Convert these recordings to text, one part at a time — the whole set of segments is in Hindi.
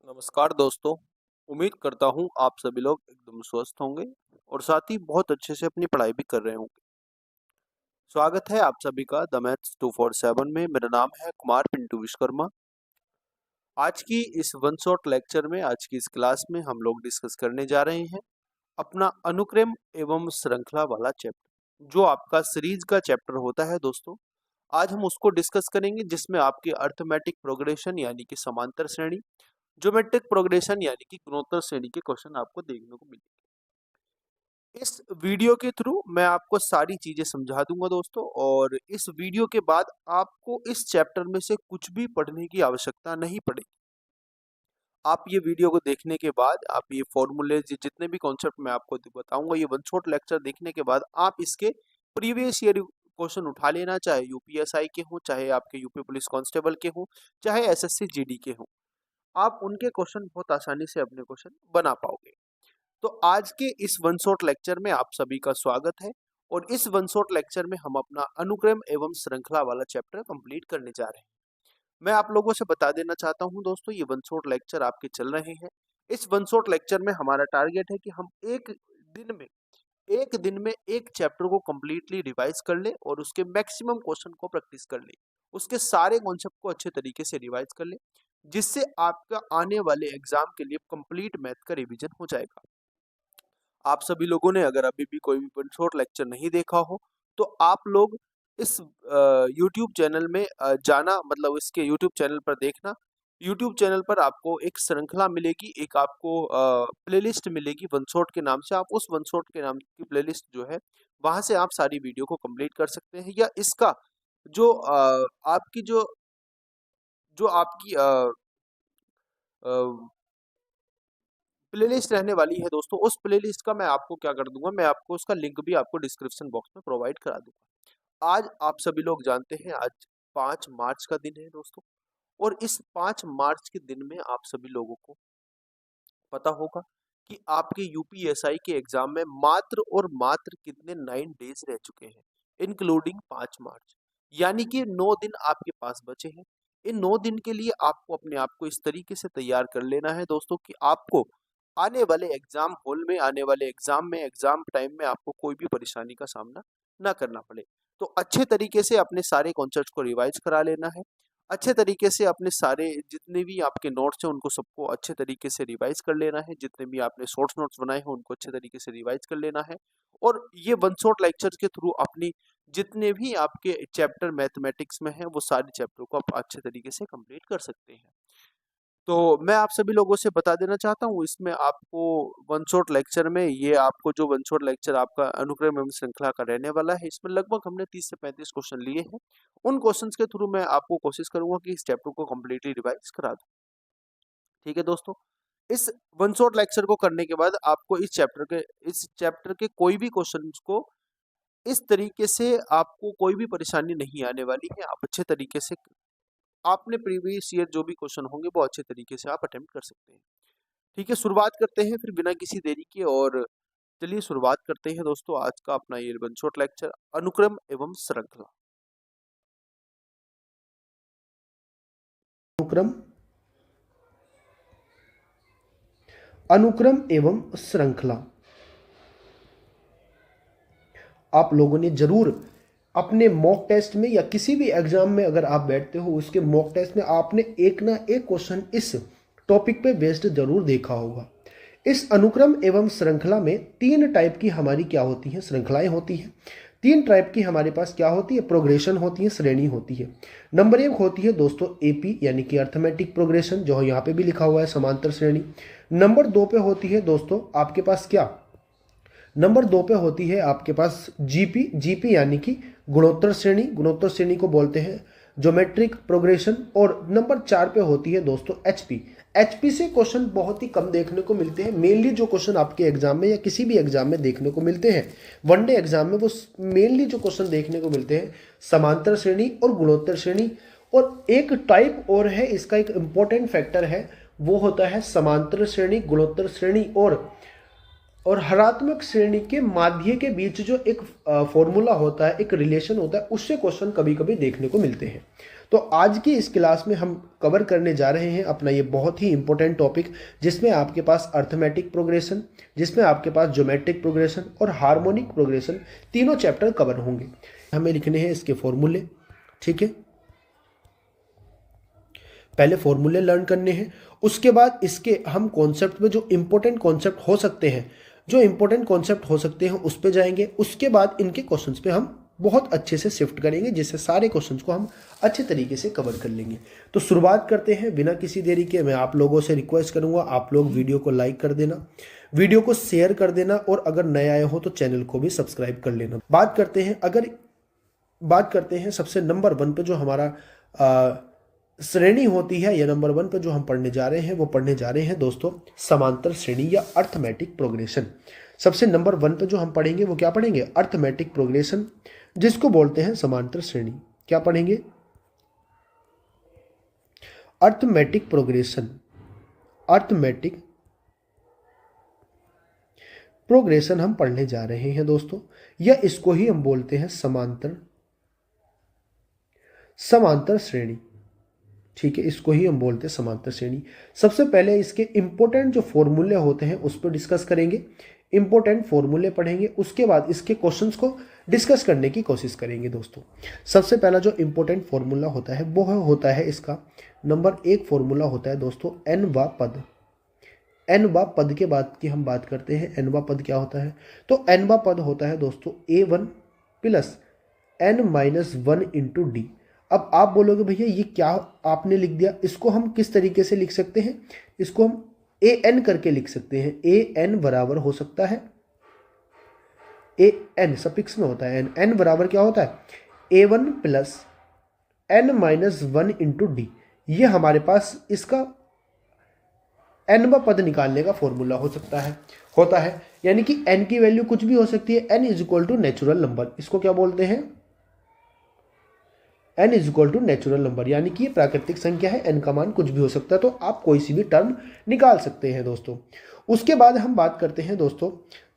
नमस्कार दोस्तों। उम्मीद करता हूँ आप सभी लोग एकदम स्वस्थ होंगे और साथ ही बहुत अच्छे से अपनी पढ़ाई भी कर रहे होंगे। स्वागत है आप सभी का द मैथ्स 247 में। मेरा नाम है कुमार पिंटू विश्वकर्मा। आज की इस वन शॉट लेक्चर में, आज की इस क्लास में हम लोग डिस्कस करने जा रहे हैं अपना अनुक्रम एवं श्रृंखला वाला चैप्टर, जो आपका सीरीज का चैप्टर होता है दोस्तों। आज हम उसको डिस्कस करेंगे जिसमें आपके अर्थमेटिक प्रोग्रेशन यानी कि समांतर श्रेणी, ज्योमेट्रिक प्रोग्रेशन यानी कि गुणोत्तर श्रेणी के क्वेश्चन आपको देखने को मिलेंगे। इस वीडियो के थ्रू मैं आपको सारी चीजें समझा दूंगा दोस्तों, और इस वीडियो के बाद आपको इस चैप्टर में से कुछ भी पढ़ने की आवश्यकता नहीं पड़ेगी। आप ये वीडियो को देखने के बाद, आप ये फॉर्मूले जितने भी कॉन्सेप्ट मैं आपको बताऊंगा, ये वन शॉट लेक्चर देखने के बाद आप इसके प्रीवियस ईयर क्वेश्चन उठा लेना, चाहे यूपीएसआई के हो, चाहे आपके यूपी पुलिस कांस्टेबल के हो, चाहे एसएससी जीडी के हो। आप उनके क्वेश्चन बहुत आसानी से अपने क्वेश्चन बना पाओगे। तो आज के इस वन शॉट लेक्चर में आप सभी का स्वागत है, और इस वन शॉट लेक्चर में हम अपना अनुक्रम एवं श्रृंखला वाला चैप्टर कंप्लीट करने जा रहे हैं। मैं आप लोगों से बता देना चाहता हूं दोस्तों, ये वन शॉट लेक्चर आपके चल रहे हैं। इस वन शॉट लेक्चर में हमारा टारगेट है कि हम दिन में एक दिन में एक चैप्टर को कंप्लीटली रिवाइज कर ले और उसके मैक्सिमम क्वेश्चन को प्रैक्टिस कर ले, उसके सारे कॉन्सेप्ट को अच्छे तरीके से रिवाइज कर ले, जिससे आपका आने वाले एग्जाम के लिए कंप्लीट मैथ का रिवीजन हो जाएगा। आप सभी लोगों ने अगर अभी भी कोई भी वन शॉट लेक्चर नहीं देखा हो, तो आप लोग इस यूट्यूब चैनल में जाना, मतलब इसके यूट्यूब चैनल पर देखना। यूट्यूब चैनल पर आपको एक श्रृंखला मिलेगी, एक आपको प्लेलिस्ट मिलेगी वन शॉट के नाम से। आप उस वन शॉट के नाम की प्लेलिस्ट जो है, वहां से आप सारी वीडियो को कंप्लीट कर सकते हैं, या इसका जो आपकी जो जो आपकी प्लेलिस्ट रहने वाली है दोस्तों, उस प्लेलिस्ट का मैं आपको क्या कर दूंगा, मैं आपको उसका लिंक भी आपको डिस्क्रिप्शन बॉक्स में प्रोवाइड करा दूंगा। आज आप सभी लोग जानते हैं, आज 5 मार्च का दिन है दोस्तों, और इस 5 मार्च के दिन में आप सभी लोगों को पता होगा कि आपके यूपीएसआई के एग्जाम में मात्र और मात्र कितने 9 डेज रह चुके हैं, इंक्लूडिंग 5 मार्च। यानी कि 9 दिन आपके पास बचे हैं। इन 9 दिन के लिए आपको अपने आप को इस तरीके से तैयार कर लेना है दोस्तों कि आपको आने वाले एग्जाम हॉल में, आने वाले एग्जाम में, एग्जाम टाइम में आपको कोई भी परेशानी का सामना ना करना पड़े। तो अच्छे तरीके से अपने सारे कॉन्सेप्ट को रिवाइज करा लेना है। अच्छे तरीके से अपने सारे जितने भी आपके नोट्स हैं उनको सबको अच्छे तरीके से रिवाइज कर लेना है। जितने भी आपने शॉर्ट्स नोट्स बनाए हैं उनको अच्छे तरीके से रिवाइज कर लेना है। और ये वन शॉट लेक्चर के थ्रू अपनी जितने भी आपके चैप्टर मैथमेटिक्स में हैं, वो सारे चैप्टर को आप अच्छे तरीके से कंप्लीट कर सकते हैं। तो मैं आप सभी लोगों से बता देना चाहता हूँ, इसमें आपको वन शॉट लेक्चर में, ये आपको जो वन शॉट लेक्चर आपका अनुक्रम एवं श्रृंखला का रहने वाला है, इसमें लगभग हमने 30 से 35 क्वेश्चन लिए हैं। उन क्वेश्चंस के थ्रू मैं आपको कोशिश करूंगा कि इस चैप्टर को कम्प्लीटली रिवाइज करा दूं। ठीक है दोस्तों, इस वन शॉट लेक्चर को करने के बाद आपको इस चैप्टर के कोई भी क्वेश्चन को इस तरीके से आपको कोई भी परेशानी नहीं आने वाली है। आप अच्छे तरीके से आपने प्रीवियस ईयर जो भी क्वेश्चन होंगे वो अच्छे तरीके से आप अटेम्प्ट कर सकते हैं। ठीक है, शुरुआत करते हैं फिर बिना किसी देरी के। और चलिए शुरुआत करते हैं दोस्तों आज का अपना ये वन शॉट लेक्चर, अनुक्रम एवं श्रृंखला। अनुक्रम अनुक्रम एवं श्रृंखला आप लोगों ने जरूर अपने मॉक टेस्ट में या किसी भी एग्जाम में अगर आप बैठते हो, उसके मॉक टेस्ट में आपने एक ना एक क्वेश्चन इस टॉपिक पे बेस्ड जरूर देखा होगा। इस अनुक्रम एवं श्रृंखला में तीन टाइप की हमारी क्या होती हैं, श्रृंखलाएं होती हैं। तीन टाइप की हमारे पास क्या होती है, प्रोग्रेशन होती है, श्रेणी होती है। नंबर एक होती है दोस्तों एपी यानी कि अर्थमेटिक प्रोग्रेशन, जो यहाँ पे भी लिखा हुआ है समांतर श्रेणी। नंबर दो पे होती है दोस्तों आपके पास क्या, नंबर दो पे होती है आपके पास जीपी। जीपी यानी कि गुणोत्तर श्रेणी, गुणोत्तर श्रेणी को बोलते हैं ज्योमेट्रिक प्रोग्रेशन। और नंबर चार पे होती है दोस्तों एचपी। एचपी से क्वेश्चन बहुत ही कम देखने को मिलते हैं। मेनली जो क्वेश्चन आपके एग्जाम में या किसी भी एग्जाम में देखने को मिलते हैं, वनडे एग्जाम में, वो मेनली जो क्वेश्चन देखने को मिलते हैं समांतर श्रेणी और गुणोत्तर श्रेणी। और एक टाइप और है, इसका एक इंपॉर्टेंट फैक्टर है, वो होता है समांतर श्रेणी, गुणोत्तर श्रेणी और हरात्मक श्रेणी के माध्य के बीच जो एक फॉर्मूला होता है, एक रिलेशन होता है, उससे क्वेश्चन कभी कभी देखने को मिलते हैं। तो आज की इस क्लास में हम कवर करने जा रहे हैं अपना ये बहुत ही इंपॉर्टेंट टॉपिक, जिसमें आपके पास अर्थमेटिक प्रोग्रेशन, जिसमें आपके पास ज्योमेट्रिक प्रोग्रेशन और हार्मोनिक प्रोग्रेशन तीनों चैप्टर कवर होंगे। हमें लिखने हैं इसके फॉर्मूले, ठीक है। पहले फॉर्मूले लर्न करने हैं, उसके बाद इसके हम कॉन्सेप्ट में जो इंपॉर्टेंट कॉन्सेप्ट हो सकते हैं उस पे जाएंगे। उसके बाद इनके क्वेश्चंस पे हम बहुत अच्छे से शिफ्ट करेंगे, जिससे सारे क्वेश्चंस को हम अच्छे तरीके से कवर कर लेंगे। तो शुरुआत करते हैं बिना किसी देरी के। मैं आप लोगों से रिक्वेस्ट करूंगा, आप लोग वीडियो को लाइक कर देना, वीडियो को शेयर कर देना, और अगर नए आए हो तो चैनल को भी सब्सक्राइब कर लेना। बात करते हैं सबसे नंबर 1 पे जो हमारा श्रेणी होती है, या नंबर 1 पे जो हम पढ़ने जा रहे हैं वो पढ़ने जा रहे हैं दोस्तों समांतर श्रेणी या अर्थमेटिक प्रोग्रेशन। सबसे नंबर 1 पे जो हम पढ़ेंगे वो क्या पढ़ेंगे? अर्थमेटिक प्रोग्रेशन, जिसको बोलते हैं समांतर श्रेणी। क्या पढ़ेंगे? Arithmetic progression. अर्थमेटिक प्रोग्रेशन हम पढ़ने जा रहे हैं दोस्तों, या इसको ही हम बोलते हैं समांतर श्रेणी, ठीक है। इसको ही हम बोलते हैं समांतर श्रेणी। सबसे पहले इसके इंपॉर्टेंट जो फॉर्मूले होते हैं उस पर डिस्कस करेंगे, इंपॉर्टेंट फॉर्मूले पढ़ेंगे, उसके बाद इसके क्वेश्चंस को डिस्कस करने की कोशिश करेंगे दोस्तों। सबसे पहला जो इंपॉर्टेंट फॉर्मूला होता है वो होता है इसका नंबर 1 फॉर्मूला होता है दोस्तों n-वा पद। n-वा पद के बाद की हम बात करते हैं। n-वा पद क्या होता है? तो n-वा पद होता है दोस्तों a1 plus n-1 into D. अब आप बोलोगे भैया ये क्या आपने लिख दिया, इसको हम किस तरीके से लिख सकते हैं? इसको हम an करके लिख सकते हैं। an बराबर हो सकता है, an सफिक्स में होता है n बराबर क्या होता है? a1 plus n-1 into D. ये हमारे पास इसका n-वा पद निकालने का फॉर्मूला होता है। यानी कि n की वैल्यू कुछ भी हो सकती है। n is equal to natural number, इसको क्या बोलते हैं? n is equal to natural number, यानी कि ये प्राकृतिक संख्या है, n का मान कुछ भी हो सकता है, तो आप कोई सी भी टर्म निकाल सकते हैं दोस्तों। उसके बाद हम बात करते हैं दोस्तों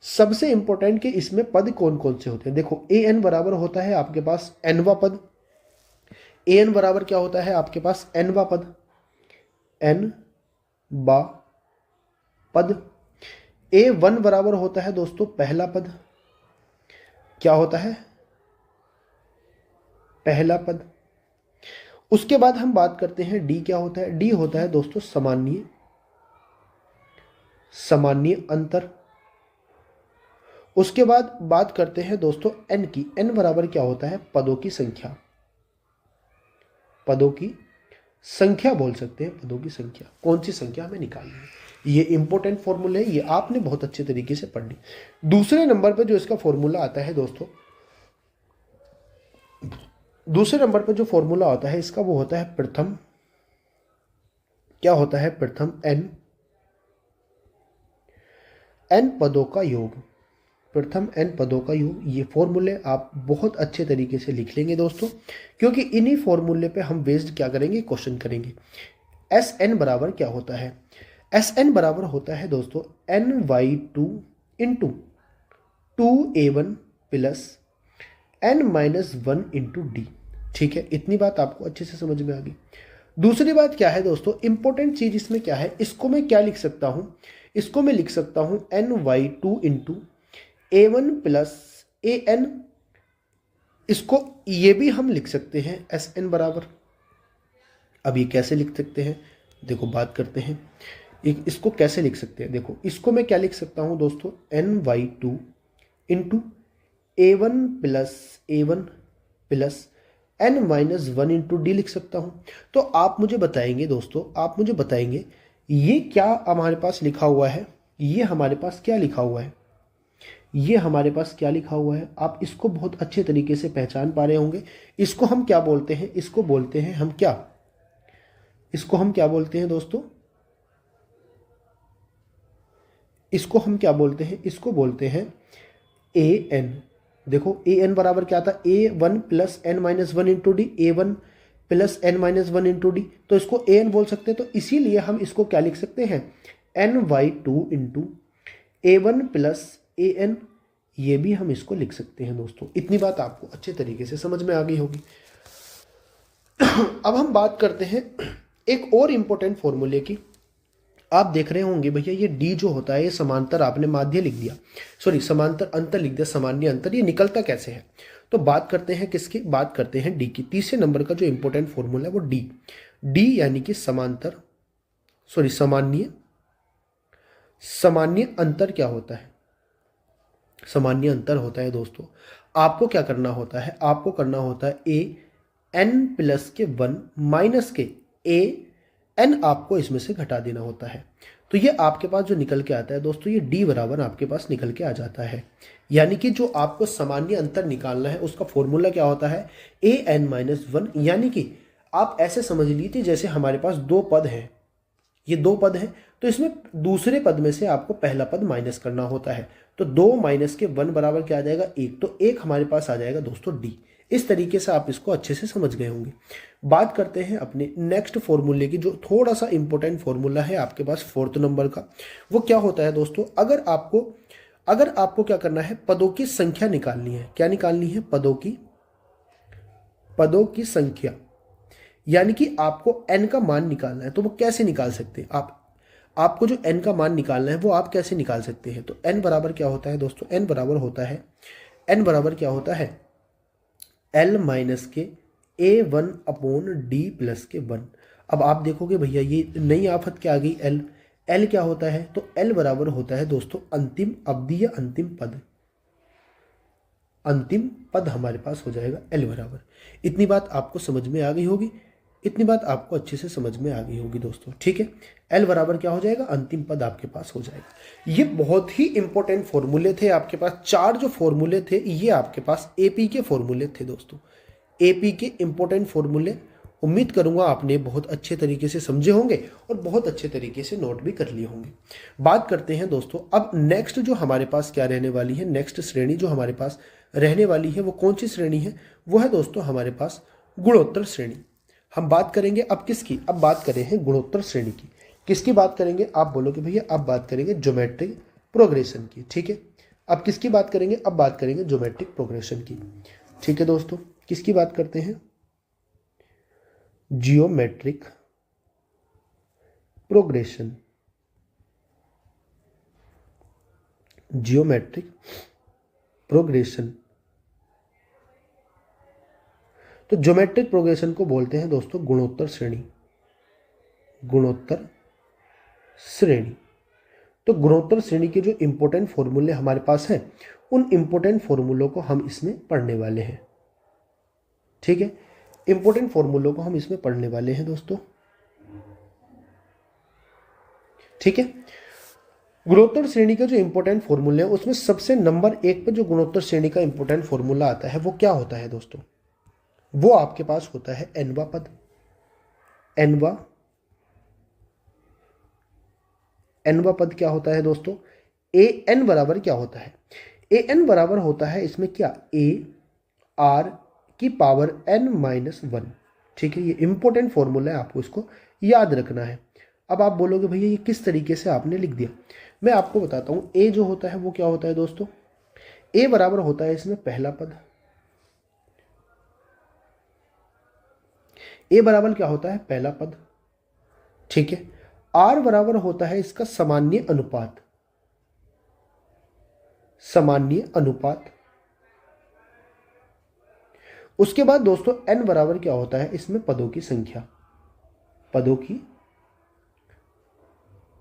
सबसे इंपॉर्टेंट कि इसमें पद कौन कौन से होते हैं। देखो an बराबर होता है आपके पास n-वा पद। an बराबर क्या होता है आपके पास? n-वा पद, n-वा पद। a1 बराबर होता है दोस्तों पहला पद। क्या होता है? पहला पद। उसके बाद हम बात करते हैं d क्या होता है? d होता है दोस्तों सामान्य अंतर। उसके बाद बात करते हैं दोस्तों n की। n बराबर क्या होता है? पदों की संख्या। पदों की संख्या बोल सकते हैं, पदों की संख्या, कौन सी संख्या हमें निकालनी है। ये इंपॉर्टेंट फॉर्मूला है, ये आपने बहुत अच्छे तरीके से पढ़नी। दूसरे नंबर पे जो इसका फॉर्मूला आता है दोस्तों, दूसरे नंबर पे जो फॉर्मूला होता है इसका वो होता है प्रथम। क्या होता है? प्रथम n पदों का योग। प्रथम n पदों का योग। ये फॉर्मूले आप बहुत अच्छे तरीके से लिख लेंगे दोस्तों, क्योंकि इन्हीं फॉर्मूले पे हम बेस्ड क्या करेंगे? क्वेश्चन करेंगे। Sn बराबर क्या होता है? Sn बराबर होता है दोस्तों n/2 into 2a1 plus n-1 into D. ठीक है, इतनी बात आपको अच्छे से समझ में आ गई। दूसरी बात क्या है दोस्तों, इंपॉर्टेंट चीज इसमें क्या है? इसको मैं क्या लिख सकता हूं? इसको मैं लिख सकता हूं n/2 into a1 plus an। इसको ये भी हम लिख सकते हैं Sn बराबर। अब ये कैसे लिख सकते हैं? देखो बात करते हैं इसको कैसे लिख सकते हैं। देखो इसको मैं क्या लिख सकता हूं दोस्तों? n/2 into a1 plus n-1 into D लिख सकता हूं। तो आप मुझे बताएंगे दोस्तों, आप मुझे बताएंगे ये क्या हमारे पास लिखा हुआ है? ये हमारे पास क्या लिखा हुआ है? ये हमारे पास क्या लिखा हुआ है? आप इसको बहुत अच्छे तरीके से पहचान पा रहे होंगे। इसको हम क्या बोलते हैं? इसको बोलते हैं हम क्या? इसको हम क्या बोलते हैं दोस्तों? इसको हम क्या बोलते हैं? इसको बोलते हैं an। देखो an बराबर क्या था? a1 plus n-1 into D. a1 plus n-1 into D, तो इसको an बोल सकते हैं। तो इसीलिए हम इसको क्या लिख सकते हैं? n/2 into a1 plus an। ये भी हम इसको लिख सकते हैं दोस्तों। इतनी बात आपको अच्छे तरीके से समझ में आ गई होगी। अब हम बात करते हैं एक और इम्पोर्टेंट फॉर्मूले की। आप देख रहे होंगे भैया ये डी जो होता है, ये समांतर आपने माध्य लिख दिया, सॉरी समांतर अंतर लिख दिया, सामान्य अंतर, ये निकलता कैसे है? तो बात करते हैं किसकी, बात करते हैं डी की। तीसरे नंबर का जो इंपॉर्टेंट फॉर्मूला है वो डी, डी यानी कि समांतर, सॉरी सामान्य, सामान्य अंतर क्या होता है? सामान्य अंतर होता है दोस्तों, आपको क्या करना होता है, आपको करना होता है ए एन प्लस के 1 माइनस के ए एन, आपको इसमें से घटा देना होता है। तो ये आपके पास जो निकल के आता है दोस्तों, ये डी बराबर आपके पास निकल के आ जाता है। यानी कि जो आपको सामान्य अंतर निकालना है उसका फॉर्मूला क्या होता है, ए एन माइनस 1। यानी कि आप ऐसे समझ लीजिए जैसे हमारे पास दो पद हैं, ये दो पद हैं, तो इसमें दूसरे पद में से आपको पहला पद माइनस करना होता है। तो 2 माइनस के 1 बराबर क्या आ जाएगा, 1। तो 1 हमारे पास आ जाएगा दोस्तों डी। इस तरीके से आप इसको अच्छे से समझ गए होंगे। बात करते हैं अपने नेक्स्ट फॉर्मूले की, जो थोड़ा सा इंपॉर्टेंट फॉर्मूला है आपके पास 4th नंबर का। वो क्या होता है दोस्तों, अगर आपको क्या करना है, पदों की संख्या निकालनी है। क्या निकालनी है, पदों की संख्या। यानी कि आपको n का मान निकालना है। तो वो कैसे निकाल सकते हैं आपको जो n का मान निकालना है वो आप कैसे निकाल सकते हैं? तो n बराबर क्या होता है दोस्तों, n बराबर क्या होता है, l माइनस के a1 अपॉन डी प्लस के 1। अब आप देखोगे भैया ये नई आफत क्या आ गई, l क्या होता है, तो l बराबर होता है दोस्तों अंतिम अवधि या अंतिम पद हमारे पास हो जाएगा l बराबर। इतनी बात आपको समझ में आ गई होगी, इतनी बात आपको अच्छे से समझ में आ गई होगी दोस्तों, ठीक है। l बराबर क्या हो जाएगा, अंतिम पद आपके पास हो जाएगा। ये बहुत ही इंपॉर्टेंट फॉर्मूले थे आपके पास। 4 जो फॉर्मूले थे ये आपके पास एपी के फॉर्मूले थे दोस्तों, एपी के इंपॉर्टेंट फॉर्मूले। उम्मीद करूंगा आपने बहुत अच्छे तरीके से समझे होंगे और बहुत अच्छे तरीके से नोट भी कर लिए होंगे। बात करते हैं दोस्तों अब नेक्स्ट जो हमारे पास क्या रहने वाली है, नेक्स्ट श्रेणी जो हमारे पास रहने वाली है वो कौन सी श्रेणी है, वो है दोस्तों हमारे पास गुणोत्तर श्रेणी। हम बात करेंगे अब किसकी, अब बात करें हैं गुणोत्तर श्रेणी की। किसकी बात करेंगे, आप बोलोगे भैया अब बात करेंगे ज्योमेट्रिक प्रोग्रेशन की, ठीक है। अब किसकी बात करेंगे, अब बात करेंगे ज्योमेट्रिक प्रोग्रेशन की, ठीक है दोस्तों। किसकी बात करते हैं, जियोमेट्रिक प्रोग्रेशन, जियोमेट्रिक प्रोग्रेशन। तो ज्योमेट्रिक प्रोग्रेशन को बोलते हैं दोस्तों गुणोत्तर श्रेणी, गुणोत्तर श्रेणी। तो गुणोत्तर श्रेणी के जो इंपॉर्टेंट फॉर्मूले हमारे पास हैं उन इंपॉर्टेंट फॉर्मूलों को हम इसमें पढ़ने वाले हैं, ठीक है। इंपॉर्टेंट फॉर्मूलों को हम इसमें पढ़ने वाले हैं दोस्तों, ठीक है। गुणोत्तर श्रेणी का जो इंपॉर्टेंट फॉर्मूले है उसमें सबसे नंबर 1 पर जो गुणोत्तर श्रेणी का इंपॉर्टेंट फॉर्मूला आता है वो क्या होता है दोस्तों, वो आपके पास होता है एनवा पद। एनवा पद क्या होता है दोस्तों, ए एन बराबर क्या होता है, ए एन बराबर होता है इसमें क्या, ए आर की पावर n माइनस 1, ठीक है। ये इंपॉर्टेंट फॉर्मूला है, आपको इसको याद रखना है। अब आप बोलोगे भैया ये किस तरीके से आपने लिख दिया, मैं आपको बताता हूँ। ए जो होता है वो क्या होता है दोस्तों, ए बराबर होता है इसमें पहला पद, ए बराबर क्या होता है, पहला पद, ठीक है। आर बराबर होता है इसका सामान्य अनुपात, सामान्य अनुपात। उसके बाद दोस्तों n बराबर क्या होता है, इसमें पदों की संख्या, पदों की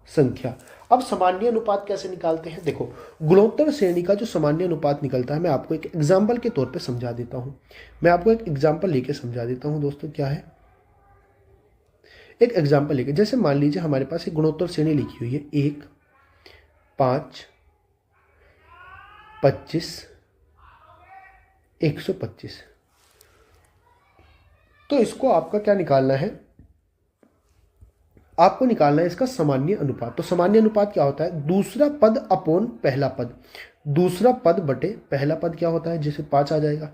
संख्या। अब सामान्य अनुपात कैसे निकालते हैं, देखो गुणोत्तर श्रेणी का जो सामान्य अनुपात निकलता है मैं आपको एक एग्जांपल के तौर पे समझा देता हूं। मैं आपको एक एग्जांपल लेके समझा देता हूं दोस्तों, क्या है, एक एग्जांपल लेके, जैसे मान लीजिए हमारे पास एक गुणोत्तर श्रेणी लिखी हुई है 1 5 25 125। तो इसको आपका क्या निकालना है, आपको निकालना है इसका सामान्य अनुपात। तो सामान्य अनुपात क्या होता है, दूसरा पद अपॉन पहला पद, दूसरा पद बटे पहला पद क्या होता है, जैसे 5 आ जाएगा,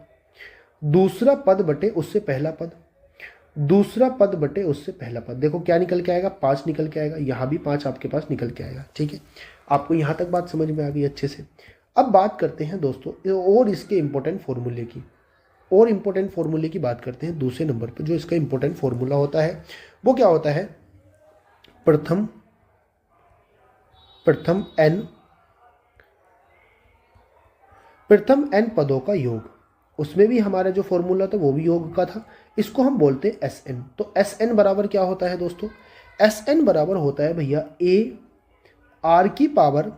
दूसरा पद बटे उससे पहला पद, दूसरा पद बटे उससे पहला पद। देखो क्या निकल के आएगा, 5 निकल के आएगा, यहां भी 5 आपके पास निकल के आएगा, ठीक है। आपको यहां तक बात समझ में आ गई अच्छे से। अब बात करते हैं दोस्तों और इसके इंपॉर्टेंट फॉर्मूले की। और इम्पोर्टेंट फॉर्मूले की बात करते हैं दूसरे नंबर पर। जो इसका इम्पोर्टेंट फॉर्मूला होता है वो क्या होता है, प्रथम n पदों का योग। उसमें भी हमारा जो फॉर्मूला था वो भी योग का था। इसको हम बोलते हैं Sn। तो Sn बराबर क्या होता है दोस्तों, Sn बराबर होता है भैया a r की पावर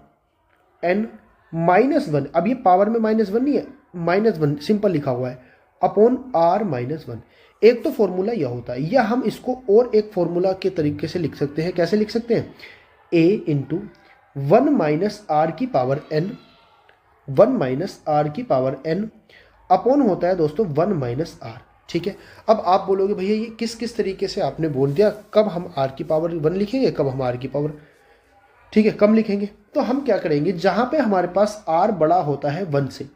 n माइनस वन। अब ये पावर में माइनस वन नहीं है, माइनस वन सिंपल लिखा हुआ है, अपॉन r माइनस वन। एक तो फॉर्मूला यह होता है, या हम इसको और एक फॉर्मूला के तरीके से लिख सकते हैं। कैसे लिख सकते हैं, a into one minus are की power n, one minus are की पावर n अपॉन होता है दोस्तों वन माइनस आर। ठीक है, अब आप बोलोगे भैया ये किस किस तरीके से आपने बोल दिया, कब हम r की पावर वन लिखेंगे, कब हम r की पावर, ठीक है, कम लिखेंगे। तो हम क्या करेंगे, जहां पे हमारे पास r बड़ा होता है वन से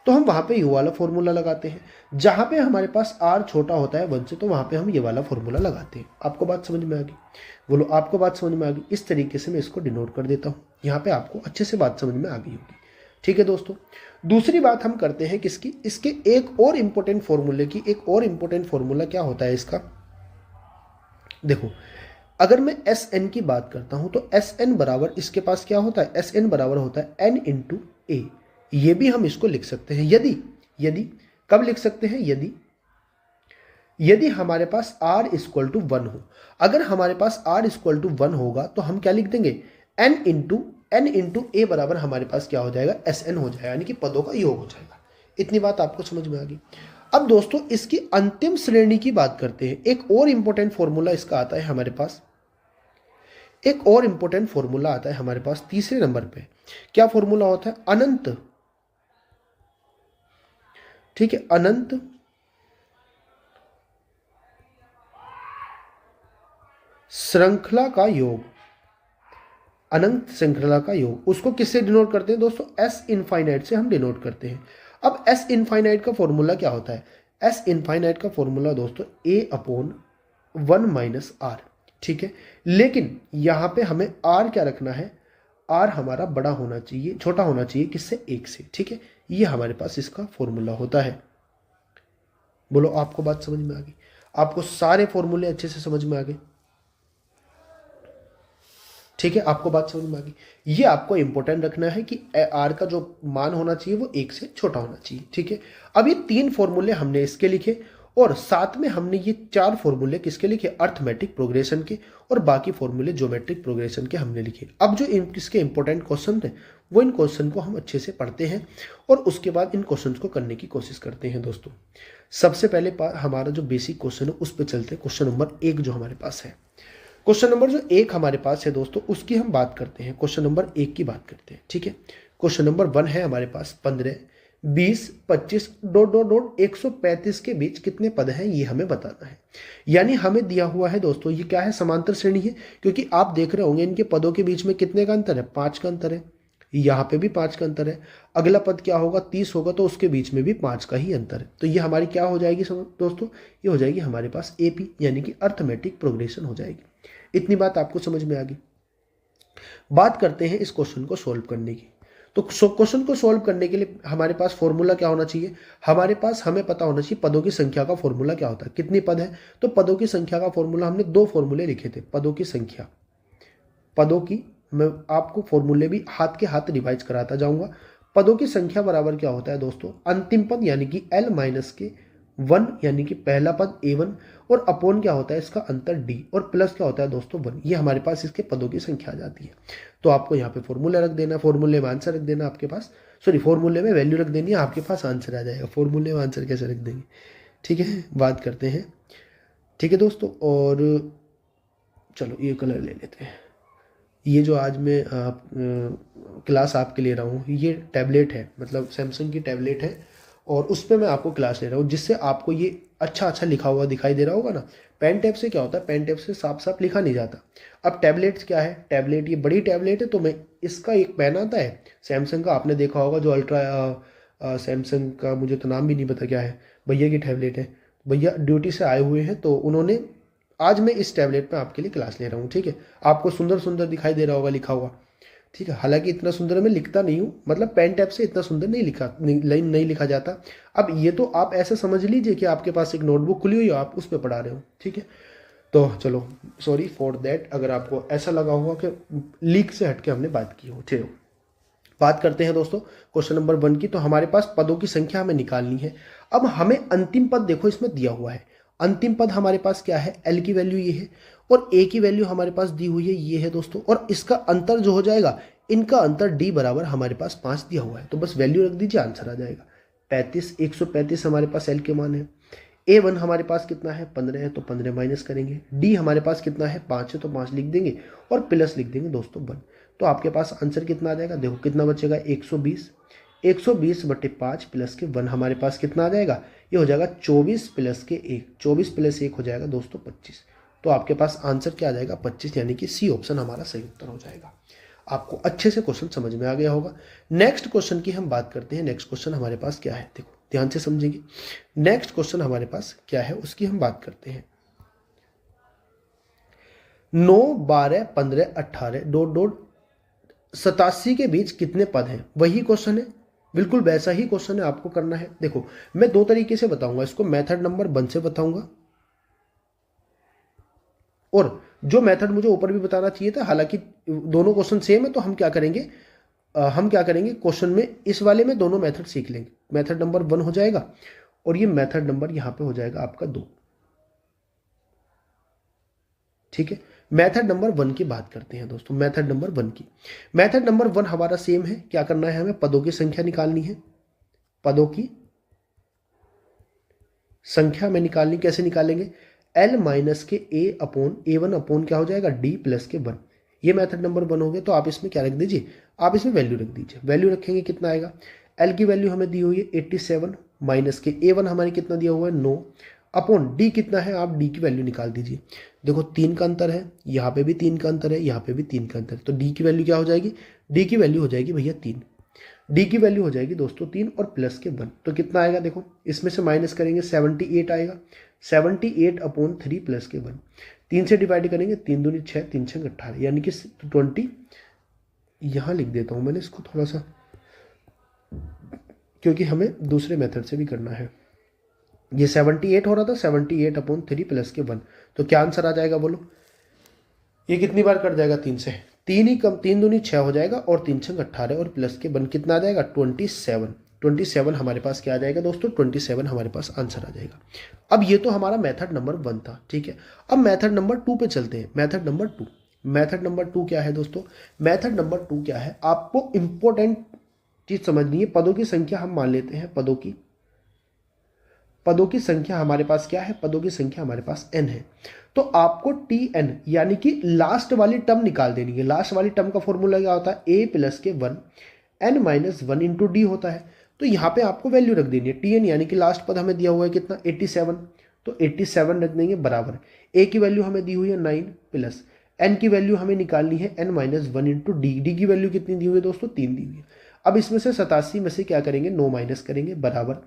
तो हम वहां पे ये वाला फॉर्मूला लगाते हैं, जहां पे हमारे पास r छोटा होता है वन से तो वहां पे हम ये वाला फॉर्मूला लगाते हैं। आपको बात समझ में आ गई, बोलो आपको बात समझ में आ गई। इस तरीके से मैं इसको डिनोट कर देता हूँ, यहाँ पे आपको अच्छे से बात समझ में आ गई होगी। ठीक है दोस्तों, दूसरी बात हम करते हैं किसकी, इसके एक और इंपॉर्टेंट फॉर्मूले की। एक और इंपॉर्टेंट फॉर्मूला क्या होता है इसका, देखो अगर मैं Sn की बात करता हूं तो Sn बराबर इसके पास क्या होता है, Sn बराबर होता है n इंटू ए। ये भी हम इसको लिख सकते हैं यदि कब लिख सकते हैं, यदि हमारे पास r इक्वल टू वन हो। अगर हमारे पास r इक्वल टू वन होगा तो हम क्या लिख देंगे, n इंटू ए बराबर हमारे पास क्या हो जाएगा, Sn हो जाएगा, यानी कि पदों का योग हो जाएगा। इतनी बात आपको समझ में आ गई। अब दोस्तों इसकी अंतिम श्रेणी की बात करते हैं। एक और इंपॉर्टेंट फॉर्मूला इसका आता है हमारे पास, एक और इंपॉर्टेंट फॉर्मूला आता है हमारे पास तीसरे नंबर पे। क्या फॉर्मूला होता है, अनंत, ठीक है, अनंत श्रृंखला का योग, अनंत श्रृंखला का योग। उसको किससे डिनोट करते हैं दोस्तों, एस इनफाइनाइट से हम डिनोट करते हैं। अब एस इनफाइनाइट का फॉर्मूला क्या होता है, एस इनफाइनाइट का फॉर्मूला दोस्तों ए अपॉन वन माइनस आर। ठीक है, लेकिन यहां पे हमें आर क्या रखना है, आर हमारा बड़ा होना चाहिए, छोटा होना चाहिए किससे, एक से। ठीक है, ये हमारे पास इसका फॉर्मूला होता है। बोलो आपको बात समझ में आ गई, आपको सारे फॉर्मूले अच्छे से समझ में आ गए। ठीक है, आपको बात समझ में आ गई। ये आपको इंपॉर्टेंट रखना है कि आर का जो मान होना चाहिए वो एक से छोटा होना चाहिए। ठीक है, अब ये तीन फॉर्मूले हमने इसके लिखे और साथ में हमने ये चार फॉर्मूले किसके लिखे, अर्थमेटिक प्रोग्रेशन के, और बाकी फॉर्मूले ज्योमेट्रिक प्रोग्रेशन के हमने लिखे। अब जो इसके इंपॉर्टेंट क्वेश्चन थे वो इन क्वेश्चन को हम अच्छे से पढ़ते हैं और उसके बाद इन क्वेश्चन को करने की कोशिश करते हैं। दोस्तों सबसे पहले हमारा जो बेसिक क्वेश्चन है उस पर चलते हैं। क्वेश्चन नंबर एक जो हमारे पास है, क्वेश्चन नंबर जो एक हमारे पास है दोस्तों उसकी हम बात करते हैं। क्वेश्चन नंबर एक की बात करते हैं। ठीक है, क्वेश्चन नंबर वन है हमारे पास 15, 20, 25 डॉट डॉट डॉट 135 के बीच कितने पद हैं ये हमें बताना है। यानी हमें दिया हुआ है दोस्तों, ये क्या है, समांतर श्रेणी है, क्योंकि आप देख रहे होंगे इनके पदों के बीच में कितने का अंतर है, 5 का अंतर है। यहाँ पे भी 5 का अंतर है। अगला पद क्या होगा, 30 होगा तो उसके बीच में भी 5 का ही अंतर है। तो ये हमारी क्या हो जाएगी दोस्तों, ये हो जाएगी हमारे पास एपी, यानी कि अर्थमेटिक प्रोग्रेशन हो जाएगी। इतनी बात आपको समझ में आ गई। बात करते हैं इस क्वेश्चन को सोल्व करने की। तो क्वेश्चन को सोल्व करने के लिए हमारे पास फॉर्मूला क्या होना चाहिए, हमारे पास हमें पता होना चाहिए पदों की संख्या का फॉर्मूला क्या होता है, कितनी पद है। तो पदों की संख्या का फॉर्मूला हमने दो फॉर्मूले लिखे थे, पदों की संख्या, पदों की, मैं आपको फॉर्मूले भी हाथ के हाथ रिवाइज कराता जाऊंगा। पदों की संख्या बराबर क्या होता है दोस्तों, अंतिम पद यानी कि l माइनस के 1 यानी कि पहला पद a1, और अपोन क्या होता है इसका अंतर d, और प्लस क्या होता है दोस्तों 1। ये हमारे पास इसके पदों की संख्या आ जाती है। तो आपको यहाँ पे फॉर्मूला रख देना, फॉर्मूले में आंसर रख देना आपके पास, सॉरी फॉर्मूले में वैल्यू रख देनी है, आपके पास आंसर आ जाएगा। फॉर्मूले में आंसर कैसे रख देंगे, ठीक है, बात करते हैं। ठीक है दोस्तों, और चलो ये कलर ले लेते हैं। ये जो आज मैं क्लास आपके ले रहा हूँ ये टैबलेट है, मतलब सैमसंग की टैबलेट है, और उस पर मैं आपको क्लास ले रहा हूँ, जिससे आपको ये अच्छा लिखा हुआ दिखाई दे रहा होगा ना। पेन टैब से क्या होता है, पेन टैब से साफ साफ लिखा नहीं जाता। अब टैबलेट क्या है, टैबलेट ये बड़ी टैबलेट है, तो मैं इसका एक पेन आता है सैमसंग का, आपने देखा होगा जो अल्ट्रा, सैमसंग का मुझे तो नाम भी नहीं पता क्या है, भैया की टैबलेट है, भैया ड्यूटी से आए हुए हैं तो उन्होंने, आज मैं इस टैबलेट पे आपके लिए क्लास ले रहा हूँ। ठीक है, आपको सुंदर सुंदर दिखाई दे रहा होगा लिखा हुआ। ठीक है, हालांकि इतना सुंदर मैं लिखता नहीं हूँ, मतलब पेन टैप से इतना सुंदर नहीं लिखा जाता। अब ये तो आप ऐसा समझ लीजिए कि आपके पास एक नोटबुक खुली हुई है, आप उस पर पढ़ा रहे हो, ठीक है। तो चलो, सॉरी फॉर दैट अगर आपको ऐसा लगा होगा कि लीक से हटके हमने बात की हो। चलो बात करते हैं दोस्तों क्वेश्चन नंबर 1 की। तो हमारे पास पदों की संख्या हमें निकालनी है। अब हमें अंतिम पद देखो इसमें दिया हुआ है। अंतिम पद हमारे पास क्या है, एल की वैल्यू ये है और ए की वैल्यू हमारे पास दी हुई है ये है दोस्तों। और इसका अंतर जो हो जाएगा, इनका अंतर डी बराबर हमारे पास 5 दिया हुआ है। तो बस वैल्यू रख दीजिए, आंसर आ जाएगा 35। 135 हमारे पास एल के मान है। A1 हमारे पास कितना है, 15 है, तो 15 माइनस करेंगे। D हमारे पास कितना है, 5 है, तो 5 लिख देंगे और प्लस लिख देंगे दोस्तों 1। तो आपके पास आंसर कितना आ जाएगा, देखो कितना बचेगा, 120। 120 बटे 5 प्लस के 1 हमारे पास कितना आ जाएगा, ये हो जाएगा 24 प्लस के 1। 24 प्लस 1 हो जाएगा दोस्तों 25। तो आपके पास आंसर क्या आ जाएगा, 25, यानी कि सी ऑप्शन हमारा सही उत्तर हो जाएगा। आपको अच्छे से क्वेश्चन समझ में आ गया होगा। नेक्स्ट क्वेश्चन की हम बात करते हैं। नेक्स्ट क्वेश्चन हमारे पास क्या है, देखो ध्यान से समझेंगे। नेक्स्ट क्वेश्चन हमारे पास क्या है उसकी हम बात करते हैं। 9, 12, 15, 18 डॉट डॉट 87 के बीच कितने पद हैं, वही क्वेश्चन है, बिल्कुल वैसा ही क्वेश्चन है, आपको करना है। देखो मैं दो तरीके से बताऊंगा इसको, मेथड नंबर 1 से बताऊंगा और जो मेथड मुझे ऊपर भी बताना चाहिए था। हालांकि दोनों क्वेश्चन सेम है, तो हम क्या करेंगे, क्वेश्चन में इस वाले में दोनों मेथड सीख लेंगे। मेथड नंबर 1 हो जाएगा और ये मेथड नंबर यहां पे हो जाएगा आपका 2। ठीक है, मेथड नंबर 1 की बात करते हैं दोस्तों। मेथड नंबर 1 की, मेथड नंबर 1 हमारा सेम है। क्या करना है, हमें पदों की संख्या निकालनी है। पदों की संख्या में निकालनी, कैसे निकालेंगे, एल माइनस के ए अपॉन A1 अपॉन क्या हो जाएगा, डी प्लस के 1। ये मेथड नंबर 1 हो गया। तो आप इसमें क्या रख दीजिए, आप इसमें वैल्यू रख दीजिए। वैल्यू रखेंगे कितना आएगा, एल की वैल्यू हमें दी हुई है 87 माइनस के A1 हमारे कितना दिया हुआ है 9 अपॉन डी कितना है, आप डी की वैल्यू निकाल दीजिए। देखो 3 का अंतर है, यहाँ पे भी 3 का अंतर है, यहाँ पे भी 3 का अंतर है। तो डी की वैल्यू क्या हो जाएगी, डी की वैल्यू हो जाएगी भैया 3। डी की वैल्यू हो जाएगी दोस्तों 3 और प्लस के 1। तो कितना आएगा, देखो इसमें से माइनस करेंगे 78 आएगा। 78 अपॉन 3 प्लस के 1, 3 से डिवाइड करेंगे, 3 दूनी 6, 3 6 18, यानी कि 20। यहाँ लिख देता हूँ मैंने इसको थोड़ा सा, क्योंकि हमें दूसरे मेथड से भी करना है। ये 78 हो रहा था, 78 अपॉन 3 प्लस के 1। तो क्या आंसर आ जाएगा बोलो, ये कितनी बार कट जाएगा, 3 से। 3 ही कम, 3 दूनी 6 हो जाएगा और 3 6 18 और प्लस के 1 कितना आ जाएगा, 27। 27 हमारे पास क्या आ जाएगा दोस्तों, 27 हमारे पास आंसर आ जाएगा। अब ये तो हमारा मेथड नंबर 1 था, ठीक है। अब मेथड नंबर 2 पे चलते हैं। मेथड नंबर 2, मेथड नंबर 2 क्या है दोस्तों, मेथड नंबर 2 क्या है, आपको इंपॉर्टेंट चीज समझनी है। पदों की संख्या हम मान लेते हैं, पदों की संख्या हमारे पास क्या है, पदों की संख्या हमारे पास n है। तो आपको Tn यानी कि लास्ट वाली टर्म निकाल देनी है। लास्ट वाली टर्म का फॉर्मूला क्या होता है, a प्लस के 1 n माइनस 1 इंटू डी होता है। तो यहाँ पे आपको वैल्यू रख देनी है Tn, यानी कि लास्ट पद हमें दिया हुआ है कितना, 87। तो 87 रख देंगे बराबर, a की वैल्यू हमें दी हुई है 9 प्लस n की वैल्यू हमें निकालनी है n minus 1 into D. D की वैल्यू कितनी दी हुई है दोस्तों, 3 दी हुई है। अब इसमें से 87 में से क्या करेंगे, 9 माइनस करेंगे बराबर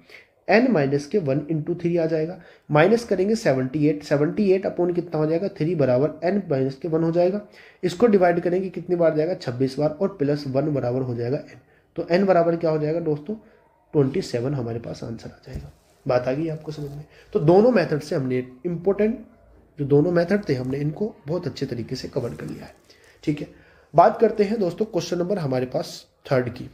n माइनस के 1 इंटू 3 आ जाएगा। माइनस करेंगे 78, 78 अपॉन कितना हो जाएगा 3 बराबर n माइनस के 1 हो जाएगा। इसको डिवाइड करेंगे कितनी बार जाएगा, 26 बार, और प्लस 1 बराबर हो जाएगा n। तो n बराबर क्या हो जाएगा दोस्तों, 27 हमारे पास आंसर आ जाएगा। बात आ गई आपको समझ में। तो दोनों मेथड से हमने इंपॉर्टेंट जो दोनों मेथड थे, हमने इनको बहुत अच्छे तरीके से कवर कर लिया है, ठीक है। बात करते हैं दोस्तों क्वेश्चन नंबर हमारे पास 3 की।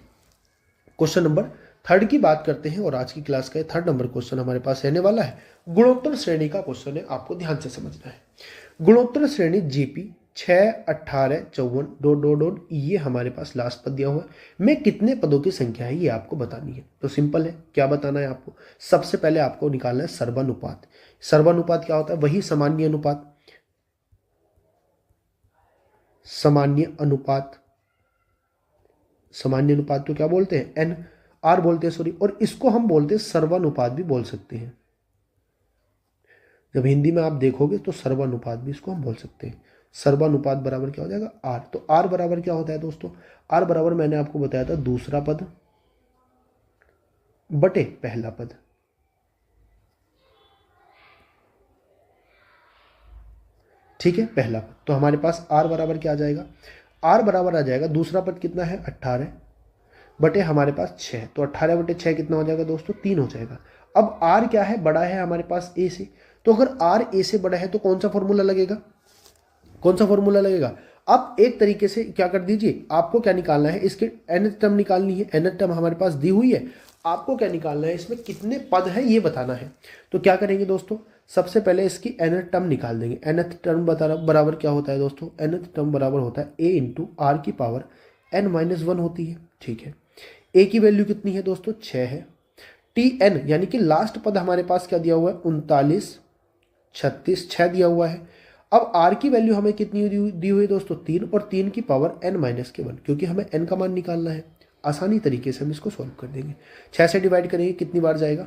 क्वेश्चन नंबर 3 की बात करते हैं और आज की क्लास का 3rd नंबर क्वेश्चन हमारे पास रहने वाला है। गुणोत्तर श्रेणी का क्वेश्चन है, आपको ध्यान से समझना है। गुणोत्तर श्रेणी जीपी 6, 18, 54 डॉट डॉट डॉट, ये हमारे पास लास्ट पद दिया हुआ है। में कितने पदों की संख्या है ये आपको बतानी है। तो सिंपल है, क्या बताना है आपको, सबसे पहले आपको निकालना है सर्वानुपात। सर्वानुपात क्या होता है, वही सामान्य अनुपात। सामान्य अनुपात, सामान्य अनुपात तो क्या बोलते हैं, एन आर बोलते हैं, सॉरी। और इसको हम बोलते हैं सर्वानुपात भी बोल सकते हैं। जब हिंदी में आप देखोगे तो सर्वानुपात भी इसको हम बोल सकते हैं। सर्वानुपात बराबर क्या हो जाएगा, आर। तो आर बराबर क्या होता है दोस्तों, आर बराबर मैंने आपको बताया था दूसरा पद बटे पहला पद। ठीक है, पहला पद। तो हमारे पास आर बराबर क्या आ जाएगा, आर बराबर आ जाएगा, दूसरा पद कितना है 18 बटे हमारे पास 6, तो 18 बटे 6 कितना हो जाएगा दोस्तों 3 हो जाएगा। अब आर क्या है, बड़ा है हमारे पास ए से, तो अगर आर ए से बड़ा है तो कौन सा फॉर्मूला लगेगा, कौन सा फॉर्मूला लगेगा। अब एक तरीके से क्या कर दीजिए, आपको क्या निकालना है, इसके nth टर्म निकालनी है, nth टर्म हमारे पास दी हुई है, आपको क्या निकालना है, इसमें कितने पद है ये बताना है। तो क्या करेंगे दोस्तों, सबसे पहले इसकी nth टर्म निकाल देंगे। nth टर्म बराबर क्या होता है दोस्तों, nth टर्म बराबर होता है a इंटू आर की पावर n-1 होती है, ठीक है। a की वैल्यू कितनी है दोस्तों 6 है। tn यानी कि लास्ट पद हमारे पास क्या दिया हुआ है 39, 36, 6 दिया हुआ है। अब r की वैल्यू हमें कितनी दी हुई है दोस्तों 3, और 3 की पावर n-1, क्योंकि हमें n का मान निकालना है। आसानी तरीके से हम इसको सॉल्व कर देंगे। 6 से डिवाइड करेंगे कितनी बार जाएगा,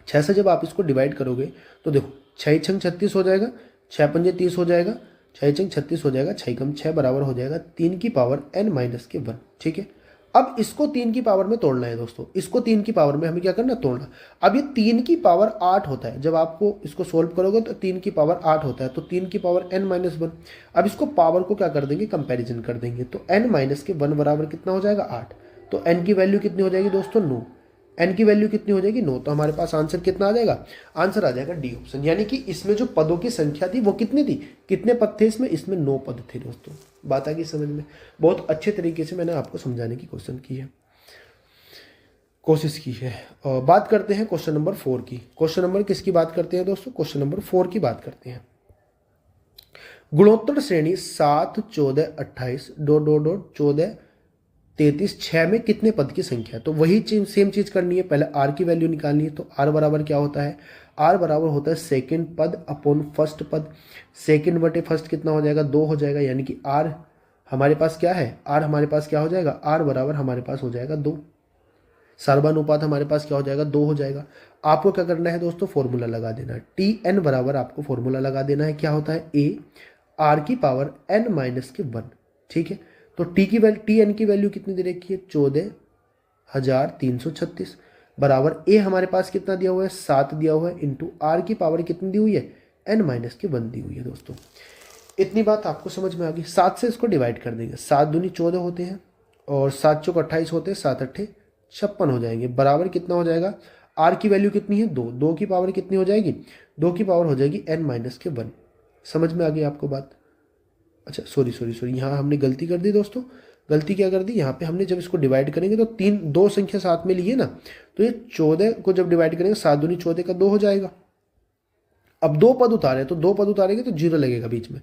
6 से जब आप इसको डिवाइड करोगे तो देखो 6 छंग 36 हो जाएगा, 6 पंजे 30 हो जाएगा, 6 छंग 36 हो जाएगा, 6 कम 6 बराबर हो जाएगा 3 की पावर n-1, ठीक है। अब इसको 3 की पावर में तोड़ना है दोस्तों, इसको 3 की पावर में हमें क्या करना, तोड़ना। अब ये 3 की पावर 8 होता है, जब आपको इसको सोल्व करोगे तो 3 की पावर 8 होता है, तो 3 की पावर n-1। अब इसको पावर को क्या कर देंगे, कंपैरिजन कर देंगे, तो n-1 बराबर कितना हो जाएगा 8, तो n की वैल्यू कितनी हो जाएगी दोस्तों 9, n की वैल्यू कितनी हो जाएगी 9, तो हमारे पास आंसर कितना आ जाएगा, आंसर आ जाएगा डी ऑप्शन। यानी कि इसमें जो पदों की संख्या थी वो कितनी थी, कितने पद थे इसमें, इसमें 9 पद थे दोस्तों। बात आ गई समझ में, बहुत अच्छे तरीके से मैंने आपको समझाने की कोशिश की है। और बात करते हैं क्वेश्चन नंबर 4 की। क्वेश्चन नंबर किसकी बात करते हैं दोस्तों, क्वेश्चन नंबर 4 की बात करते हैं। गुणोत्तर श्रेणी 7, 14, 28 ... 14, 33, 6 में कितने पद की संख्या है। तो वही सेम चीज करनी है, पहले आर की वैल्यू निकालनी है। तो आर बराबर क्या होता है, आर बराबर होता है सेकंड पद अपॉन फर्स्ट पद। सेकंड बटे फर्स्ट कितना हो जाएगा 2 हो जाएगा, यानी कि आर हमारे पास क्या है, आर हमारे पास क्या हो जाएगा, आर बराबर हमारे पास हो जाएगा 2। सर्वानुपात हमारे पास क्या हो जाएगा 2 हो जाएगा। आपको क्या करना है दोस्तों, फॉर्मूला लगा देना है। टी एन बराबर आपको फॉर्मूला लगा देना है, क्या होता है ए आर की पावर n-1, ठीक है। तो टी एन की वैल्यू कितनी दे रखी है 14,336 बराबर ए हमारे पास कितना दिया हुआ है 7 दिया हुआ है, इंटू आर की पावर कितनी दी हुई है n-1 दी हुई है दोस्तों। इतनी बात आपको समझ में आ गई। 7 से इसको डिवाइड कर देंगे, 7 दूनी 14 होते हैं और 7 चौक 28 होते हैं, 7 अट्ठे 56 हो जाएंगे, बराबर कितना हो जाएगा, आर की वैल्यू कितनी है 2, 2 की पावर कितनी हो जाएगी, 2 की पावर हो जाएगी n-1। समझ में आ गई आपको बात। अच्छा सॉरी यहाँ हमने गलती कर दी दोस्तों। गलती क्या कर दी, यहाँ पे हमने जब इसको डिवाइड करेंगे तो 2 संख्या साथ में लिए ना, तो ये 14 को जब डिवाइड करेंगे 7 दूनी 14 का 2 हो जाएगा। अब 2 पद उतारे तो 2 पद उतारेंगे तो 0 लगेगा बीच में,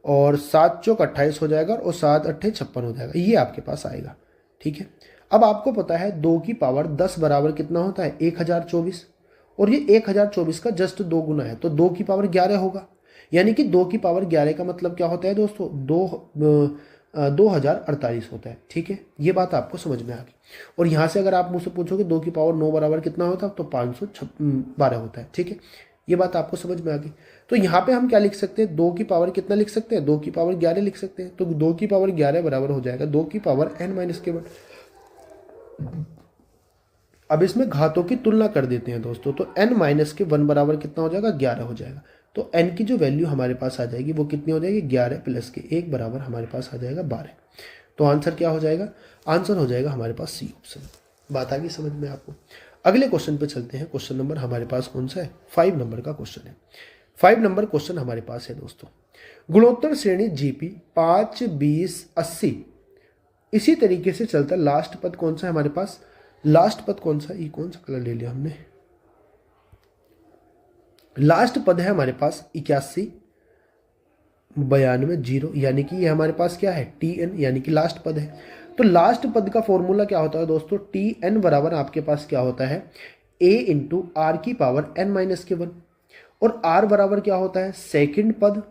और 7 चौक 28 हो जाएगा और 7 अट्ठे 56 हो जाएगा, ये आपके पास आएगा, ठीक है। अब आपको पता है 2 की पावर 10 बराबर कितना होता है 1024, और ये 1024 का जस्ट 2 गुना है, तो 2 की पावर 11 होगा। यानी कि 2 की पावर 11 का मतलब क्या होता है दोस्तों 2048 होता है, ठीक है। ये बात आपको समझ में आ गई। और यहाँ से अगर आप मुझसे पूछोगे 2 की पावर 9 बराबर कितना होता है, तो 512 होता है, ठीक है। ये बात आपको समझ में आ गई। तो यहाँ पे हम क्या लिख सकते हैं, 2 की पावर कितना लिख सकते हैं, 2 की पावर 11 लिख सकते हैं। तो 2 की पावर 11 बराबर हो जाएगा 2 की पावर n-1। अब इसमें घातों की तुलना कर देते हैं दोस्तों, तो n-1 बराबर कितना हो जाएगा 11 हो जाएगा। तो n की जो वैल्यू हमारे पास आ जाएगी वो कितनी हो जाएगी 11 प्लस के 1 बराबर हमारे पास आ जाएगा 12। तो आंसर क्या हो जाएगा, आंसर हो जाएगा हमारे पास सी ऑप्शन। बात आ गई समझ में आपको। अगले क्वेश्चन पे चलते हैं। क्वेश्चन नंबर हमारे पास कौन सा है, 5 नंबर का क्वेश्चन है। 5 नंबर क्वेश्चन हमारे पास है दोस्तों, गुणोत्तर श्रेणी जीपी 5, 20, 80 इसी तरीके से चलता है। लास्ट पद कौन सा है हमारे पास, लास्ट पद कौन सा, ये कौन सा कलर ले लिया हमने, लास्ट पद है हमारे पास 81, 92, 0, यानी कि ये हमारे पास क्या है टी एन, यानी कि लास्ट पद है। तो लास्ट पद का फॉर्मूला क्या होता है दोस्तों, टी एन बराबर आपके पास क्या होता है ए इंटू आर की पावर n-1, और आर बराबर क्या होता है सेकंड पद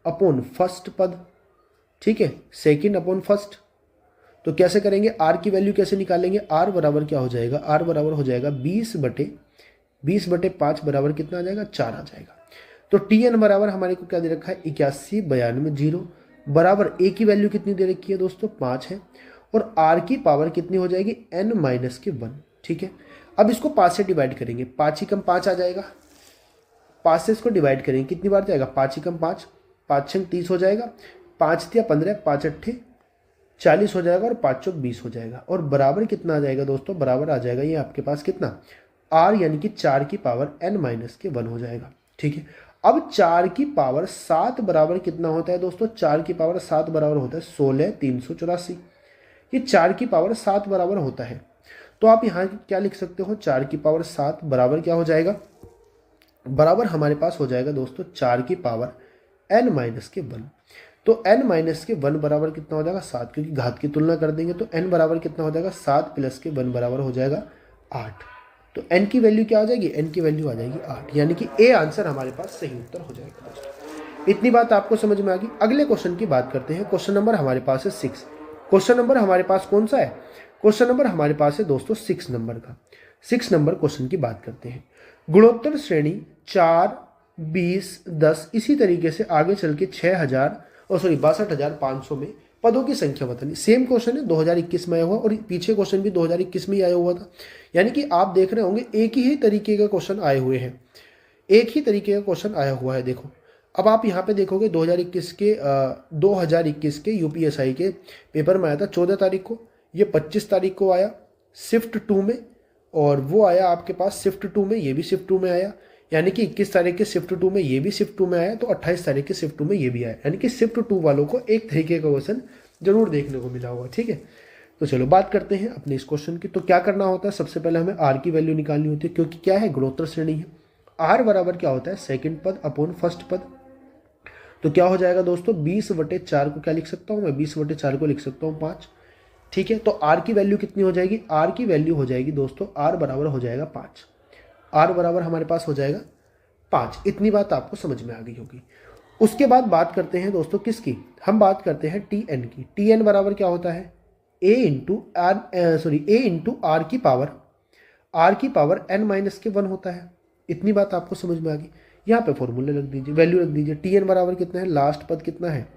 अपॉन फर्स्ट पद, ठीक है, सेकंड अपॉन फर्स्ट। तो कैसे करेंगे, आर की वैल्यू कैसे निकालेंगे, आर बराबर क्या हो जाएगा, आर बराबर हो जाएगा 20/5 बराबर कितना आ जाएगा 4 आ जाएगा। तो टी एन बराबर हमारे को क्या दे रखा है 81, 92, 0 बराबर ए की वैल्यू कितनी दे रखी है दोस्तों 5 है, और आर की पावर कितनी हो जाएगी n-1, ठीक है। अब इसको 5 से डिवाइड करेंगे, 5 ही कम 5 आ जाएगा, 5 से इसको डिवाइड करेंगे कितनी बार जाएगा 5 ही कम 5, 5 छंग 30 हो जाएगा, 5 या 15, 5 अट्ठे 40 हो जाएगा और 5 चौक 20 हो जाएगा। और बराबर कितना आ जाएगा दोस्तों, बराबर आ जाएगा ये आपके पास कितना, r यानी कि 4 की पावर n-1 हो जाएगा। ठीक है, अब 4 की पावर 7 बराबर कितना होता है दोस्तों, 4 की पावर 7 बराबर होता है 16,384। ये 4 की पावर 7 बराबर होता है, तो आप यहाँ क्या लिख सकते हो, 4 की पावर 7 बराबर क्या हो जाएगा, बराबर हमारे पास हो जाएगा दोस्तों 4 की पावर n-1। तो n-1 बराबर कितना हो जाएगा 7, क्योंकि घात की तुलना कर देंगे तो n बराबर कितना हो जाएगा 7 + के 1 बराबर हो जाएगा 8। तो n की वैल्यू क्या हो जाएगी, n की वैल्यू आ जाएगी 8, यानी कि ए आंसर हमारे पास सही उत्तर हो जाएगा दोस्तों। इतनी बात आपको समझ में आ गई। अगले क्वेश्चन की बात करते हैं। क्वेश्चन नंबर हमारे पास है 6। क्वेश्चन नंबर हमारे पास कौन सा है, क्वेश्चन नंबर हमारे पास है दोस्तों 6 नंबर का। 6 नंबर क्वेश्चन की बात करते हैं। गुणोत्तर श्रेणी 4, 20, 10 इसी तरीके से आगे चल के 62,500 में पदों की संख्या बतानी। सेम क्वेश्चन है, 2021 में आया हुआ और पीछे क्वेश्चन भी 2021 में ही आया हुआ था। यानी कि आप देख रहे होंगे एक ही तरीके का क्वेश्चन आए हुए हैं, एक ही तरीके का क्वेश्चन आया हुआ है। देखो अब आप यहाँ पे देखोगे 2021 के यूपीएसआई के पेपर में आया था 14 तारीख को, ये 25 तारीख को आया शिफ्ट 2 में, और वो आया आपके पास शिफ्ट 2 में, ये भी शिफ्ट 2 में आया। यानी कि 21 तारीख के शिफ्ट 2 में ये भी शिफ्ट 2 में आया, तो 28 तारीख के शिफ्ट 2 में ये भी आया। यानी कि शिफ्ट 2 वालों को एक तरीके का क्वेश्चन जरूर देखने को मिला होगा। ठीक है, तो चलो बात करते हैं अपने इस क्वेश्चन की। तो क्या करना होता है, सबसे पहले हमें आर की वैल्यू निकालनी होती है, क्योंकि क्या है गुणोत्तर श्रेणी है। आर बराबर क्या होता है, सेकंड पद अपॉन फर्स्ट पद। तो क्या हो जाएगा दोस्तों, 20/4 को क्या लिख सकता हूँ मैं, 20/4 को लिख सकता हूँ 5। ठीक है, तो आर की वैल्यू कितनी हो जाएगी, आर की वैल्यू हो जाएगी दोस्तों, आर बराबर हो जाएगा 5। आर बराबर हमारे पास हो जाएगा 5। इतनी बात आपको समझ में आ गई होगी। उसके बाद बात करते हैं दोस्तों किसकी, हम बात करते हैं टी एन की। टी एन बराबर क्या होता है, ए इंटू आर की पावर n-1 होता है। इतनी बात आपको समझ में आ गई। यहाँ पे फॉर्मूले रख दीजिए, वैल्यू रख दीजिए। टी एन बराबर कितना है, लास्ट पद कितना है,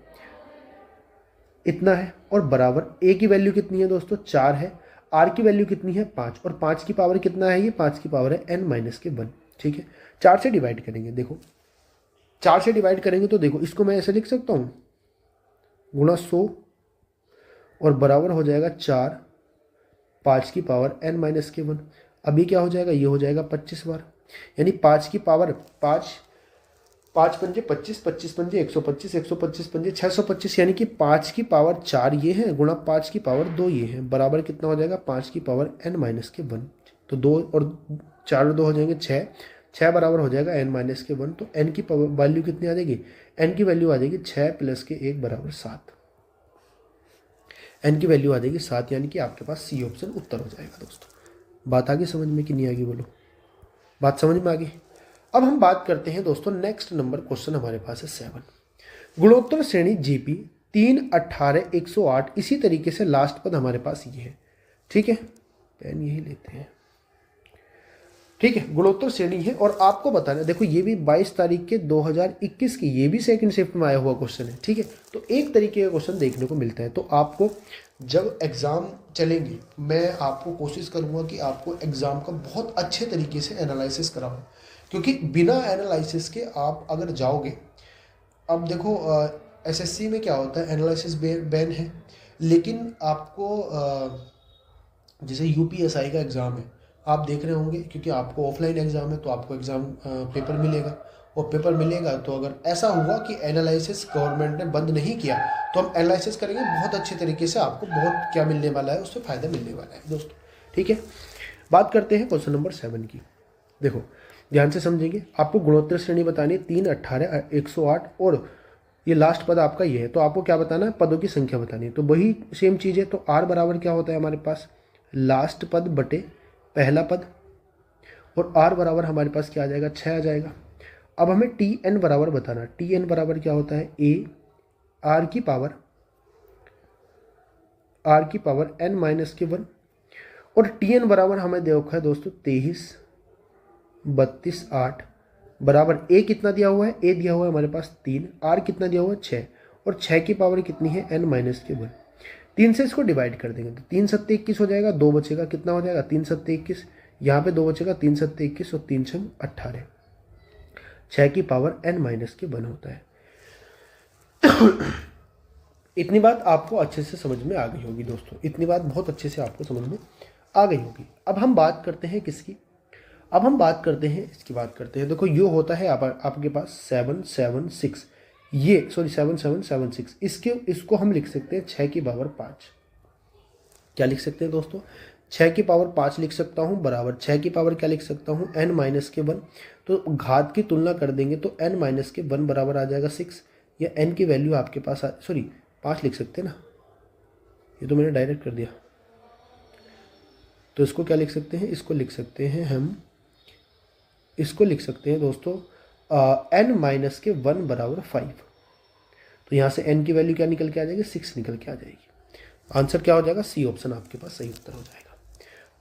इतना है, और बराबर ए की वैल्यू कितनी है दोस्तों, 4 है। आर की वैल्यू कितनी है, 5, और 5 की पावर कितना है, ये 5 की पावर है n-1। ठीक है, 4 से डिवाइड करेंगे। देखो 4 से डिवाइड करेंगे तो देखो इसको मैं ऐसे लिख सकता हूँ, गुणा 100 और बराबर हो जाएगा 4, 5 की पावर n-1। अभी क्या हो जाएगा, ये हो जाएगा 25 बार, यानी 5 की पावर 5 पंजे 25, 25 पंजे 125, 125 पंजे 625, यानी कि 5 की पावर 4 ये है गुणा 5 की पावर 2 ये है, बराबर कितना हो जाएगा 5 की पावर n-1। तो 2 और 4 और 2 हो जाएंगे 6, 6 बराबर हो जाएगा n-1। तो n की वैल्यू कितनी आ जाएगी, n की वैल्यू आ जाएगी 6 + के 1 बराबर 7। n की वैल्यू आ जाएगी 7, यानी कि आपके पास सी ऑप्शन उत्तर हो जाएगा दोस्तों। बात आगे समझ में कि नहीं आगे, बोलो, बात समझ में आ गई। अब हम बात करते हैं दोस्तों नेक्स्ट नंबर क्वेश्चन हमारे पास है 7। गुणोत्तर श्रेणी जीपी 3, 18, 108 इसी तरीके से लास्ट पद हमारे पास ये है। ठीक है, पेन यही लेते हैं। ठीक है, गुणोत्तर श्रेणी है और आपको बताना, देखो ये भी 22 तारीख के 2021 की, ये भी सेकंड शिफ्ट में आया हुआ क्वेश्चन है। ठीक है, तो एक तरीके का क्वेश्चन देखने को मिलता है। तो आपको जब एग्ज़ाम चलेंगे, मैं आपको कोशिश करूंगा कि आपको एग्ज़ाम का बहुत अच्छे तरीके से एनालिसिस कराऊं, क्योंकि बिना एनालिसिस के आप अगर जाओगे, अब देखो एसएससी में क्या होता है, एनालिसिस बैन है, लेकिन आपको जैसे यूपीएसआई का एग्ज़ाम है, आप देख रहे होंगे, क्योंकि आपको ऑफलाइन एग्ज़ाम है तो आपको एग्ज़ाम पेपर मिलेगा, और पेपर मिलेगा तो अगर ऐसा हुआ कि एनालिसिस गवर्नमेंट ने बंद नहीं किया तो हम एनालिसिस करेंगे बहुत अच्छे तरीके से, आपको बहुत क्या मिलने वाला है, उससे फ़ायदा मिलने वाला है दोस्तों। ठीक है, बात करते हैं क्वेश्चन नंबर 7 की। देखो ध्यान से समझेंगे, आपको गुणोत्तर श्रेणी बतानी है 3, 18, 108 और ये लास्ट पद आपका ये है। तो आपको क्या बताना है, पदों की संख्या बतानी है। तो वही सेम चीज़ है। तो आर बराबर क्या होता है हमारे पास, लास्ट पद बटे पहला पद, और आर बराबर हमारे पास क्या आ जाएगा, 6 आ जाएगा। अब हमें टी एन बराबर बताना, टी एन बराबर क्या होता है, ए आर की पावर n-1, और टी एन बराबर हमें दे रखा है दोस्तों 23, 32, 8 बराबर ए कितना दिया हुआ है, ए दिया हुआ है हमारे पास 3, आर कितना दिया हुआ है 6, और 6 की पावर कितनी है n-1। 3 से इसको डिवाइड कर देंगे तो 3 7 21 हो जाएगा, 2 बचेगा, कितना हो जाएगा 3 7 21, यहाँ पे 2 बचेगा, 3 7 21 और 3 6 18, 6 की पावर n-1 होता है। इतनी बात आपको अच्छे से समझ में आ गई होगी दोस्तों, इतनी बात बहुत अच्छे से आपको समझ में आ गई होगी। अब हम बात करते हैं किसकी, अब हम बात करते हैं इसकी, बात करते हैं। देखो ये होता है आपके पास 776, ये सॉरी 7776, इसको हम लिख सकते हैं 6 की पावर 5। क्या लिख सकते हैं दोस्तों, 6 की पावर 5 लिख सकता हूँ बराबर 6 की पावर क्या लिख सकता हूँ n माइनस के 1। तो घात की तुलना कर देंगे तो n माइनस के 1 बराबर आ जाएगा 6, या n की वैल्यू आपके पास सॉरी 5 लिख सकते हैं ना, ये तो मैंने डायरेक्ट कर दिया। तो इसको क्या लिख सकते हैं, इसको लिख सकते हैं हम, इसको लिख सकते हैं दोस्तों n माइनस के 1 बराबर 5। तो यहाँ से n की वैल्यू क्या निकल के आ जाएगी, 6 निकल के आ जाएगी। आंसर क्या हो जाएगा, सी ऑप्शन आपके पास सही उत्तर हो जाएगा।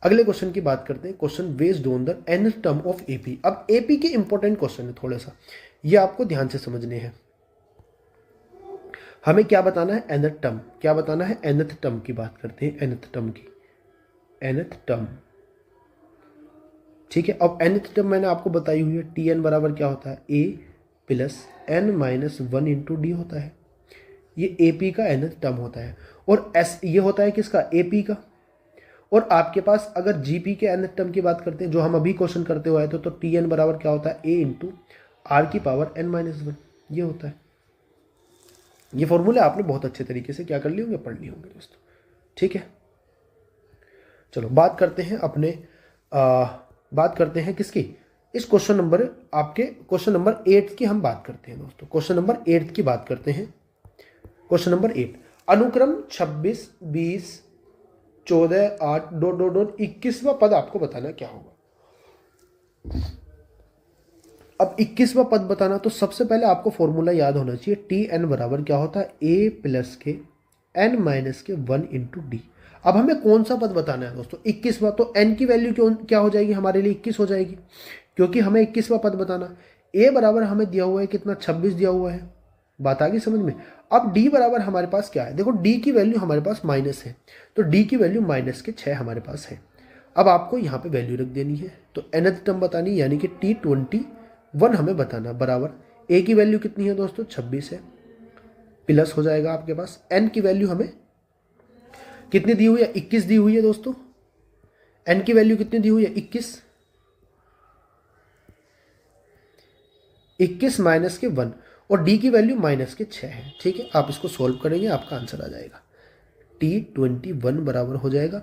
अगले क्वेश्चन की बात करते हैं, question based on the nth term of AP. अब एपी के इंपॉर्टेंट क्वेश्चन है थोड़ा सा, ये आपको ध्यान से समझने हैं। हमें क्या बताना है, nth टर्म, क्या बताना है, nth टर्म की बात करते हैं, nth टर्म की, nth टर्म, ठीक है। अब nth टर्म मैंने आपको बताई हुई है, tn बराबर क्या होता है, a plus n minus 1 into D होता है। ये AP का nth टर्म होता है, और S ये होता है किसका, AP का। और आपके पास अगर GP के nth टर्म की बात करते हैं, जो हम अभी क्वेश्चन करते हुए आए थे, तो TN बराबर क्या होता है, A इंटू R की पावर n माइनस 1, ये होता है। ये फॉर्मूले आपने बहुत अच्छे तरीके से क्या कर लिए होंगे, पढ़ लिए होंगे दोस्तों, ठीक है। चलो बात करते हैं अपने बात करते हैं किसकी, इस क्वेश्चन नंबर, आपके क्वेश्चन नंबर 8 की हम बात करते हैं दोस्तों। क्वेश्चन नंबर 8 की बात करते हैं। क्वेश्चन नंबर 8, अनुक्रम 26, 20, 14, 8 डॉट डॉट डॉट 21वां पद आपको बताना क्या होगा। अब 21वां पद बताना, तो सबसे पहले आपको फॉर्मूला याद होना चाहिए, टी एन बराबर क्या होता है, ए प्लस के एन माइनस के 1 इंटू डी। अब हमें कौन सा पद बताना है दोस्तों, 21वां। तो एन की वैल्यू क्या हो जाएगी हमारे लिए, 21 हो जाएगी, क्योंकि हमें 21वां पद बताना। ए बराबर हमें दिया हुआ है कितना, 26 दिया हुआ है, बात आ गई समझ में। अब डी बराबर हमारे पास क्या है, देखो डी की वैल्यू हमारे पास माइनस है, तो डी की वैल्यू माइनस के 6 हमारे पास है। अब आपको यहाँ पे वैल्यू रख देनी है, तो nth टर्म बतानी, यानी कि T21 हमें बताना, बराबर ए की वैल्यू कितनी है दोस्तों, 26 है, प्लस हो जाएगा आपके पास एन की वैल्यू हमें कितनी दी हुई है, 21 दी हुई है दोस्तों। एन की वैल्यू कितनी दी हुई है, 21 माइनस के 1, और डी की वैल्यू माइनस के 6 है, ठीक है। आप इसको सॉल्व करेंगे, आपका आंसर आ जाएगा T21 बराबर हो जाएगा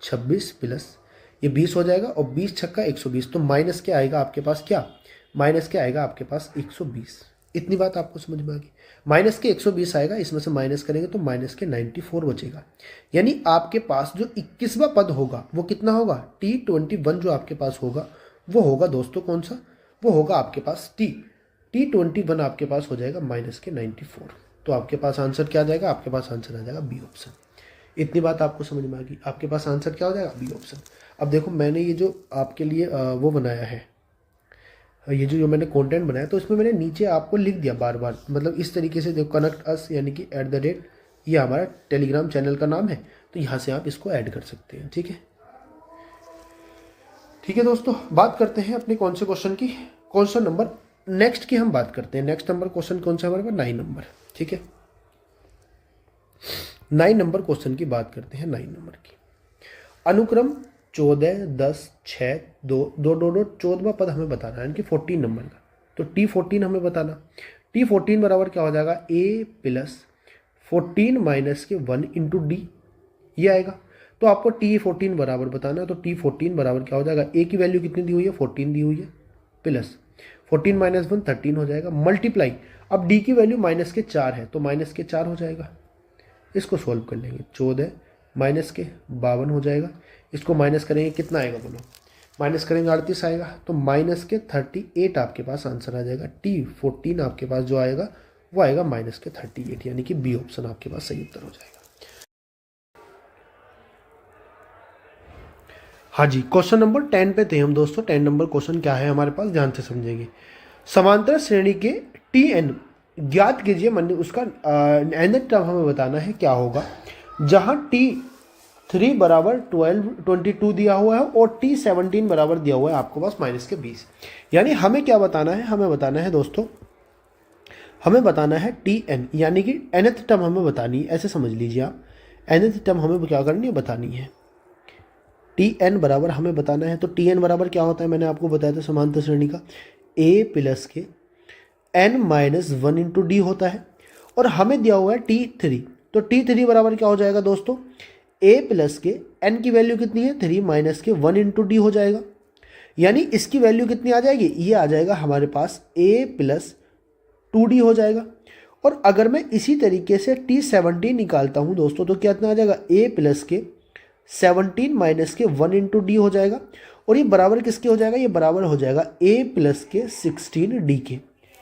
26 प्लस ये 20 हो जाएगा, और 20 छक्का 120, तो माइनस के आएगा आपके पास क्या, माइनस के आएगा आपके पास 120। इतनी बात आपको समझ में आ गई। माइनस के 120 आएगा, इसमें से माइनस करेंगे तो माइनस के 94 बचेगा। यानी आपके पास जो 21वां पद होगा वो कितना होगा, T21 जो आपके पास होगा वो होगा दोस्तों कौन सा, वो होगा आपके पास T21 आपके पास हो जाएगा माइनस के 94। तो आपके पास आंसर क्या आ जाएगा, आपके पास आंसर आ जाएगा बी ऑप्शन। इतनी बात आपको समझ में आ गई, आपके पास आंसर क्या हो जाएगा, बी ऑप्शन। अब देखो मैंने ये जो आपके लिए वो बनाया है, ये जो मैंने कंटेंट बनाया, तो इसमें मैंने नीचे आपको लिख दिया बार बार, मतलब इस तरीके से देखो, कनेक्ट अस यानी कि @ ये हमारा टेलीग्राम चैनल का नाम है, तो यहाँ से आप इसको ऐड कर सकते हैं, ठीक है। ठीक है दोस्तों, बात करते हैं अपने कौन से क्वेश्चन की, क्वेश्चन नंबर नेक्स्ट की हम बात करते हैं। नेक्स्ट नंबर क्वेश्चन कौन सा हमारे पास, 9 नंबर, ठीक है। 9 नंबर क्वेश्चन की बात करते हैं, 9 नंबर की। अनुक्रम 14, 10, 6, 2 2 2 2 14वां पद हमें बताना है, यानी कि 14 नंबर का। तो T14 हमें बताना, T14 बराबर क्या हो जाएगा, A प्लस 14 माइनस के 1 इंटू डी, ये आएगा। तो आपको T14 बराबर बताना है, तो T14 बराबर क्या हो जाएगा, A की वैल्यू कितनी दी हुई है, 14 दी हुई है, प्लस 14 माइनस 1 13 हो जाएगा, मल्टीप्लाई, अब डी की वैल्यू माइनस के 4 है, तो माइनस के 4 हो जाएगा। इसको सॉल्व कर लेंगे, 14 माइनस के 52 हो जाएगा, इसको माइनस करेंगे कितना आएगा बोलो, माइनस करेंगे 38 आएगा, तो माइनस के 38 आपके पास आंसर आ जाएगा। T14 आपके पास जो आएगा वो आएगा माइनस के 38, यानी कि बी ऑप्शन आपके पास सही उत्तर हो जाएगा। हाँ जी, क्वेश्चन नंबर 10 पे थे हम दोस्तों। 10 नंबर क्वेश्चन क्या है हमारे पास, ध्यान से समझेंगे। समांतर श्रेणी के Tn ज्ञात कीजिए, मन उसका nth टर्म हमें बताना है क्या होगा, जहां T3 बराबर 22 दिया हुआ है और T17 बराबर दिया हुआ है आपको पास माइनस के 20। यानी हमें क्या बताना है, हमें बताना है दोस्तों हमें बताना है टी एन, यानी कि nth टर्म हमें बतानी है, ऐसे समझ लीजिए आप। nth टर्म हमें क्या करनी है, बतानी है। टी एन बराबर हमें बताना है, तो टी एन बराबर क्या होता है, मैंने आपको बताया था समांतर श्रेणी का ए प्लस के N minus one into D होता है। और हमें दिया हुआ है टी थ्री, तो टी थ्री बराबर क्या हो जाएगा दोस्तों, ए प्लस के एन की वैल्यू कितनी है, थ्री माइनस के वन इंटू डी हो जाएगा। यानी इसकी वैल्यू कितनी आ जाएगी, ये आ जाएगा हमारे पास ए प्लस टू डी हो जाएगा। और अगर मैं इसी तरीके से टी सेवनटीन निकालता हूँ दोस्तों, तो क्या इतना आ जाएगा, ए प्लस के 17 माइनस के 1 इंटू डी हो जाएगा। और ये बराबर किसके हो जाएगा, ये बराबर हो जाएगा ए प्लस के 16 डी के।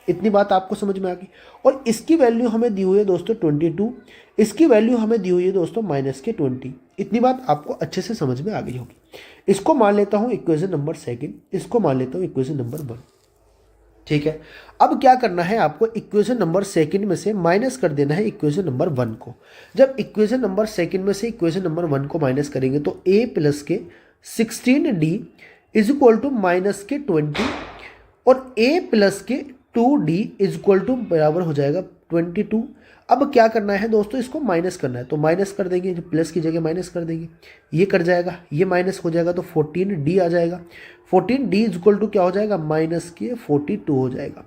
इतनी बात आपको समझ में आ गई। और इसकी वैल्यू हमें दी हुई है दोस्तों 22, इसकी वैल्यू हमें दी हुई है दोस्तों माइनस के 20। इतनी बात आपको अच्छे से समझ में आ गई होगी। इसको मान लेता हूँ इक्वेशन नंबर सेकंड, इसको मान लेता हूँ इक्वेशन नंबर 1। ठीक है, अब क्या करना है आपको, इक्वेशन नंबर सेकंड में से माइनस कर देना है इक्वेशन नंबर 1 को। जब इक्वेशन नंबर सेकंड में से इक्वेशन नंबर 1 को माइनस करेंगे तो a प्लस के 16d is equal to minus के 20 और a प्लस के 2d इज इक्वल टू बराबर हो जाएगा 22। अब क्या करना है दोस्तों, इसको माइनस करना है, तो माइनस कर देंगे, जो प्लस की जगह माइनस कर देंगे, ये कट जाएगा, ये माइनस हो जाएगा, तो 14d आ जाएगा। 14d इज इक्वल टू क्या हो जाएगा, माइनस के 42 हो जाएगा।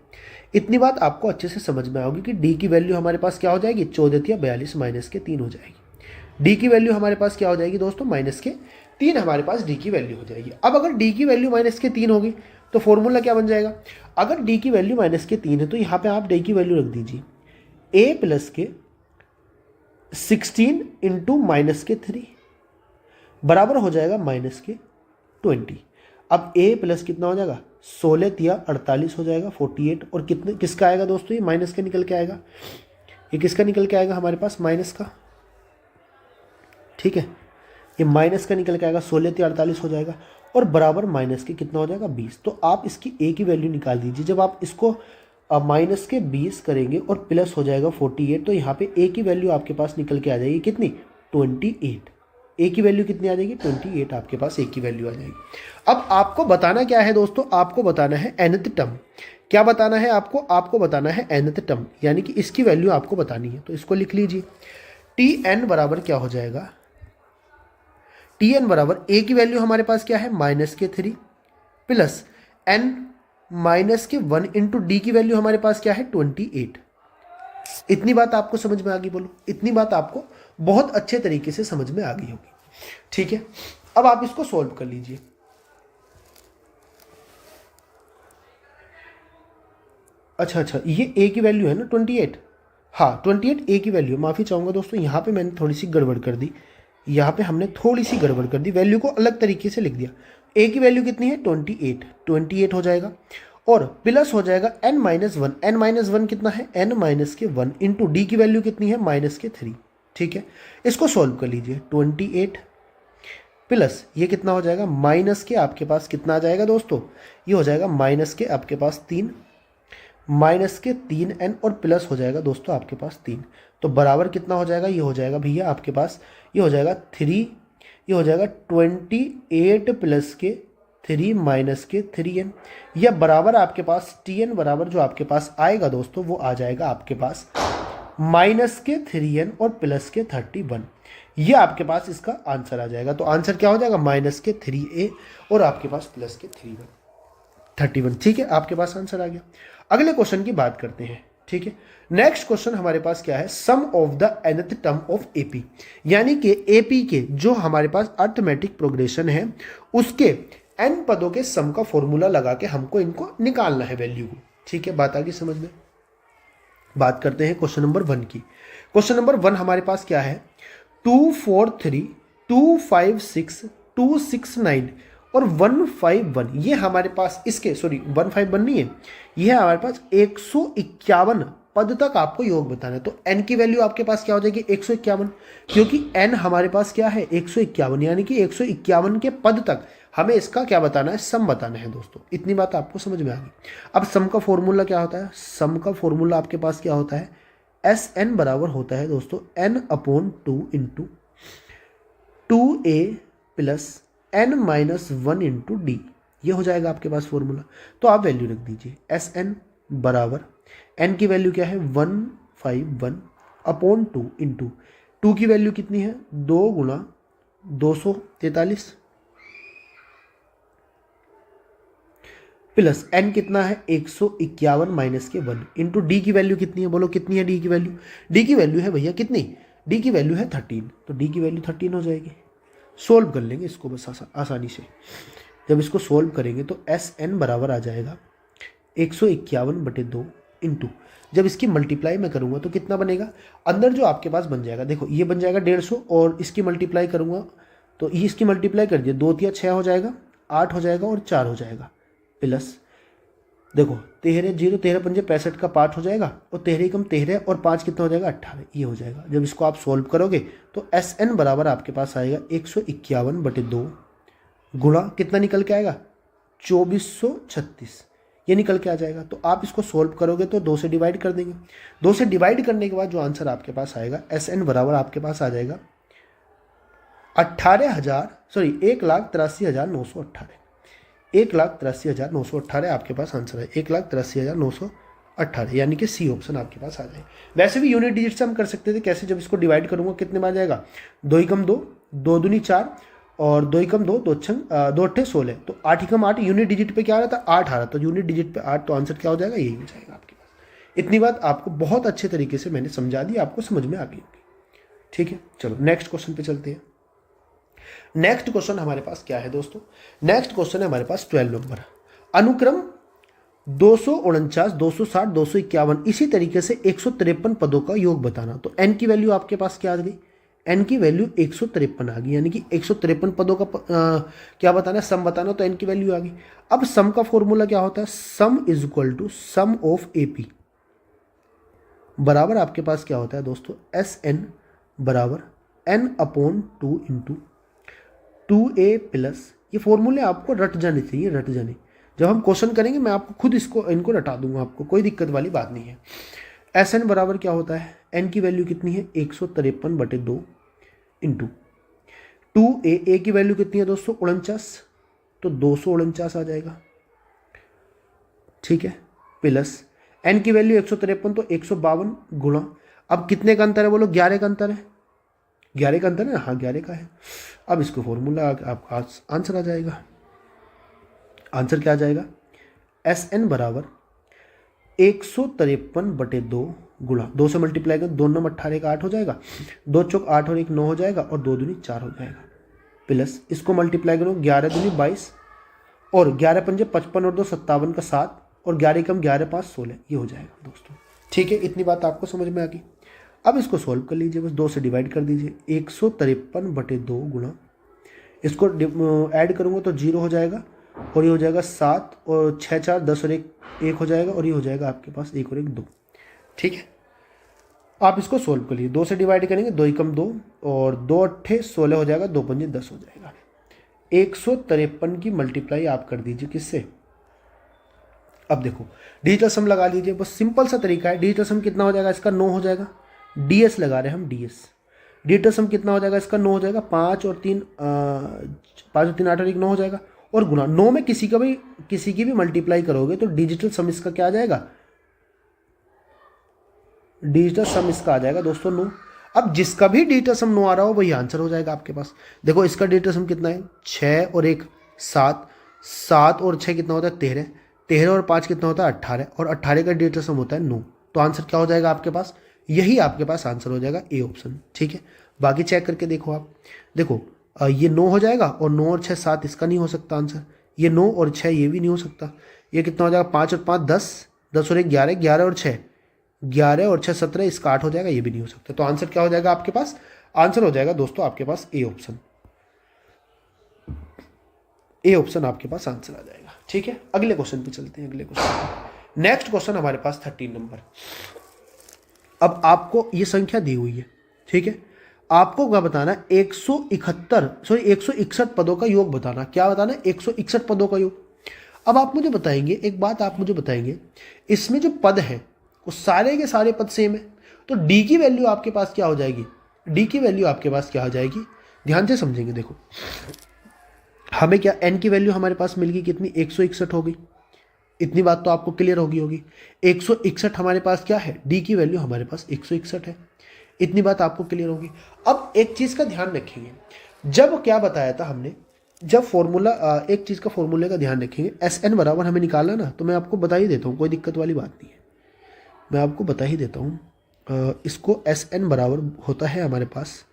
इतनी बात आपको अच्छे से समझ में आओगी कि d की वैल्यू हमारे पास क्या हो जाएगी, 14 या 42 माइनस के 3 हो जाएगी। d की वैल्यू हमारे पास क्या हो जाएगी दोस्तों, माइनस के 3 हमारे पास d की वैल्यू हो जाएगी। अब अगर d की वैल्यू माइनस के 3 होगी तो फॉर्मूला क्या बन जाएगा, अगर d की वैल्यू माइनस के 3 है तो यहाँ पे आप d की वैल्यू रख दीजिए a प्लस के 16 इंटू माइनस के 3 बराबर हो जाएगा माइनस के 20। अब a प्लस कितना हो जाएगा, 16 या 48 हो जाएगा 48। और कितने किसका आएगा दोस्तों, ये माइनस का निकल के आएगा, ये किसका निकल के आएगा हमारे पास, माइनस का। ठीक है, ये माइनस का निकल के आएगा, 16 या 48 हो जाएगा और बराबर माइनस के कितना हो जाएगा, 20। तो आप इसकी a की वैल्यू निकाल दीजिए। जब आप इसको माइनस के 20 करेंगे और प्लस हो जाएगा 48, तो यहाँ पे a की वैल्यू आपके पास निकल के आ जाएगी कितनी, 28। a की वैल्यू कितनी आ जाएगी, 28 आपके पास a की वैल्यू आ जाएगी। अब आपको बताना क्या है दोस्तों, आपको बताना है nth टर्म। क्या बताना है आपको, आपको बताना है nth टर्म, यानी कि इसकी वैल्यू आपको बतानी है। तो इसको लिख लीजिए, टी एन बराबर क्या हो जाएगा, टी एन बराबर a की वैल्यू हमारे पास क्या है, माइनस के 3 प्लस n माइनस के 1 इंटू डी की वैल्यू हमारे पास क्या है, 28। इतनी बात आपको समझ में आ गई, बोलो। इतनी बात आपको बहुत अच्छे तरीके से समझ में आ गई होगी। ठीक है, अब आप इसको सॉल्व कर लीजिए। अच्छा, ये a की वैल्यू है ना 28, हाँ 28 a की वैल्यू। माफ़ी चाहूँगा दोस्तों, यहाँ पे मैंने थोड़ी सी गड़बड़ कर दी, यहाँ पे हमने थोड़ी सी गड़बड़ कर दी, वैल्यू को अलग तरीके से लिख दिया। a की वैल्यू कितनी है, 28 हो जाएगा और प्लस हो जाएगा n minus one. n minus one कितना है, n माइनस के 1 इंटू डी की वैल्यू कितनी है, माइनस के 3। ठीक है, इसको सॉल्व कर लीजिए, 28 प्लस ये कितना हो जाएगा, माइनस के आपके पास कितना आ जाएगा दोस्तों, ये हो जाएगा माइनस के आपके पास 3, माइनस के 3n और प्लस हो जाएगा दोस्तों आपके पास 3। तो बराबर कितना हो जाएगा, ये हो जाएगा भैया आपके पास, ये हो जाएगा 3, ये हो जाएगा 28 प्लस के 3 माइनस के 3n। यह बराबर आपके पास tn बराबर जो आपके पास आएगा दोस्तों, वो आ जाएगा आपके पास माइनस के 3n और प्लस के 31। ये आपके पास इसका आंसर आ जाएगा। तो आंसर क्या हो जाएगा, माइनस के 3a और आपके पास प्लस के 31। ठीक है, आपके पास आंसर आ गया। अगले क्वेश्चन की बात करते हैं। ठीक है, नेक्स्ट क्वेश्चन हमारे पास क्या है, sum of the nth term of AP, यानी कि एपी के जो हमारे पास अर्थमेटिक प्रोग्रेशन है उसके n पदों के सम का फॉर्मूला लगा के हमको इनको निकालना है वैल्यू को। ठीक है, बात आ गई समझ में। बात करते हैं क्वेश्चन नंबर 1 की। क्वेश्चन नंबर 1 हमारे पास क्या है, 243 256 269 और 151। ये हमारे पास इसके 151 नहीं है, ये है हमारे पास 151 पद तक आपको योग बताना है। तो n की वैल्यू आपके पास क्या हो जाएगी, 151, क्योंकि n हमारे पास क्या है 151, यानी कि 151 के पद तक हमें इसका क्या बताना है, सम बताना है दोस्तों। इतनी बात आपको समझ में आ गई। अब सम का फॉर्मूला क्या होता है, सम का फॉर्मूला आपके पास क्या होता है, एस एन बराबर होता है दोस्तों n/2 into 2a plus n minus 1 into D. ये हो जाएगा आपके पास फॉर्मूला। तो आप वैल्यू रख दीजिए, एस एन बराबर n की वैल्यू क्या है 151 अपॉन 2 इंटू 2 की वैल्यू कितनी है 2 गुणा 243 प्लस n कितना है 151 माइनस के 1 इंटू डी की वैल्यू कितनी है, बोलो कितनी है डी की वैल्यू। डी की वैल्यू है भैया कितनी, डी की वैल्यू है 13, तो डी की वैल्यू 13 हो जाएगी। सोल्व कर लेंगे इसको बस आसानी से। जब इसको सोल्व करेंगे तो एस एन बराबर आ जाएगा 151/2 इंटू, जब इसकी मल्टीप्लाई मैं करूँगा तो कितना बनेगा, अंदर जो आपके पास बन जाएगा देखो ये बन जाएगा 150 और इसकी मल्टीप्लाई करूँगा तो ये इसकी मल्टीप्लाई कर दिए 2 या 6 हो जाएगा, 8 हो जाएगा और 4 हो जाएगा, प्लस देखो 13 0 13 पंजे 65 का 5 हो जाएगा और 13 कम 13 और 5 कितना हो जाएगा 18, ये हो जाएगा। जब इसको आप सोल्व करोगे तो एस एन बराबर आपके पास आएगा 151/2 गुणा कितना निकल के आएगा 2436, ये निकल के आ जाएगा। तो आप इसको सोल्व करोगे तो 2 से डिवाइड कर देंगे, 2 से डिवाइड करने के बाद जो आंसर आपके पास आएगा एस एन बराबर आपके पास आ जाएगा 1,83,918, 1,83,918 आपके पास आंसर है, 1,83,918 यानी कि सी ऑप्शन आपके पास आ जाए। वैसे भी यूनिट डिजिट से हम कर सकते थे, कैसे, जब इसको डिवाइड करूंगा कितने में आ जाएगा 2 एकम 2, 2 दूनी 4 और 2 एकम 2, 2 अट्ठे 16, तो 8 एकम 8 यूनिट डिजिट पे क्या आ रहा था 8 आ रहा, तो यूनिट डिजिट पे 8, तो आंसर क्या हो जाएगा यही हो जाएगा आपके पास। इतनी बात आपको बहुत अच्छे तरीके से मैंने समझा दी, आपको समझ में आ गई होगी। ठीक है, चलो नेक्स्ट क्वेश्चन पे चलते हैं। नेक्स्ट क्वेश्चन हमारे पास क्या है दोस्तों, नेक्स्ट क्वेश्चन है हमारे पास 12 नंबर, अनुक्रम 249, 260, 251 इसी तरीके से 153 पदों का योग बताना। तो n की वैल्यू आपके पास क्या आ गई, n की वैल्यू 153 आ गई, यानी कि 153 पदों का क्या बताना है, सम बताना, तो n की वैल्यू आ गई। अब सम का फॉर्मूला क्या होता है, sum is equal to sum of AP बराबर आपके पास क्या होता है दोस्तों, SN बराबर n upon 2 into 2A plus, ये फॉर्मूले आपको रट जाने चाहिए, रट जाने। जब हम क्वेश्चन करेंगे मैं आपको खुद इनको रटा दूंगा, आपको कोई दिक्कत वाली बात नहीं है। SN बराबर क्या होता है, n की वैल्यू कितनी है 153/2 इंटू 2A, A की वैल्यू कितनी है दोस्तों 49, तो 249 आ जाएगा, ठीक है, प्लस n की वैल्यू 153 तो 152 गुणा, अब कितने का अंतर है बोलो, 11 का अंतर है, 11 का अंतर है ना, हाँ 11 का है। अब इसको फॉर्मूला आपका आंसर आ जाएगा, आंसर क्या आ जाएगा, SN बराबर 153/2 गुणा 2 से मल्टीप्लाई कर, 2 9 18 का 8 हो जाएगा, 2 चौक 8 और 1 9 हो जाएगा और 2 दूनी 4 हो जाएगा, प्लस इसको मल्टीप्लाई करो 11 दूनी 22 और 11 पंजे 55 और 2 57 का 7 और 11 कम 11 5 16, ये हो जाएगा दोस्तों। ठीक है, इतनी बात आपको समझ में आ गई। अब इसको सोल्व कर लीजिए, बस 2 से डिवाइड कर दीजिए, 153/2 गुणा, इसको ऐड करूँगा तो 0 हो जाएगा और ये हो जाएगा 7 और 6 4 10 और 1 हो जाएगा और ये हो जाएगा आपके पास 1 और 1 2। ठीक है, आप इसको सोल्व कर लीजिए, 2 से डिवाइड करेंगे 2 एकम 2 और 2 अट्ठे 16 हो जाएगा, 2 पंजे 10 हो जाएगा। 153 की मल्टीप्लाई आप कर दीजिए किससे, अब देखो डिजिटल सम लगा लीजिए, बस सिंपल सा तरीका है। डिजिटल सम कितना हो जाएगा, इसका 9 हो जाएगा, DS लगा रहे हैं हम, DS। डिजिटल सम कितना हो जाएगा, इसका 9 हो जाएगा, 5 और 3 8 और 1 9 हो जाएगा, और गुणा 9 में किसी की भी मल्टीप्लाई करोगे तो डिजिटल सम इसका क्या आ जाएगा, डिजिटल सम इसका आ जाएगा दोस्तों 9। अब जिसका भी डिजिटल सम 9 आ रहा हो वही आंसर हो जाएगा आपके पास। देखो इसका डिजिटल सम कितना है, 6 और 1 7, 7 और 6 कितना होता है 13, 13 और 5 कितना होता है 18 और 18 का डिजिटल सम होता है 9, तो आंसर क्या हो जाएगा आपके पास, यही आपके पास आंसर हो जाएगा ए ऑप्शन। ठीक है, बाकी चेक करके देखो आप, देखो ये 9 हो जाएगा और 9 और 6 7 इसका नहीं हो सकता आंसर, ये 9 और 6 ये भी नहीं हो सकता, ये कितना हो जाएगा 5 और 5 10, 10 और 1 11, 11 और 6 11 और 6 17, इसका 8 हो जाएगा, ये भी नहीं हो सकता। तो आंसर क्या हो जाएगा आपके पास, आंसर हो जाएगा दोस्तों आपके पास ए ऑप्शन, ए ऑप्शन आपके पास आंसर आ जाएगा। ठीक है, अगले क्वेश्चन पे चलते हैं, अगले क्वेश्चन। नेक्स्ट क्वेश्चन हमारे पास 13 नंबर। अब आपको ये संख्या दी हुई है, ठीक है, आपको क्या बताना है, 161 पदों का योग बताना। क्या बताना है, 161 पदों का योग। अब आप मुझे बताएंगे, एक बात आप मुझे बताएंगे, इसमें जो पद है वो सारे के सारे पद सेम है, तो डी की वैल्यू आपके पास क्या हो जाएगी, डी की वैल्यू आपके पास क्या हो जाएगी, ध्यान से समझेंगे। देखो हमें क्या, एन की वैल्यू हमारे पास मिल गई कितनी, 161 हो गई, इतनी बात तो आपको क्लियर होगी 161 हमारे पास क्या है, डी की वैल्यू हमारे पास 161 है। इतनी बात आपको क्लियर होगी। अब एक चीज़ का ध्यान रखेंगे, जब क्या बताया था हमने, जब फॉर्मूला एक चीज़ का फॉर्मूले का ध्यान रखेंगे, एस एन बराबर हमें निकालना ना, तो मैं आपको बता ही देता हूँ, कोई दिक्कत वाली बात नहीं है, मैं आपको बता ही देता हूँ। इसको एस एन बराबर होता है हमारे पास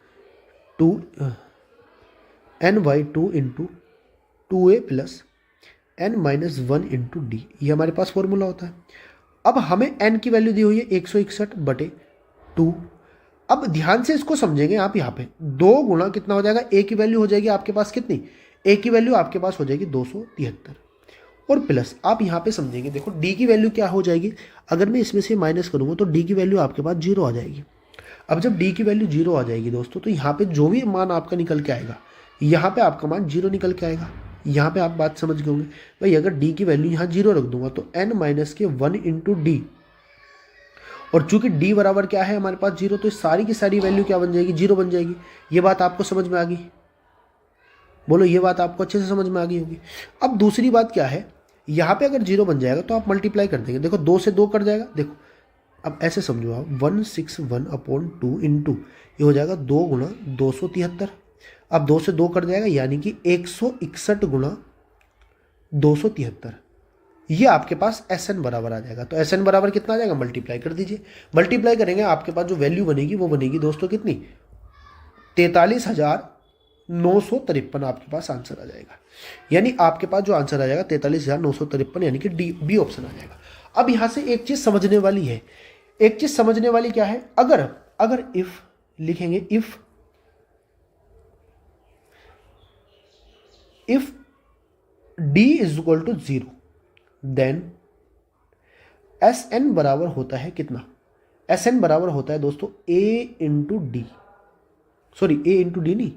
2n/2 into 2a plus n-1 into D, ये हमारे पास फॉर्मूला होता है। अब हमें n की वैल्यू दी हुई है 161/2। अब ध्यान से इसको समझेंगे आप, यहाँ पे 2 गुणा कितना हो जाएगा, a की वैल्यू हो जाएगी आपके पास कितनी, a की वैल्यू आपके पास हो जाएगी 273, और प्लस आप यहाँ पे समझेंगे, देखो d की वैल्यू क्या हो जाएगी, अगर मैं इसमें से माइनस करूँगा तो d की वैल्यू आपके पास 0 आ जाएगी। अब जब d की वैल्यू 0 आ जाएगी दोस्तों, तो यहाँ पे जो भी मान आपका निकल के आएगा, यहाँ पे आपका मान 0 निकल के आएगा। यहाँ पे आप बात समझ गए होंगे भाई, अगर d की वैल्यू यहाँ 0 रख दूंगा तो n-1 इंटू डी, और चूंकि d बराबर क्या है हमारे पास 0, तो सारी की सारी वैल्यू क्या बन जाएगी, 0 बन जाएगी। ये बात आपको समझ में आ गई, बोलो ये बात आपको अच्छे से समझ में आ गई होगी। अब दूसरी बात क्या है, यहाँ पे अगर 0 बन जाएगा तो आप मल्टीप्लाई कर देंगे, देखो 2 से 2 कट जाएगा, देखो अब ऐसे समझो आप 161/2 इंटू ये हो जाएगा 2 गुणा 273। अब 2 से 2 कट जाएगा, यानी कि 161 गुणा 273, ये आपके पास एस एन बराबर आ जाएगा। तो एस एन बराबर कितना आ जाएगा, मल्टीप्लाई कर दीजिए, मल्टीप्लाई करेंगे आपके पास जो वैल्यू बनेगी वो बनेगी दोस्तों कितनी, 43,953 आपके पास आंसर आ जाएगा। यानी आपके पास जो आंसर आ जाएगा 43,953, यानी कि डी, बी ऑप्शन आ जाएगा। अब यहां से एक चीज समझने वाली है, एक चीज समझने वाली क्या है, अगर इफ लिखेंगे, if d is equal to 0, then S N बराबर होता है कितना, एस एन बराबर होता है दोस्तों a into D, sorry a into D नहीं,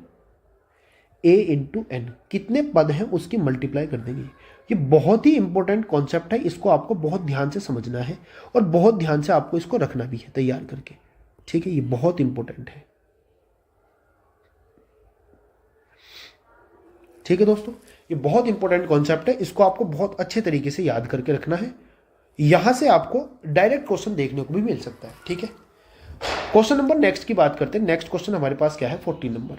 a इंटू एन, कितने पद हैं उसकी मल्टीप्लाई कर देंगे। ये बहुत ही इंपॉर्टेंट कॉन्सेप्ट है, इसको आपको बहुत ध्यान से समझना है और बहुत ध्यान से आपको इसको रखना भी है तैयार करके, ठीक है, ये बहुत इंपॉर्टेंट है। ठीक है दोस्तों, ये बहुत इंपॉर्टेंट कॉन्सेप्ट है, इसको आपको बहुत अच्छे तरीके से याद करके रखना है। यहां से आपको डायरेक्ट क्वेश्चन देखने को भी मिल सकता है, ठीक है। क्वेश्चन नंबर नेक्स्ट की बात करते हैं। नेक्स्ट क्वेश्चन हमारे पास क्या है, 14 नंबर,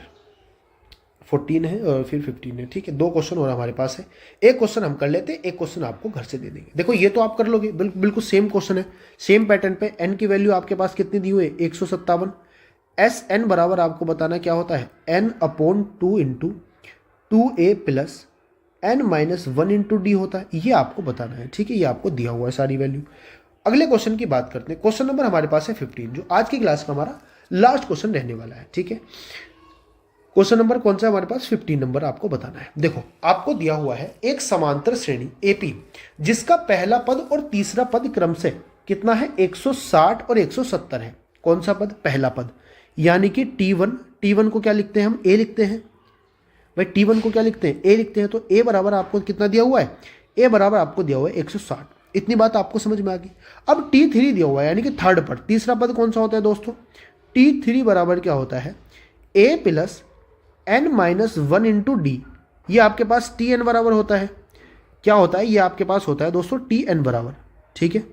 14 है और फिर 15 है, ठीक है। 2 क्वेश्चन और हमारे पास है, एक क्वेश्चन हम कर लेते हैं, एक क्वेश्चन आपको घर से दे देंगे। देखो ये तो आप कर लोगे, बिल्कुल सेम क्वेश्चन है, सेम पैटर्न पे। एन की वैल्यू आपके पास कितनी दी हुई है, 157। एस एन बराबर आपको बताना क्या होता है, n/2 into 2a plus n-1 into D होता है, ये आपको बताना है, ठीक है। ये आपको दिया हुआ है सारी वैल्यू। अगले क्वेश्चन की बात करते हैं। क्वेश्चन नंबर हमारे पास है 15, जो आज की क्लास का हमारा लास्ट क्वेश्चन रहने वाला है, ठीक है। क्वेश्चन नंबर कौन सा है हमारे पास, 15 नंबर आपको बताना है। देखो आपको दिया हुआ है एक समांतर श्रेणी एपी, जिसका पहला पद और तीसरा पद क्रम से कितना है, 160 और 170 है। कौन सा पद, पहला पद, यानी कि T1 को क्या लिखते हैं हम, ए लिखते हैं भाई। T1 को क्या लिखते हैं, ए लिखते हैं। तो ए बराबर आपको कितना दिया हुआ है, ए बराबर आपको दिया हुआ है 160। इतनी बात आपको समझ में आ गई। अब T3 दिया हुआ है, यानी कि थर्ड पद, तीसरा पद कौन सा होता है दोस्तों, T3 बराबर क्या होता है, a plus n-1 into D. ये आपके पास Tn बराबर होता है, क्या होता है, ये आपके पास होता है दोस्तों Tn बराबर, ठीक है।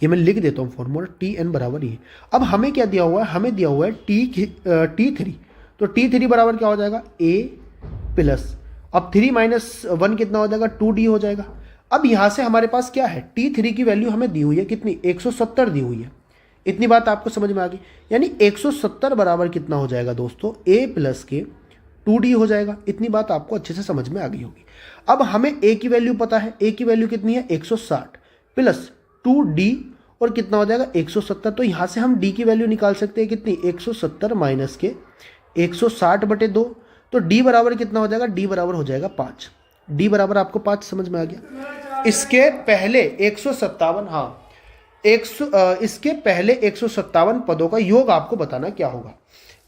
ये मैं लिख देता हूँ फॉर्मूला, Tn बराबर ये। अब हमें क्या दिया हुआ है, हमें दिया हुआ है T3, तो T3 बराबर क्या हो जाएगा, a प्लस, अब 3-1 कितना हो जाएगा, 2d हो जाएगा। अब यहां से हमारे पास क्या है, T3 की वैल्यू हमें दी हुई है कितनी, 170 दी हुई है। इतनी बात आपको समझ में आ गई। यानी 170 बराबर कितना हो जाएगा दोस्तों, a प्लस के 2d हो जाएगा। इतनी बात आपको अच्छे से समझ में आ गई होगी। अब हमें a की वैल्यू पता है, a की वैल्यू कितनी है, 160 प्लस 2d और कितना हो जाएगा 170। तो यहां से हम d की वैल्यू निकाल सकते हैं कितनी, 170 माइनस के 160/2। तो d बराबर कितना हो जाएगा, d बराबर हो जाएगा 5। d बराबर आपको 5 समझ में आ गया। इसके पहले 157, हाँ इसके पहले 157 पदों का योग आपको बताना क्या होगा।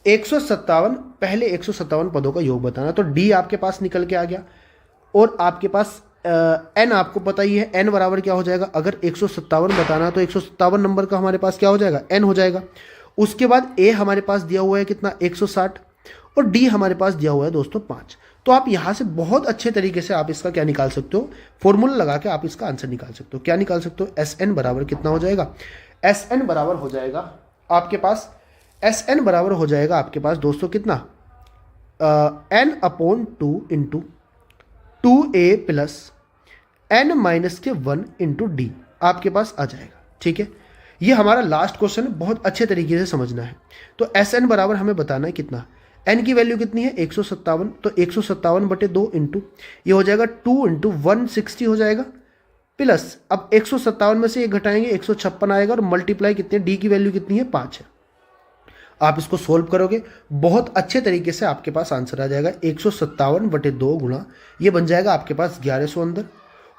157 पहले 157 पदों का योग बताना। तो d आपके पास निकल के आ गया और आपके पास n आपको पता ही है, n बराबर क्या हो जाएगा, अगर 157 बताना तो 157 नंबर का हमारे पास क्या हो जाएगा, n हो जाएगा। उसके बाद a हमारे पास दिया हुआ है कितना, 160, और d हमारे पास दिया हुआ है दोस्तों 5। तो आप यहाँ से बहुत अच्छे तरीके से आप इसका क्या निकाल सकते हो, फॉर्मूला लगा के आप इसका आंसर निकाल सकते हो। क्या निकाल सकते हो, एस एन बराबर कितना हो जाएगा, एस एन बराबर हो जाएगा आपके पास, एस एन बराबर हो जाएगा आपके पास दोस्तों कितना, N upon 2 into 2a plus N minus के 1 इंटू डी आपके पास आ जाएगा। ठीक है, ये हमारा लास्ट क्वेश्चन है, बहुत अच्छे तरीके से समझना है। तो एस एन बराबर हमें बताना है कितना, एन की वैल्यू कितनी है 157, तो 157 बटे 2 इंटू ये हो जाएगा 2 इंटू 160 हो जाएगा, प्लस अब 157 में से ये घटाएंगे 156 आएगा, और मल्टीप्लाई कितने, डी की वैल्यू कितनी है 5 है। आप इसको सोल्व करोगे बहुत अच्छे तरीके से आपके पास आंसर आ जाएगा, 157 बटे 2 गुणा ये बन जाएगा आपके पास 1100 अंदर।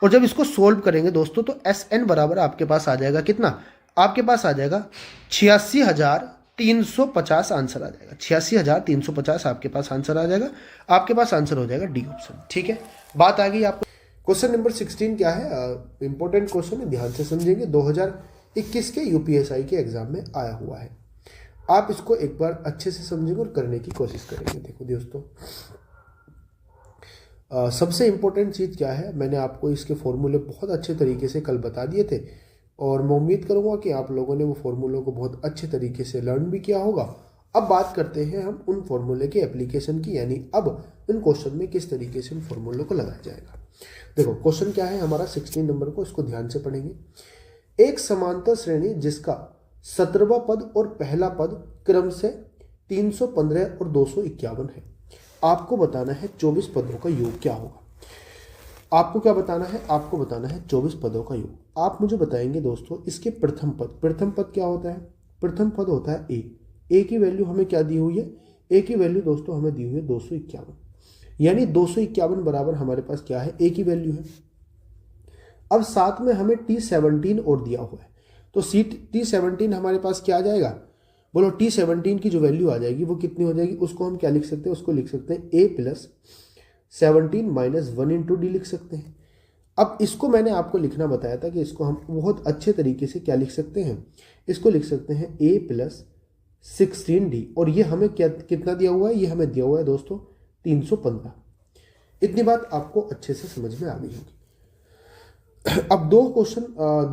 और जब इसको सोल्व करेंगे दोस्तों तो एस एन बराबर आपके पास आ जाएगा कितना, आपके पास आ जाएगा 86,350 आंसर आ जाएगा, 86,350 आपके पास आंसर आ जाएगा, आपके पास आंसर हो जाएगा डी ऑप्शन। ठीक है, बात आ गई आपको। क्वेश्चन नंबर 16 क्या है, इंपॉर्टेंट क्वेश्चन है, ध्यान से समझेंगे, 2021 के यूपीएसआई के एग्जाम में आया हुआ है। आप इसको एक बार अच्छे से समझेंगे और करने की कोशिश करेंगे। देखो दोस्तों, सबसे इम्पोर्टेंट चीज़ क्या है, मैंने आपको इसके फॉर्मूले बहुत अच्छे तरीके से कल बता दिए थे, और मैं उम्मीद करूँगा कि आप लोगों ने वो फॉर्मूलों को बहुत अच्छे तरीके से लर्न भी किया होगा। अब बात करते हैं हम उन फॉर्मूले के एप्लीकेशन की, यानी अब इन क्वेश्चन में किस तरीके से उन फॉर्मूलों को लगाया जाएगा। देखो क्वेश्चन क्या है हमारा 16 नंबर को, इसको ध्यान से पढ़ेंगे। एक समांतर श्रेणी जिसका 17वां पद और पहला पद क्रम से 315 और 251 है, आपको बताना है 24 पदों का योग क्या होगा। आपको क्या बताना है, आपको बताना है 24 पदों का योग। आप मुझे बताएंगे दोस्तों इसके प्रथम पद, प्रथम पद क्या होता है, प्रथम पद होता है ए की वैल्यू हमें क्या दी हुई है, ए की वैल्यू दोस्तों हमें दी हुई है 251, यानी 251 बराबर हमारे पास क्या है, ए की वैल्यू है। अब साथ में हमें T17 और दिया हुआ है, तो T17 हमारे पास क्या आ जाएगा, बोलो T17 की जो वैल्यू आ जाएगी वो कितनी हो जाएगी, उसको हम क्या लिख सकते हैं, उसको लिख सकते हैं A plus 17 minus 1 into D लिख सकते हैं। अब इसको मैंने आपको लिखना बताया था कि इसको हम बहुत अच्छे तरीके से क्या लिख सकते हैं, इसको लिख सकते हैं A प्लस 16D, और ये हमें क्या कितना दिया हुआ है, ये हमें दिया हुआ है दोस्तों 315। इतनी बात आपको अच्छे से समझ में आ गई होगी। अब दो क्वेश्चन,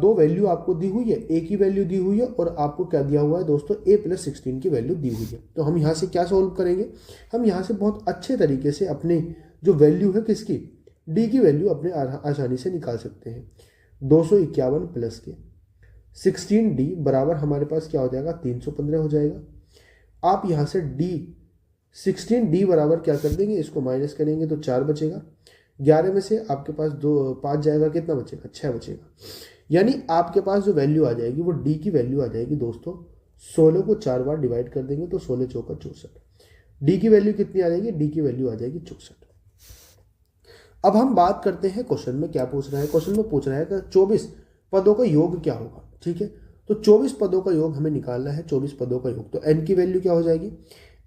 दो वैल्यू आपको दी हुई है, ए की वैल्यू दी हुई है और आपको क्या दिया हुआ है दोस्तों, ए प्लस 16 की वैल्यू दी हुई है। तो हम यहाँ से क्या सोल्व करेंगे, हम यहाँ से बहुत अच्छे तरीके से अपने जो वैल्यू है किसकी, डी की वैल्यू अपने आसानी से निकाल सकते हैं। 251 प्लस के 16D बराबर हमारे पास क्या हो जाएगा, 315 हो जाएगा। आप यहाँ से डी 16D बराबर क्या कर देंगे, इसको माइनस करेंगे तो 4 बचेगा, 11 में से आपके पास 5 जाएगा, कितना बचेगा, 6 बचेगा। यानी आपके पास जो वैल्यू आ जाएगी वो डी की वैल्यू आ जाएगी दोस्तों, 16 को 4 बार डिवाइड कर देंगे तो 16 चौका 64। डी की वैल्यू कितनी आ जाएगी, डी की वैल्यू आ जाएगी 64। अब हम बात करते हैं क्वेश्चन में क्या पूछ रहा है, क्वेश्चन में पूछ रहा है कि 24 पदों का योग क्या होगा। ठीक है, तो 24 पदों का योग हमें निकालना है, 24 पदों का योग। तो एन की वैल्यू क्या हो जाएगी,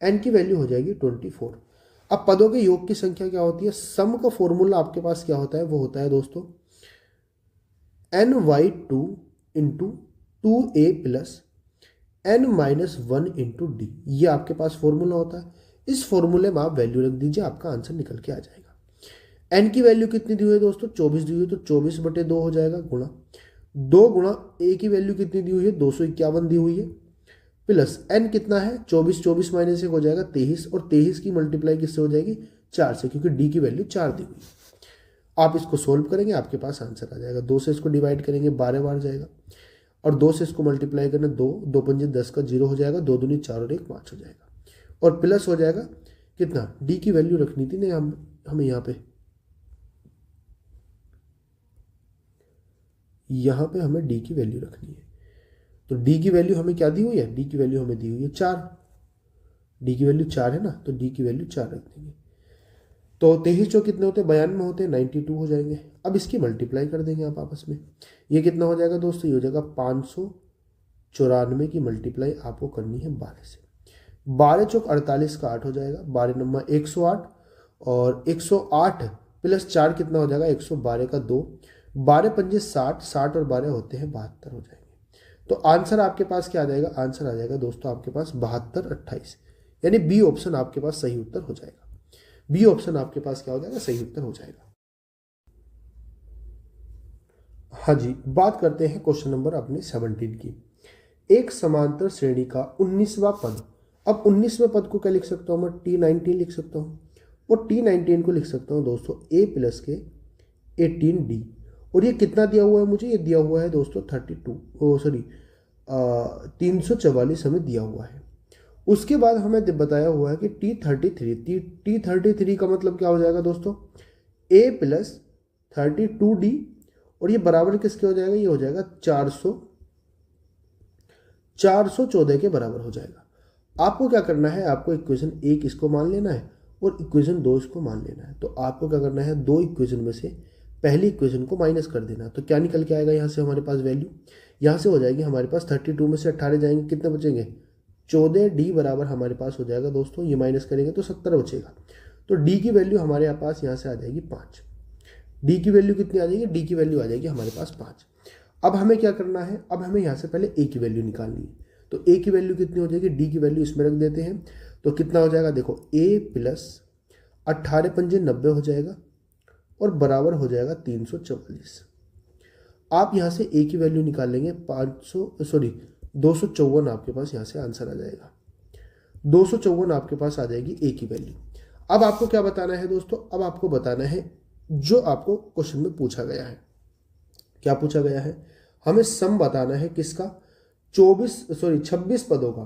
एन की वैल्यू हो जाएगी 24। अब पदों के योग की संख्या क्या होती है, सम का फॉर्मूला आपके पास क्या होता है, वो होता है दोस्तों ny2 into 2a plus n minus 1 into D, ये आपके पास फॉर्मूला होता है। इस फॉर्मूले में आप वैल्यू रख दीजिए, आपका आंसर निकल के आ जाएगा। n की वैल्यू कितनी दी हुई है दोस्तों, 24 दी हुई है, तो 24 बटे 2 हो जाएगा, गुणा 2 गुणा a की वैल्यू कितनी दी हुई है, 251 दी हुई है, प्लस n कितना है 24, 24 माइनस 1 हो जाएगा 23, और 23 की मल्टीप्लाई किससे हो जाएगी, 4 से, क्योंकि d की वैल्यू 4 दी हुई है। आप इसको सोल्व करेंगे, आपके पास आंसर आ जाएगा। 2 से इसको डिवाइड करेंगे 12 बार जाएगा, और 2 से इसको मल्टीप्लाई करना 2 2 पंजे 10 का 0 हो जाएगा, 2 दूनी 4 और 1 5 हो जाएगा, और प्लस हो जाएगा कितना, d की वैल्यू रखनी थी ना हमें यहाँ पे हमें d की वैल्यू रखनी है। तो d की वैल्यू हमें क्या दी हुई है, d की वैल्यू हमें दी हुई है 4, d की वैल्यू 4 है ना, तो d की वैल्यू 4 रख देंगे। तो 23 चौक कितने होते हैं, 92 होते हैं, 92 हो जाएंगे। अब इसकी मल्टीप्लाई कर देंगे आप आपस में, ये कितना हो जाएगा दोस्तों, ये हो जाएगा 594 की मल्टीप्लाई आपको करनी है 12 से। 12 चौक 48 का 8 हो जाएगा, 12 नंबर 108, और 108 प्लस 4 कितना हो जाएगा, 112 का 2, 12 पंजे 60, 60 और 12 होते हैं 72 हो जाएंगे। तो आंसर आपके पास क्या आ जाएगा, आंसर आ जाएगा दोस्तों आपके पास 72 28, यानी बी ऑप्शन आपके पास सही उत्तर हो जाएगा। बी ऑप्शन आपके पास क्या हो जाएगा, सही उत्तर हो जाएगा। हाँ जी, बात करते हैं क्वेश्चन नंबर अपने 17 की। एक समांतर श्रेणी का 19वां पद। अब 19वें पद को क्या लिख सकता हूँ मैं, T19 लिख सकता हूँ, और T19 को लिख सकता हूँ दोस्तों a प्लस के 18d। और ये कितना दिया हुआ है मुझे, ये दिया हुआ है दोस्तों 344 हमें दिया हुआ है। उसके बाद हमें बताया हुआ है कि T33 का मतलब क्या हो जाएगा दोस्तों, a प्लस 32d, और ये बराबर किसके हो जाएगा, ये हो जाएगा 414 के बराबर हो जाएगा। आपको क्या करना है, आपको इक्वेशन 1 इसको मान लेना है और इक्वेशन 2 इसको मान लेना है। तो आपको क्या करना है, दो इक्वेशन में से पहली इक्वेशन को माइनस कर देना। तो क्या निकल के आएगा यहाँ से हमारे पास वैल्यू, यहाँ से हो जाएगी हमारे पास 32 में से 18 जाएंगे, कितने बचेंगे 14d बराबर हमारे पास हो जाएगा दोस्तों, ये माइनस करेंगे तो 70 बचेगा। तो d की वैल्यू हमारे पास यहाँ से आ जाएगी 5। d की वैल्यू कितनी आ जाएगी, d की वैल्यू आ जाएगी हमारे पास 5। अब हमें क्या करना है, अब हमें यहाँ से पहले a की वैल्यू निकालनी है। तो a की वैल्यू कितनी हो जाएगी, d की वैल्यू इसमें रख देते हैं। तो कितना हो जाएगा, देखो a प्लस 18 पंजे 90 हो जाएगा और बराबर हो जाएगा 344। आप यहाँ से a की वैल्यू निकाल लेंगे 254 आपके पास यहाँ से आंसर आ जाएगा। 254 आपके पास आ जाएगी a की वैल्यू। अब आपको क्या बताना है दोस्तों, अब आपको बताना है जो आपको क्वेश्चन में पूछा गया है। क्या पूछा गया है, हमें सम बताना है किसका, 26 पदों का।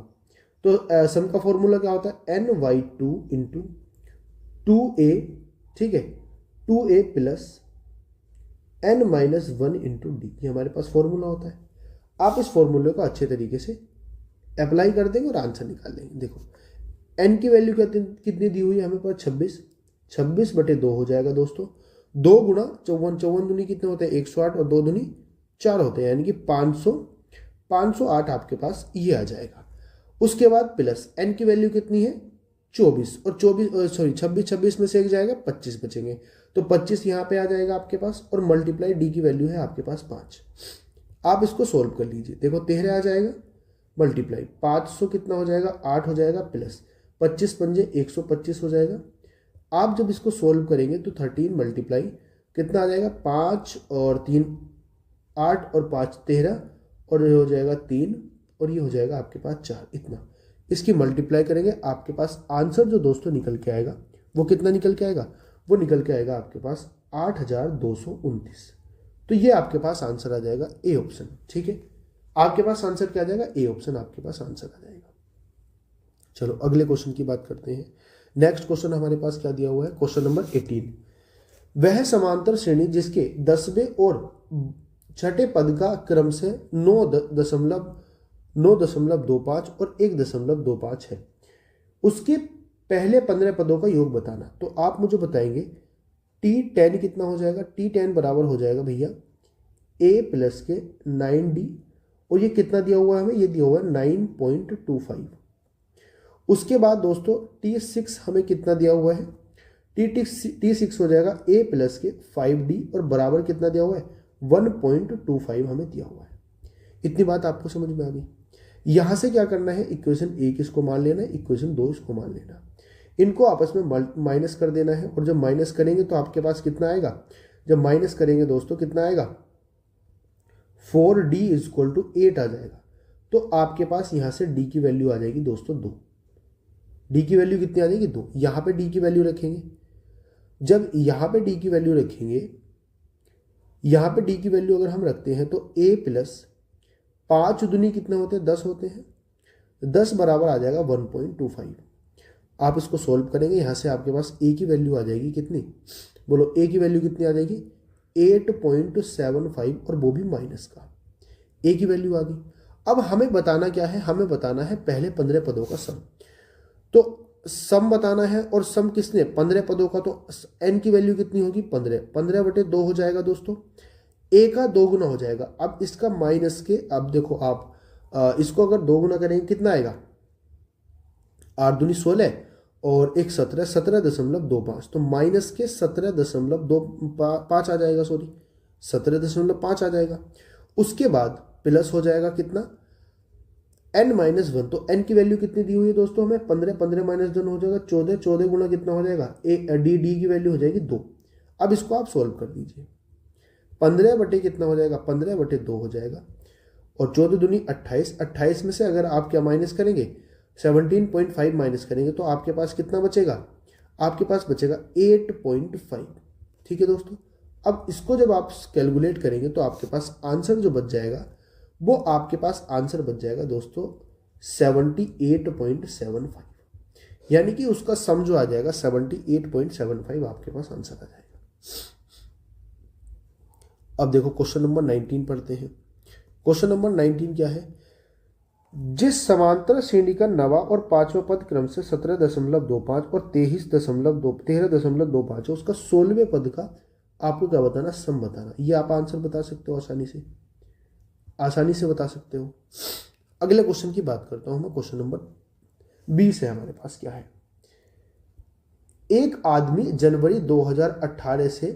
तो सम का फॉर्मूला क्या होता है, ny2 इंटू 2a, ठीक है, 2a plus n-1 into D, ये हमारे पास फॉर्मूला होता है। आप इस फॉर्मूले को अच्छे तरीके से अप्लाई कर देंगे और आंसर निकाल लेंगे। देखो n की वैल्यू कितनी दी हुई है हमें पास 26 बटे 2 हो जाएगा दोस्तों। 2 गुणा 54 दूनी कितने होते हैं 108 और 2 दूनी 4 होते हैं, यानी कि 508 आपके पास ये आ जाएगा। उसके बाद प्लस n की वैल्यू कितनी है 24, और 26 में से एक जाएगा 25 बचेंगे, तो 25 यहाँ पे आ जाएगा आपके पास, और मल्टीप्लाई d की वैल्यू है आपके पास 5। आप इसको सोल्व कर लीजिए, देखो 13 आ जाएगा, मल्टीप्लाई 500 कितना हो जाएगा 8 हो जाएगा, प्लस 25 पंजे 125 हो जाएगा। आप जब इसको सोल्व करेंगे तो 13 मल्टीप्लाई कितना आ जाएगा 5 और 3 8 और 5 13, और ये हो जाएगा 3, और ये हो जाएगा आपके पास 4। इतना इसकी मल्टीप्लाई करेंगे, आपके पास आंसर जो दोस्तों निकल के आएगा वो कितना निकल के आएगा, वो निकल के आएगा आपके पास 8229। तो ये आपके पास आंसर आ जाएगा ए ऑप्शन। ठीक है, आपके पास आंसर क्या आ जाएगा, ए ऑप्शन आपके पास आंसर आ जाएगा। चलो अगले क्वेश्चन की बात करते हैं। नेक्स्ट क्वेश्चन हमारे पास क्या दिया हुआ है, क्वेश्चन नंबर 18। वह समांतर श्रेणी जिसके 10वें और छठे पद का क्रम से 9.25 और 1.25 है, उसके पहले 15 पदों का योग बताना। तो आप मुझे बताएंगे T10 कितना हो जाएगा, T10 बराबर हो जाएगा भैया a प्लस के 9d, और ये कितना दिया हुआ है हमें, ये दिया हुआ है 9.25। उसके बाद दोस्तों T6 हमें कितना दिया हुआ है, T6 हो जाएगा a प्लस के 5d, और बराबर कितना दिया हुआ है 1.25 हमें दिया हुआ है। इतनी बात आपको समझ में आ गई। यहां से क्या करना है, इक्वेशन 1 इसको मान लेना है, इक्वेशन 2 इसको मान लेना, इनको आपस में माइनस कर देना है। और जब माइनस करेंगे तो आपके पास कितना आएगा, जब माइनस करेंगे दोस्तों कितना आएगा 4d इक्वल टू 8 आ जाएगा। तो आपके पास यहां से d की वैल्यू आ जाएगी दोस्तों 2। d की वैल्यू कितनी आ जाएगी 2। यहां पे d की वैल्यू रखेंगे, जब यहां पे d की वैल्यू रखेंगे, यहां पे d की वैल्यू अगर हम रखते हैं तो a प्लस 5 दूनी कितने होते हैं 10 होते हैं, 10 बराबर आ जाएगा 1.25। आप इसको सोल्व करेंगे, यहां से आपके पास a की वैल्यू आ जाएगी कितनी, बोलो a की वैल्यू कितनी आ जाएगी 8.75, और वो भी माइनस का a की वैल्यू आ गई। अब हमें बताना क्या है, हमें बताना है पहले 15 पदों का सम। तो सम बताना है, और सम किसने 15 पदों का, तो n की वैल्यू कितनी होगी 15 बटे 2 हो जाएगा दोस्तों, a का 2 गुना हो जाएगा। अब इसका माइनस के, अब देखो आप इसको अगर 2 गुना करेंगे कितना आएगा 8 दूनी 16 और 1 17, 17.25, तो माइनस के 17.25 आ जाएगा, 17.5 आ जाएगा। उसके बाद प्लस हो जाएगा कितना n-1, तो n की वैल्यू कितनी दी हुई है दोस्तों हमें 15, 15 माइनस 2 हो जाएगा 14, 14 गुना कितना हो जाएगा डी की वैल्यू हो जाएगी 2। अब इसको आप सॉल्व कर दीजिए, 15 बटे कितना हो जाएगा 15 बटे 2 हो जाएगा, और 14 दूनी 28, 28 में से अगर आप क्या माइनस करेंगे 17.5 माइनस करेंगे तो आपके पास कितना बचेगा, आपके पास बचेगा 8.5। ठीक है दोस्तों, अब इसको जब आप कैलकुलेट करेंगे तो आपके पास आंसर जो बच जाएगा वो आपके पास आंसर बच जाएगा दोस्तों 78.75, यानी कि उसका सम जो आ जाएगा 78.75 आपके पास आंसर आ जाएगा। अब देखो क्वेश्चन नंबर 19 पढ़ते हैं। क्वेश्चन नंबर 19 क्या है, जिस समांतर श्रेणी का नवा और पांचवा पद क्रम से 17.25 और 13.25 है, उसका 16वें पद का आपको क्या बताना, सम बताना। ये आप आंसर बता सकते हो आसानी से बता सकते हो। अगले क्वेश्चन की बात करता हूं मैं, क्वेश्चन नंबर 20 है हमारे पास। क्या है, एक आदमी जनवरी 2018 से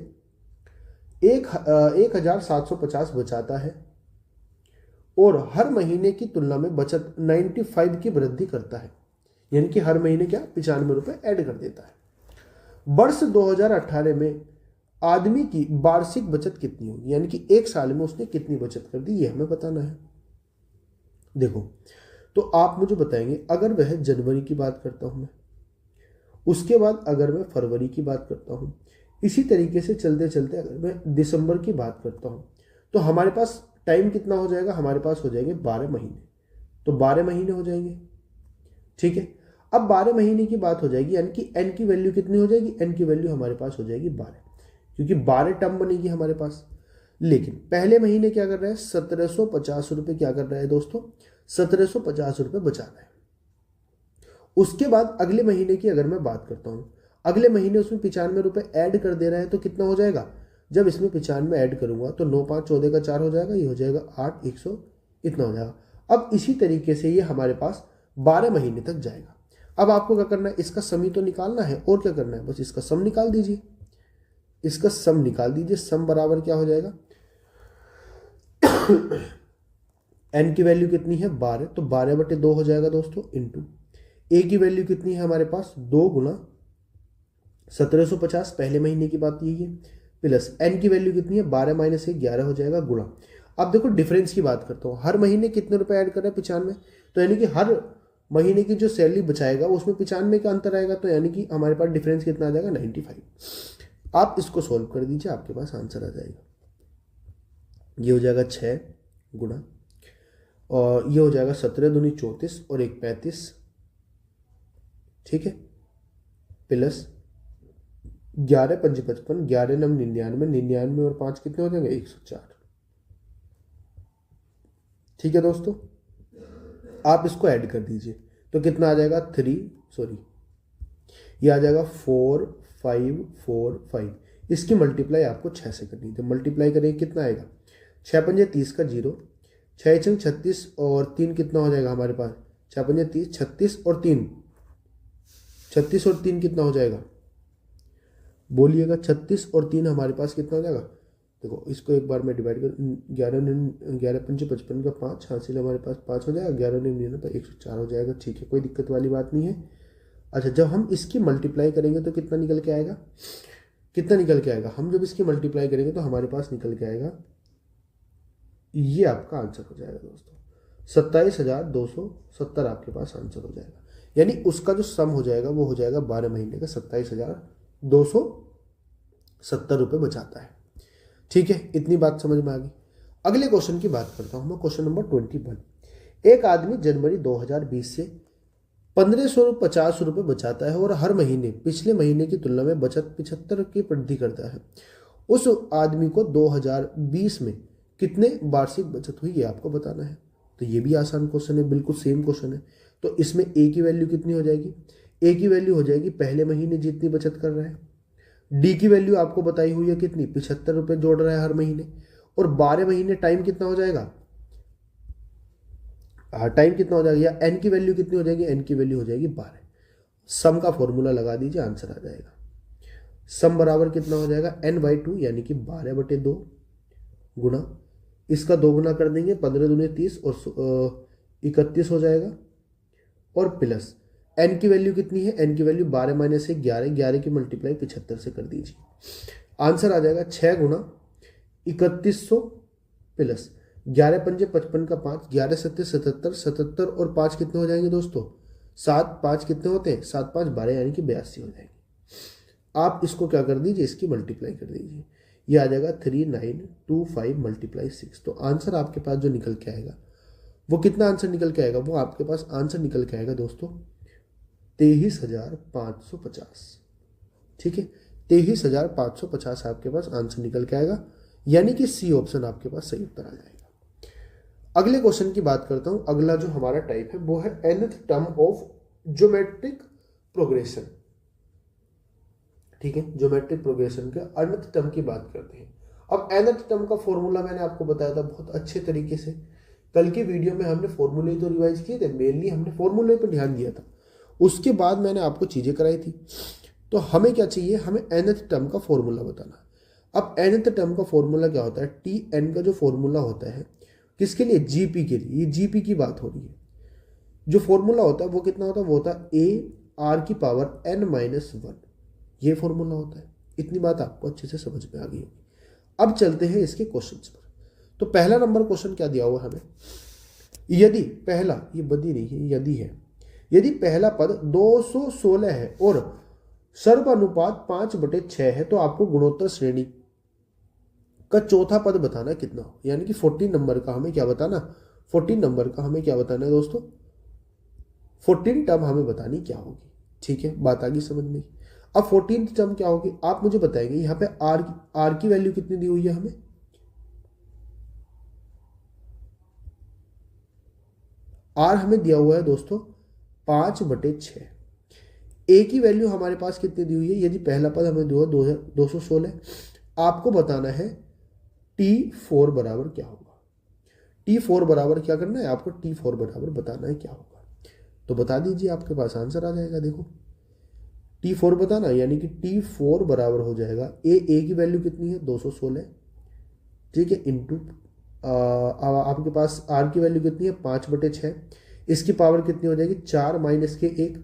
1750 बचाता है और हर महीने की तुलना में बचत 95 की वृद्धि करता है, यानी कि हर महीने क्या 95 रुपए ऐड कर देता है। वर्ष 2018 में आदमी की वार्षिक बचत कितनी होगी, यानी कि एक साल में उसने कितनी बचत कर दी, ये हमें बताना है। देखो, तो आप मुझे बताएंगे, अगर वह जनवरी की बात करता हूं मैं, उसके बाद अगर मैं फरवरी की बात करता हूं, इसी तरीके से चलते चलते अगर मैं दिसंबर की बात करता हूं, तो हमारे पास टाइम कितना हो जाएगा, हमारे पास हो जाएंगे 12 महीने। तो 12 महीने हो जाएंगे। ठीक है, अब 12 महीने की बात हो जाएगी, यानी कि एन की वैल्यू कितनी हो जाएगी, एन की वैल्यू हमारे पास हो जाएगी 12, क्योंकि 12 टर्म बनेगी हमारे पास। लेकिन पहले महीने क्या कर रहा है, 1750 रुपये क्या कर रहा है दोस्तों, 1750 रुपये बचा रहा है। उसके बाद अगले महीने की अगर मैं बात करता हूं, अगले महीने उसमें 95 रुपये ऐड कर दे रहा है, तो कितना हो जाएगा, जब इसमें 95 ऐड करूंगा तो 9 5 14 का 4 हो जाएगा, ये हो जाएगा 8 100 इतना हो जाएगा। अब इसी तरीके से ये हमारे पास 12 महीने तक जाएगा। अब आपको क्या करना है, इसका सम ही तो निकालना है, और क्या करना है, बस इसका सम निकाल दीजिए, इसका सम निकाल दीजिए। सम बराबर क्या हो जाएगा, एन की वैल्यू कितनी है 12, तो 12 बटे 2 हो जाएगा दोस्तों, इंटू ए की वैल्यू कितनी है हमारे पास 2 गुना 1750, पहले महीने की बात यही है, प्लस एन की वैल्यू कितनी है 12 माइनस 11 हो जाएगा, गुणा। अब देखो डिफरेंस की बात करता हूँ, हर महीने कितने रुपए ऐड कर रहे हैं 95, तो यानी कि हर महीने की जो सैलरी बचाएगा उसमें 95 का अंतर आएगा, तो यानी कि हमारे पास डिफरेंस कितना आ जाएगा 95। आप इसको सॉल्व कर दीजिए, आपके पास आंसर आ जाएगा। ये हो जाएगा 6 गुणा, और ये हो जाएगा 17 दूनी 34 और 1 35, ठीक है, प्लस 11 5 55, 11 9 99, 99 और 5 कितने हो जाएंगे 104। ठीक है दोस्तों, आप इसको ऐड कर दीजिए तो कितना आ जाएगा ये आ जाएगा 4 5 4 5। इसकी मल्टीप्लाई आपको 6 से करनी है, तो मल्टीप्लाई करेंगे कितना आएगा, 6 पंजे 30 का 0, 6 छंग 36 और 3 कितना हो जाएगा हमारे पास, 6 पंजे 30, 36 और 3 कितना हो जाएगा, बोलिएगा 36 और 3 हमारे पास कितना हो जाएगा। देखो इसको एक बार मैं डिवाइड कर 11 पंजे 55 का 5 हासिल हमारे पास 5 हो जाएगा, 11 99 पर 104 हो जाएगा। ठीक है, कोई दिक्कत वाली बात नहीं है। अच्छा, जब हम इसकी मल्टीप्लाई करेंगे तो कितना निकल के आएगा, हम जब इसकी मल्टीप्लाई करेंगे तो हमारे पास निकल के आएगा, ये आपका आंसर हो जाएगा दोस्तों 27,270 आपके पास आंसर हो जाएगा। यानी उसका जो सम हो जाएगा वो हो जाएगा 12 महीने का 27,270 रुपये बचाता है। ठीक है, इतनी बात समझ में आ गई। अगले क्वेश्चन की बात करता हूं मैं, क्वेश्चन नंबर 21। एक आदमी जनवरी 2020 से 1550 रुपये बचाता है और हर महीने पिछले महीने की तुलना में बचत 75 की वृद्धि करता है। उस आदमी को 2020 में कितने वार्षिक बचत हुई, ये आपको बताना है। तो ये भी आसान क्वेश्चन है, बिल्कुल सेम क्वेश्चन है। तो इसमें ए की वैल्यू कितनी हो जाएगी, ए की वैल्यू हो जाएगी पहले महीने जितनी बचत कर रहा है, डी की वैल्यू आपको बताई हुई है कितनी 75 रुपये जोड़ रहा है हर महीने, और 12 महीने टाइम कितना हो जाएगा, टाइम कितना हो जाएगा, या एन की वैल्यू कितनी हो जाएगी, एन की वैल्यू हो जाएगी 12। सम का फॉर्मूला लगा दीजिए, आंसर आ जाएगा। सम बराबर कितना हो जाएगा n/2, यानी कि 12 बटे 2 गुणा, इसका 2 गुना कर देंगे 15 दूनी 30 और 31 हो जाएगा और प्लस n की वैल्यू कितनी है, n की वैल्यू 12 माइनस 1 11, 11 की मल्टीप्लाई 75 से कर दीजिए। आंसर आ जाएगा 6 गुना 3100 प्लस 11 पंजे 55 का 5, 11 सत्ते 77, 77 और 5 कितने हो जाएंगे दोस्तों, 7, 5 कितने होते हैं, 7 5 12 यानी कि 82 हो जाएंगे। आप इसको क्या कर दीजिए, इसकी मल्टीप्लाई कर दीजिए, ये आ जाएगा 3925 मल्टीप्लाई 6। तो आंसर आपके पास जो निकल के आएगा वो कितना आंसर निकल के आएगा, वो आपके पास आंसर निकल के आएगा दोस्तों 23,550। ठीक है, 23,550 आपके पास आंसर निकल के आएगा, यानी कि सी ऑप्शन आपके पास सही उत्तर आ जाएगा। अगले क्वेश्चन की बात करता हूं। अगला जो हमारा टाइप है वो है nth term of geometric progression. ठीक है, ज्योमेट्रिक प्रोग्रेशन के nth टर्म की बात करते हैं। अब nth टर्म का फॉर्मूला मैंने आपको बताया था बहुत अच्छे तरीके से, कल की वीडियो में हमने फॉर्मूले तो रिवाइज किए थे, मेनली हमने फॉर्मूले पर ध्यान दिया था, उसके बाद मैंने आपको चीजें कराई थी। तो हमें क्या चाहिए, हमें nth टर्म का फॉर्मूला बताना। अब nth टर्म का फॉर्मूला क्या होता है, टी एन का जो फॉर्मूला होता है किसके लिए, जीपी के लिए, ये जीपी की बात हो रही है। जो फॉर्मूला होता है वो कितना होता है, वो होता है ए आर की पावर एन माइनस 1, ये फॉर्मूला होता है। इतनी बात आपको अच्छे से समझ में आ गई होगी। अब चलते हैं इसके क्वेश्चंस पर। तो पहला नंबर क्वेश्चन क्या दिया हुआ हमें, यदि पहला, ये बदी नहीं है, यदि है, यदि पहला पद 216 है और सर्वानुपात 5/6 है तो आपको गुणोत्तर श्रेणी का चौथा पद बताना कितना हो, यानी कि 14 नंबर का हमें क्या बताना, 14 नंबर का हमें क्या बताना है दोस्तों, 14 टर्म हमें बतानी क्या होगी। ठीक है, बात आ गई समझ में। अब 14 टर्म क्या होगी आप मुझे बताएंगे। यहाँ पे आर की वैल्यू कितनी दी हुई है हमें, आर हमें दिया हुआ है दोस्तों 5/6। ए की वैल्यू हमारे पास कितनी दी हुई है, यदि पहला पद हमें 216, आपको बताना है T4 बराबर क्या होगा। T4 बराबर क्या करना है आपको, T4 बराबर बताना है क्या होगा। तो बता दीजिए, आपके पास आंसर आ जाएगा। देखो T4 बताना, यानी कि T4 बराबर हो जाएगा ए की वैल्यू कितनी है 216, ठीक है, इंटू आपके पास आर की वैल्यू कितनी है 5/6, इसकी पावर कितनी हो जाएगी 4 माइनस के 1,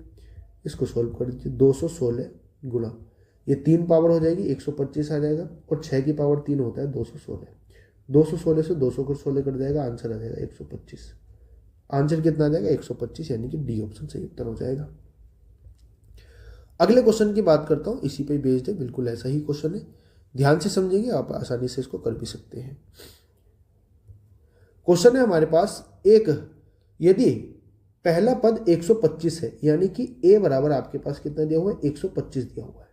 इसको सोल्व कर दीजिए 216 गुणा, ये 3 पावर हो जाएगी 125 आ जाएगा, और 6 की पावर 3 होता है 216, 216 से 200 को 16 कर जाएगा, आंसर आ जाएगा 125। आंसर कितना आ जाएगा 125, यानी कि डी ऑप्शन सही उत्तर हो जाएगा। अगले क्वेश्चन की बात करता हूं, इसी पे बेस्ड है, बिल्कुल ऐसा ही क्वेश्चन है, ध्यान से समझेंगे आप आसानी से इसको कर भी सकते हैं। क्वेश्चन है हमारे पास एक, यदि पहला पद 125 है, यानी कि ए बराबर आपके पास कितना दिया हुआ है 125 दिया हुआ है,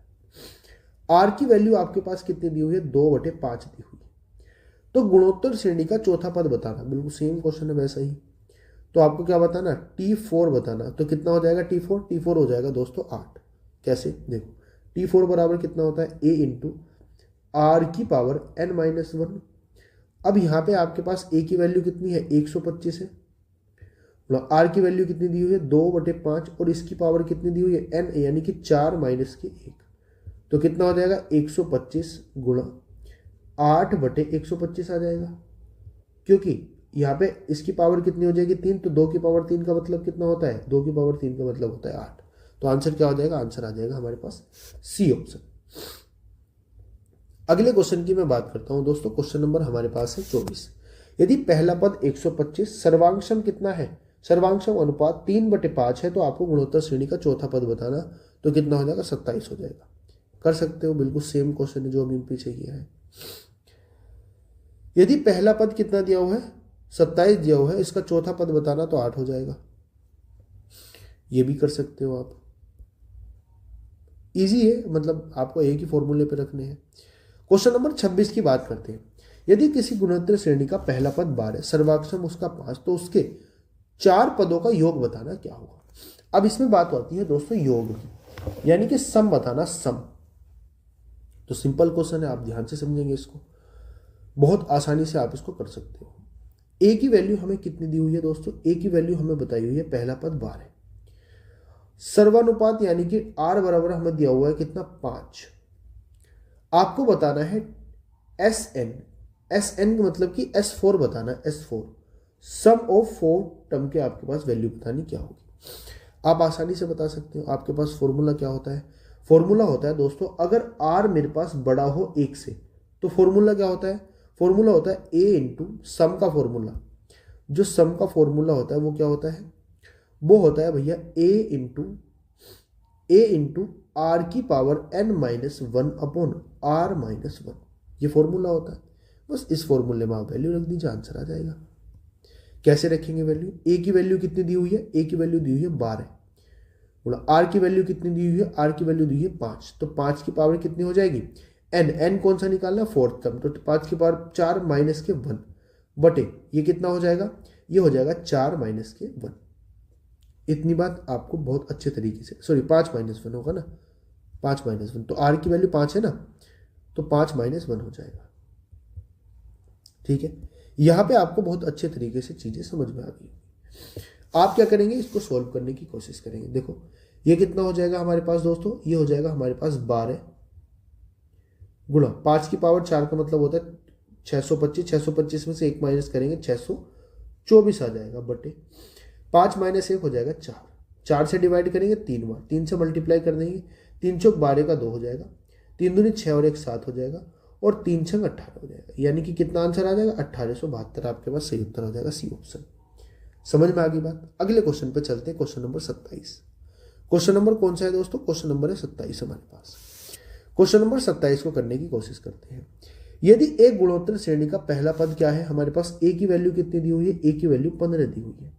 आर की वैल्यू आपके पास कितनी दी हुई है 2/5 दी हुई है, तो गुणोत्तर श्रेणी का चौथा पद बताना। बिल्कुल सेम क्वेश्चन है वैसा ही। तो आपको क्या बताना, T4 बताना। तो कितना हो जाएगा T4 हो जाएगा दोस्तों 8। कैसे, देखो T4 बराबर कितना होता है ए इंटू आर की पावर n माइनस 1। अब यहाँ पे आपके पास ए की वैल्यू कितनी है 125 है, आर की वैल्यु कितनी दी हुई है 2/5, और इसकी पावर कितनी दी हुई है n, यानी कि 4 माइनस के 1। तो कितना हो जाएगा 125 गुणा 8/125 आ जाएगा, क्योंकि यहाँ पे इसकी पावर कितनी हो जाएगी 3, तो 2 की पावर 3 का मतलब कितना होता है, 2 की पावर 3 का मतलब होता है 8। तो आंसर क्या हो जाएगा, आंसर आ जाएगा हमारे पास सी ऑप्शन। अगले क्वेश्चन की मैं बात करता हूं दोस्तों। क्वेश्चन नंबर हमारे पास है 24। यदि पहला पद 125, सर्वांशम कितना है, सर्वांशम अनुपात 3/5 है, तो आपको गुणोत्तर श्रेणी का चौथा पद बताना। तो कितना हो जाएगा 27 हो जाएगा। कर सकते हो, बिल्कुल सेम क्वेश्चन है जो अभी पीछे किया है। यदि पहला पद कितना दिया हुआ है 27 दिया हुआ है, इसका चौथा पद बताना, तो 8 हो जाएगा। ये भी कर सकते हो आप, इजी है, मतलब आपको एक ही फॉर्मूले पे रखने हैं। क्वेश्चन नंबर 26 की बात करते हैं। यदि किसी गुणोत्तर श्रेणी का पहला पद 12, सर्वांशम उसका 5, तो उसके 4 पदों का योग बताना क्या होगा। अब इसमें बात होती है दोस्तों योग की, यानी कि सम बताना, सम। तो सिंपल क्वेश्चन है, आप ध्यान से समझेंगे इसको, बहुत आसानी से आप इसको कर सकते हो। ए की वैल्यू हमें कितनी दी हुई है दोस्तों, ए की वैल्यू हमें बताई हुई है पहला पद 12, सर्वानुपात यानी कि आर बराबर हमें दिया हुआ है कितना 5। आपको बताना है एस एन, एस एन मतलब कि S4 बताना है, S4। सम ऑफ 4 टर्म के आपके पास वैल्यू बतानी क्या होगी। आप आसानी से बता सकते हो। आपके पास फॉर्मूला क्या होता है? फॉर्मूला होता है दोस्तों, अगर आर मेरे पास बड़ा हो 1 से तो फॉर्मूला क्या होता है? फॉर्मूला होता है ए इंटू सम का फॉर्मूला। जो सम का फॉर्मूला होता है वो क्या होता है? वो होता है भैया ए इंटू आर की power n minus one upon R minus one. ये फॉर्मूला होता है। बस इस फॉर्मूले में आप वैल्यू रख दीजिए, आंसर आ जाएगा। कैसे रखेंगे वैल्यू? ए की वैल्यू कितनी दी हुई है? ए की वैल्यू दी हुई है 12। बोला आर की वैल्यू कितनी दी हुई है? आर की वैल्यू दी हुई है 5। तो 5 की पावर कितनी हो जाएगी? एन कौन सा निकालना है? Fourth term. तो 5 की पावर 4 माइनस के 1 बटे ये कितना हो जाएगा? ये हो जाएगा 4 माइनस के 1। इतनी बात आपको बहुत अच्छे तरीके से, सॉरी 5 माइनस 1 होगा ना, 5 माइनस 1। तो आर की वैल्यू 5 है ना, तो 5 माइनस 1 हो जाएगा। ठीक है, यहां पे आपको बहुत अच्छे तरीके से चीजें समझ में आ गई। आप क्या करेंगे? इसको सॉल्व करने की कोशिश करेंगे। देखो ये कितना हो जाएगा हमारे पास दोस्तों? ये हो जाएगा हमारे पास 12 गुणा 5 की पावर 4 का मतलब होता है 625। 625 में से 1 माइनस करेंगे 624 आ जाएगा बटे 5 माइनस 1 हो जाएगा 4। 4 से डिवाइड करेंगे 3 बार, 3 से मल्टीप्लाई कर देंगे, 3 चौक 12 का 2 हो जाएगा, 3 दूनी 6 और 1 7 हो जाएगा, और 3 छंग 18 हो जाएगा। यानी कि कितना आंसर आ जाएगा? 1872 आपके पास सही उत्तर हो जाएगा, सी ऑप्शन। समझ में आ गई बात? अगले क्वेश्चन पे चलते हैं, क्वेश्चन नंबर 27। क्वेश्चन नंबर कौन सा है दोस्तों? क्वेश्चन नंबर है 27 हमारे पास। क्वेश्चन नंबर 27 को करने की कोशिश करते हैं। यदि एक गुणोत्तर श्रेणी का पहला पद क्या है? हमारे पास ए की वैल्यू कितनी दी हुई है? ए की वैल्यू 15 दी हुई है।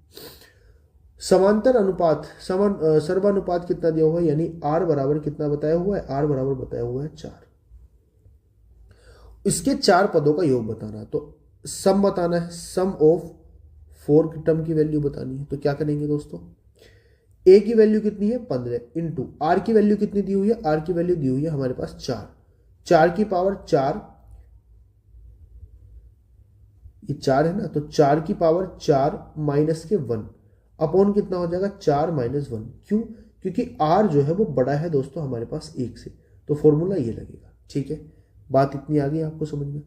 समांतर अनुपात सर्वानुपात कितना दिया हुआ है? यानी आर बराबर कितना बताया हुआ है? आर बराबर बताया हुआ है 4। इसके 4 पदों का योग बताना है, तो सम बताना है, सम ऑफ 4 टर्म की वैल्यू बतानी है। तो क्या करेंगे दोस्तों? ए की वैल्यू कितनी है? 15 इंटू आर की वैल्यू कितनी दी हुई है? आर की वैल्यू दी हुई है हमारे पास 4। 4 की पावर 4, ये 4 है ना, तो 4 की पावर 4 माइनस के 1 अपॉन कितना हो जाएगा? 4 माइनस 1। क्यों? क्योंकि आर जो है वो बड़ा है दोस्तों हमारे पास 1 से, तो फॉर्मूला ये लगेगा। ठीक है, बात इतनी आ गई आपको समझ में?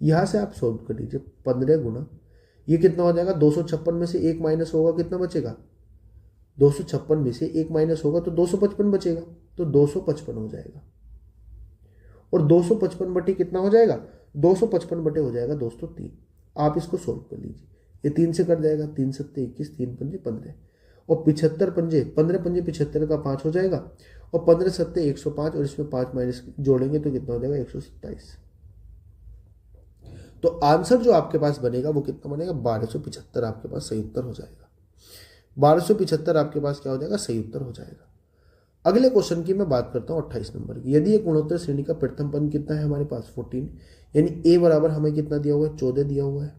यहां से आप सॉल्व कर लीजिए। 15 गुना ये कितना हो जाएगा? 256 में से 1 माइनस होगा, कितना बचेगा? 256 में से 1 माइनस होगा तो 255 बचेगा, तो 255 हो जाएगा। और 255 बटे कितना हो जाएगा? 255 बटे हो जाएगा दोस्तों 3। आप इसको सोल्व कर लीजिए। ये 3 से कट जाएगा, 3 सत्ते 21, 3 पंजे 15, और 75 पंजे 15 पंजे 75 का 5 हो जाएगा, और 15 सत्ते 105, और इसमें 5 माइनस जोड़ेंगे तो कितना हो जाएगा? 127। तो आंसर जो आपके पास बनेगा वो कितना बनेगा? 1275 आपके पास सही उत्तर हो जाएगा। 1275 आपके पास क्या हो जाएगा? सही उत्तर हो जाएगा। अगले क्वेश्चन की मैं बात करता हूँ 28 नंबर की। यदि एक गुणोत्तर श्रेणी का प्रथम पद कितना है हमारे पास? 14। यानी ए बराबर हमें कितना दिया हुआ है? 14 दिया हुआ है।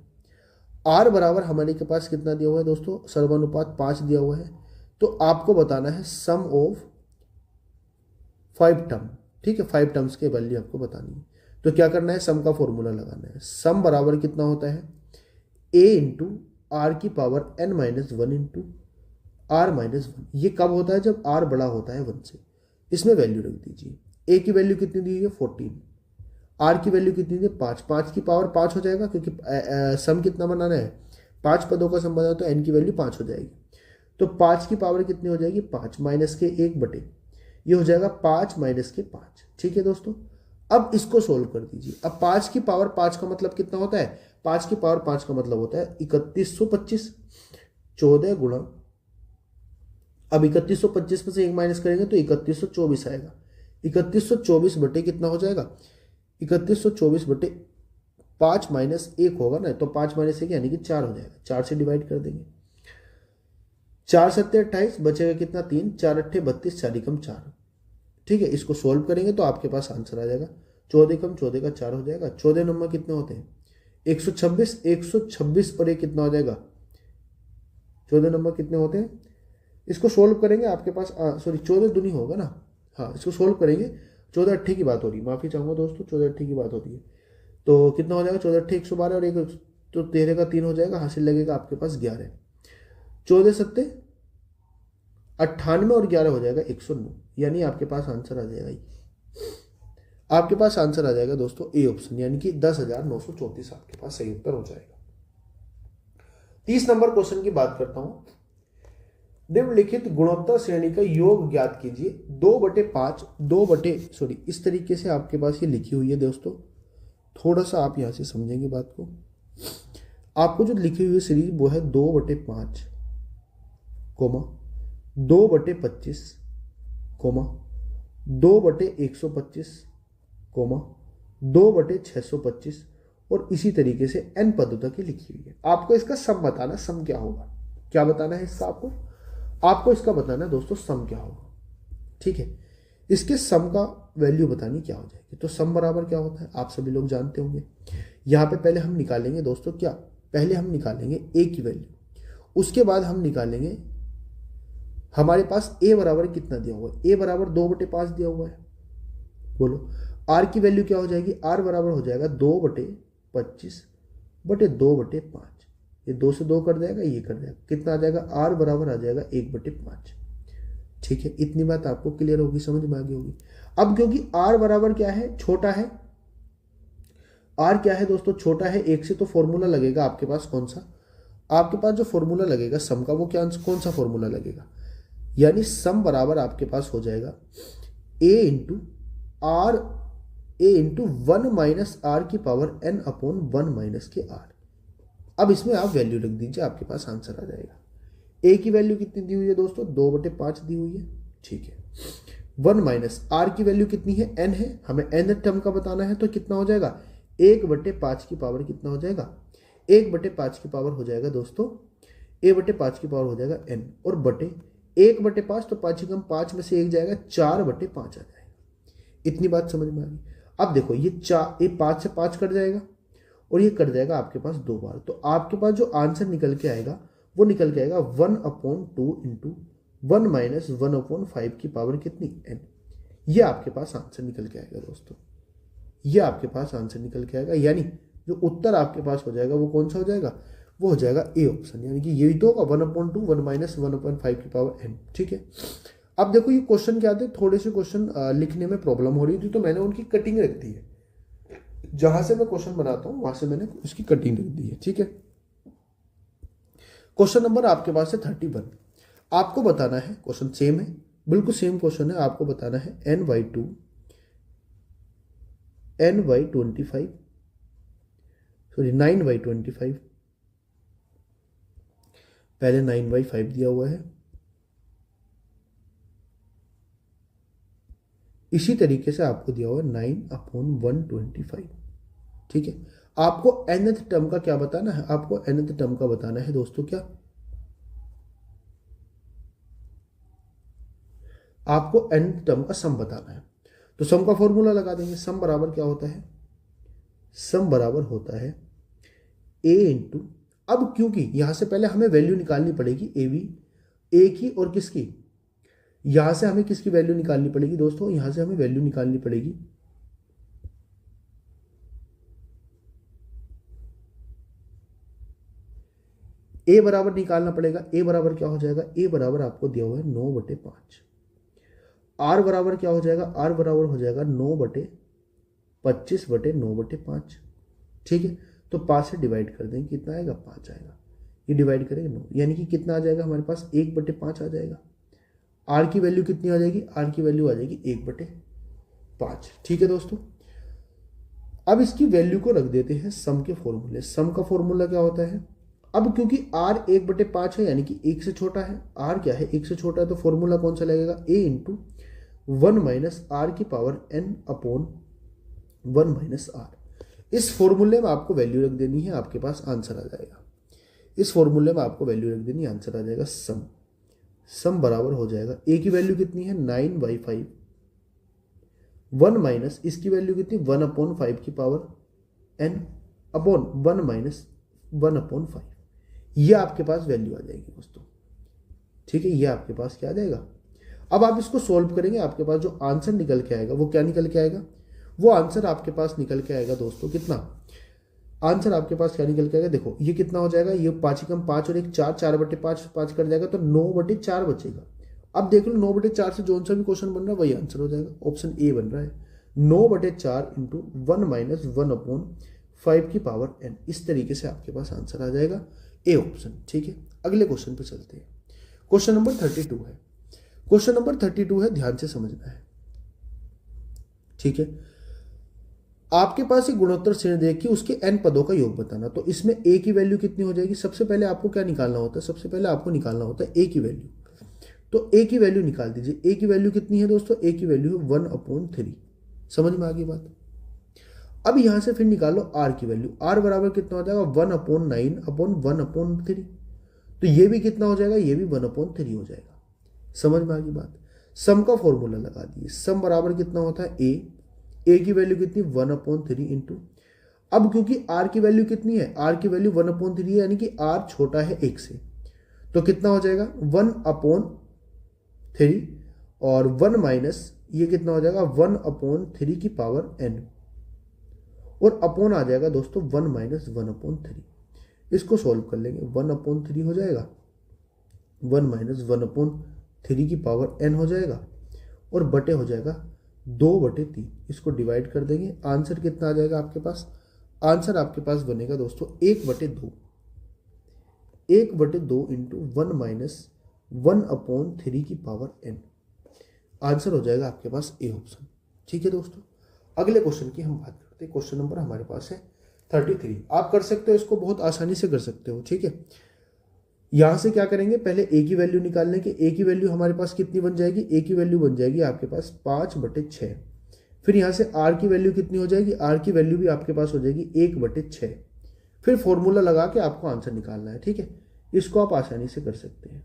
आर बराबर हमारे के पास कितना दिया हुआ है दोस्तों? सर्वानुपात 5 दिया हुआ है। तो आपको बताना है सम ऑफ 5 टर्म। ठीक है, 5 टर्म्स के वैल्यू आपको बतानी है। तो क्या करना है? सम का फॉर्मूला लगाना है। सम बराबर कितना होता है? ए इंटू आर की power n minus 1 into R minus 1। ये कब होता है? जब आर बड़ा होता है 1 से। इसमें वैल्यू रख दीजिए। ए की वैल्यू कितनी दी है? 14। आर की वैल्यू कितनी दी? 5। 5 की पावर 5 हो जाएगा, क्योंकि सम कितना बनाना है? 5 पदों का सम बनाना, तो एन की वैल्यू 5 हो जाएगी। तो 5 की पावर कितनी हो जाएगी? 5 माइनस के 1 बटे ये हो जाएगा 5 माइनस के 5। ठीक है दोस्तों, अब इसको सोल्व कर दीजिए। अब 5 की पावर 5 का मतलब कितना होता है? 5 की पावर 5 का मतलब होता है 3125। 14 गुणा, अब 3125 में से 1 माइनस करेंगे तो 3124 आएगा। 3124 बटे कितना हो जाएगा? 3124 बटे 5 माइनस 1 होगा ना, तो 5 माइनस 1 यानी कि 4 हो जाएगा। 4 से डिवाइड कर देंगे, 4 सत्ते 28, बचेगा कितना? 3, 4 अट्ठे 32, 4 एकम 4। ठीक है, इसको सोल्व करेंगे तो आपके पास आंसर आ जाएगा 14 कम 14 का 4 हो जाएगा। 14 नंबर कितने होते हैं? 126। 126 पर एक कितना हो जाएगा? 14 नंबर कितने होते हैं? इसको सोल्व करेंगे आपके पास, सॉरी 14 दूनी होगा ना, हाँ इसको सोल्व करेंगे। 14 अट्ठे की बात हो रही है, माफी चाहूंगा दोस्तों, 14 अट्ठे की बात होती है। तो कितना हो जाएगा? 14 अट्ठे 112, और एक तो 13 का 3 हो जाएगा, हासिल लगेगा आपके पास 11। 14 सत्ते 98, और 11 हो जाएगा 109। यानी आपके पास आंसर आ जाएगा, आपके पास आंसर आ जाएगा दोस्तों ए ऑप्शन, यानी कि 10,934 आपके पास सही उत्तर हो जाएगा। 30 नंबर क्वेश्चन की बात करता हूं। निम्नलिखित गुणोत्तर श्रेणी का योग ज्ञात कीजिए। 2/5 इस तरीके से आपके पास ये लिखी हुई है दोस्तों। थोड़ा सा आप यहां से समझेंगे बात को। आपको जो लिखी हुई सीरीज वो है 2/5 कोमा 2/25 कोमा 2/125 कोमा 2/625 और इसी तरीके से n पदों तक की लिखी हुई है। आपको इसका सम बताना, सम क्या होगा, क्या बताना है इसका आपको इसका बताना है दोस्तों सम क्या होगा। ठीक है, इसके सम का वैल्यू बतानी क्या हो जाएगी। तो सम बराबर क्या होता है आप सभी लोग जानते होंगे। यहां पे पहले हम निकालेंगे दोस्तों क्या, पहले हम निकालेंगे a की वैल्यू, उसके बाद हम निकालेंगे हमारे पास a बराबर कितना दिया हुआ है, a बराबर 2/5 दिया हुआ है। बोलो r की वैल्यू क्या हो जाएगी, r बराबर हो जाएगा 2/25/2/5। ये 2 से 2 कर जाएगा, ये कर जाएगा, कितना आ जाएगा, r बराबर आ जाएगा 1/5। ठीक है, इतनी बात आपको क्लियर होगी, समझ में आ गई होगी। अब क्योंकि r बराबर क्या है, छोटा है, r क्या है दोस्तों, छोटा है 1 से, तो फॉर्मूला लगेगा आपके पास कौन सा, आपके पास जो फॉर्मूला लगेगा सम का वो क्या, कौन सा फॉर्मूला लगेगा, यानी सम बराबर आपके पास हो जाएगा a इंटू 1 माइनस r की पावर n अपॉन 1 माइनस के r। अब इसमें आप वैल्यू रख दीजिए, आपके पास आंसर आ जाएगा। a की वैल्यू कितनी दी हुई है दोस्तों, 2/5 दी हुई है। ठीक है, 1 माइनस r की वैल्यू कितनी है, n है, हमें n टर्म का बताना है, तो कितना हो जाएगा, 1/5 की पावर कितना हो जाएगा, 1/5 की पावर हो जाएगा दोस्तों, 1/5 की पावर हो जाएगा n, और बटे 1/5 तो 5 में से 1 जाएगा, 4/5 आ जाएगा। इतनी बात समझ में आ गई। अब देखो ये 5 से 5 कट जाएगा और ये कट जाएगा आपके पास 2 बार, तो आपके पास जो आंसर निकल के आएगा वो निकल के आएगा 1/2 इंटू 1 माइनस 1/5 की पावर कितनी, n। ये आपके पास आंसर निकल के आएगा दोस्तों, ये आपके पास आंसर निकल के आएगा, यानी जो उत्तर आपके पास हो जाएगा वो कौन सा हो जाएगा, वो हो जाएगा ए ऑप्शन, यानी कि यही तो होगा 1/2 1 माइनस 1/5 की पावर n। ठीक है, अब देखो ये क्वेश्चन क्या थे, थोड़े से क्वेश्चन लिखने में प्रॉब्लम हो रही थी तो मैंने उनकी कटिंग रख दी है, जहां से मैं क्वेश्चन बनाता हूं वहां से मैंने उसकी कटिंग रख दी है। ठीक है, क्वेश्चन नंबर आपके पास है 31। आपको बताना है, क्वेश्चन सेम है, बिल्कुल सेम क्वेश्चन है, आपको बताना है n/2 9/25 पहले 9/5 दिया हुआ है, इसी तरीके से आपको दिया हुआ है 9/125। ठीक है, आपको nth टर्म का क्या बताना है, आपको nth टर्म का बताना है दोस्तों क्या, आपको nth टर्म का सम बताना है। तो सम का फॉर्मूला लगा देंगे, सम बराबर क्या होता है, सम बराबर होता है a इंटू, अब क्योंकि यहां से पहले हमें वैल्यू निकालनी पड़ेगी a की और किसकी, यहां से हमें किसकी वैल्यू निकालनी पड़ेगी दोस्तों, यहां से हमें वैल्यू निकालनी पड़ेगी a बराबर निकालना पड़ेगा। a बराबर क्या हो जाएगा, a बराबर आपको दिया हुआ है 9/5। r बराबर क्या हो जाएगा, r बराबर हो जाएगा 9/25/9/5। ठीक है, तो 5 से डिवाइड कर देंगे, कितना आएगा, 5 आएगा, ये डिवाइड करेंगे 9, यानी कि कितना आ जाएगा हमारे पास, 1/5 आ जाएगा। r की वैल्यू कितनी आ जाएगी, r की वैल्यू आ जाएगी 1/5। ठीक है दोस्तों, अब इसकी वैल्यू को रख देते हैं सम के फॉर्मूले। सम का फॉर्मूला क्या होता है, अब क्योंकि r 1/5 है यानी कि 1 से छोटा है, r क्या है 1 से छोटा है, तो फॉर्मूला कौन सा लगेगा, a इंटू 1 माइनस r की power n upon 1 minus r। इस फॉर्मूले में आपको वैल्यू रख देनी है, आपके पास आंसर आ जाएगा। इस फॉर्मूले में आपको वैल्यू रख देनी है, आंसर आ जाएगा सम। सम बराबर हो जाएगा a की वैल्यू कितनी है 9/5, 1 माइनस इसकी वैल्यू कितनी 1/5 की पावर n अपॉन 1 माइनस 1/5। ये आपके पास वैल्यू आ जाएगी दोस्तों। ठीक है, ये आपके पास क्या आ जाएगा। अब आप इसको सॉल्व करेंगे, आपके पास जो आंसर निकल के आएगा वो क्या निकल के आएगा, वो आंसर आपके पास निकल के आएगा दोस्तों, कितना आंसर आपके पास क्या निकल के आएगा, देखो ये कितना हो जाएगा, ये 5 कम 5 और 1 4, 4/5 5 कर जाएगा, तो 9/4 बचेगा। अब देख लो 9/4 से जो सा भी क्वेश्चन बन रहा है वही आंसर हो जाएगा, ऑप्शन ए बन रहा है 9/4 इंटू 1 माइनस 1/5 की पावर n। इस तरीके से आपके पास आंसर आ जाएगा। A option. ठीक है, अगले क्वेश्चन पे चलते हैं। क्वेश्चन नंबर 32 है। क्वेश्चन नंबर 32 है, ध्यान से समझना है। ठीक है, आपके पास एक गुणोत्तर श्रेणी दे के उसके n पदों का योग बताना। तो इसमें a की वैल्यू कितनी हो जाएगी? सबसे पहले आपको क्या निकालना होता है? सबसे पहले आपको निकालना होता है a की वैल्यू। तो a की वैल्यू निकाल दीजिए। a की वैल्यू कितनी है दोस्तों? a की वैल्यू है 1/3। समझ में आ गई बात? अब यहां से फिर निकालो r की वैल्यू। r बराबर कितना हो जाएगा? 1/9/1/3। तो ये भी कितना हो जाएगा? ये भी 1/3 हो जाएगा। समझ में आ गई बात? सम का फॉर्मूला लगा दिए। सम बराबर कितना होता है? a की वैल्यू कितनी? 1/3 इंटू, अब क्योंकि r की वैल्यू कितनी है? r की वैल्यू 1/3 है, यानी कि r छोटा है 1 से, तो कितना हो जाएगा? 1/3 और 1 माइनस ये कितना हो जाएगा? 1/3 की पावर n, और अपॉन आ जाएगा दोस्तों 1 माइनस 1/3। इसको सॉल्व कर लेंगे, 1/3 हो जाएगा, 1 माइनस 1/3 की पावर n हो जाएगा, और बटे हो जाएगा 2/3। इसको डिवाइड कर देंगे, आंसर कितना आ जाएगा आपके पास? आंसर आपके पास बनेगा दोस्तों 1/2। 1/2 इंटू 1 माइनस 1/3 की पावर n। आंसर हो जाएगा आपके पास ए ऑप्शन। ठीक है दोस्तों, अगले क्वेश्चन की हम बात करते हैं। क्वेश्चन नंबर हमारे पास है 33। आप कर सकते हो इसको, बहुत आसानी से कर सकते हो। ठीक है, यहां से क्या करेंगे? पहले ए की वैल्यू निकालने के। ए की वैल्यू हमारे पास कितनी बन जाएगी? ए की वैल्यू बन जाएगी आपके पास 5/6। फिर यहां से आर की वैल्यू कितनी हो जाएगी? आर की वैल्यू भी आपके पास हो जाएगी 1/6। फिर फॉर्मूला लगा के आपको आंसर निकालना है। ठीक है, इसको आप आसानी से कर सकते हैं।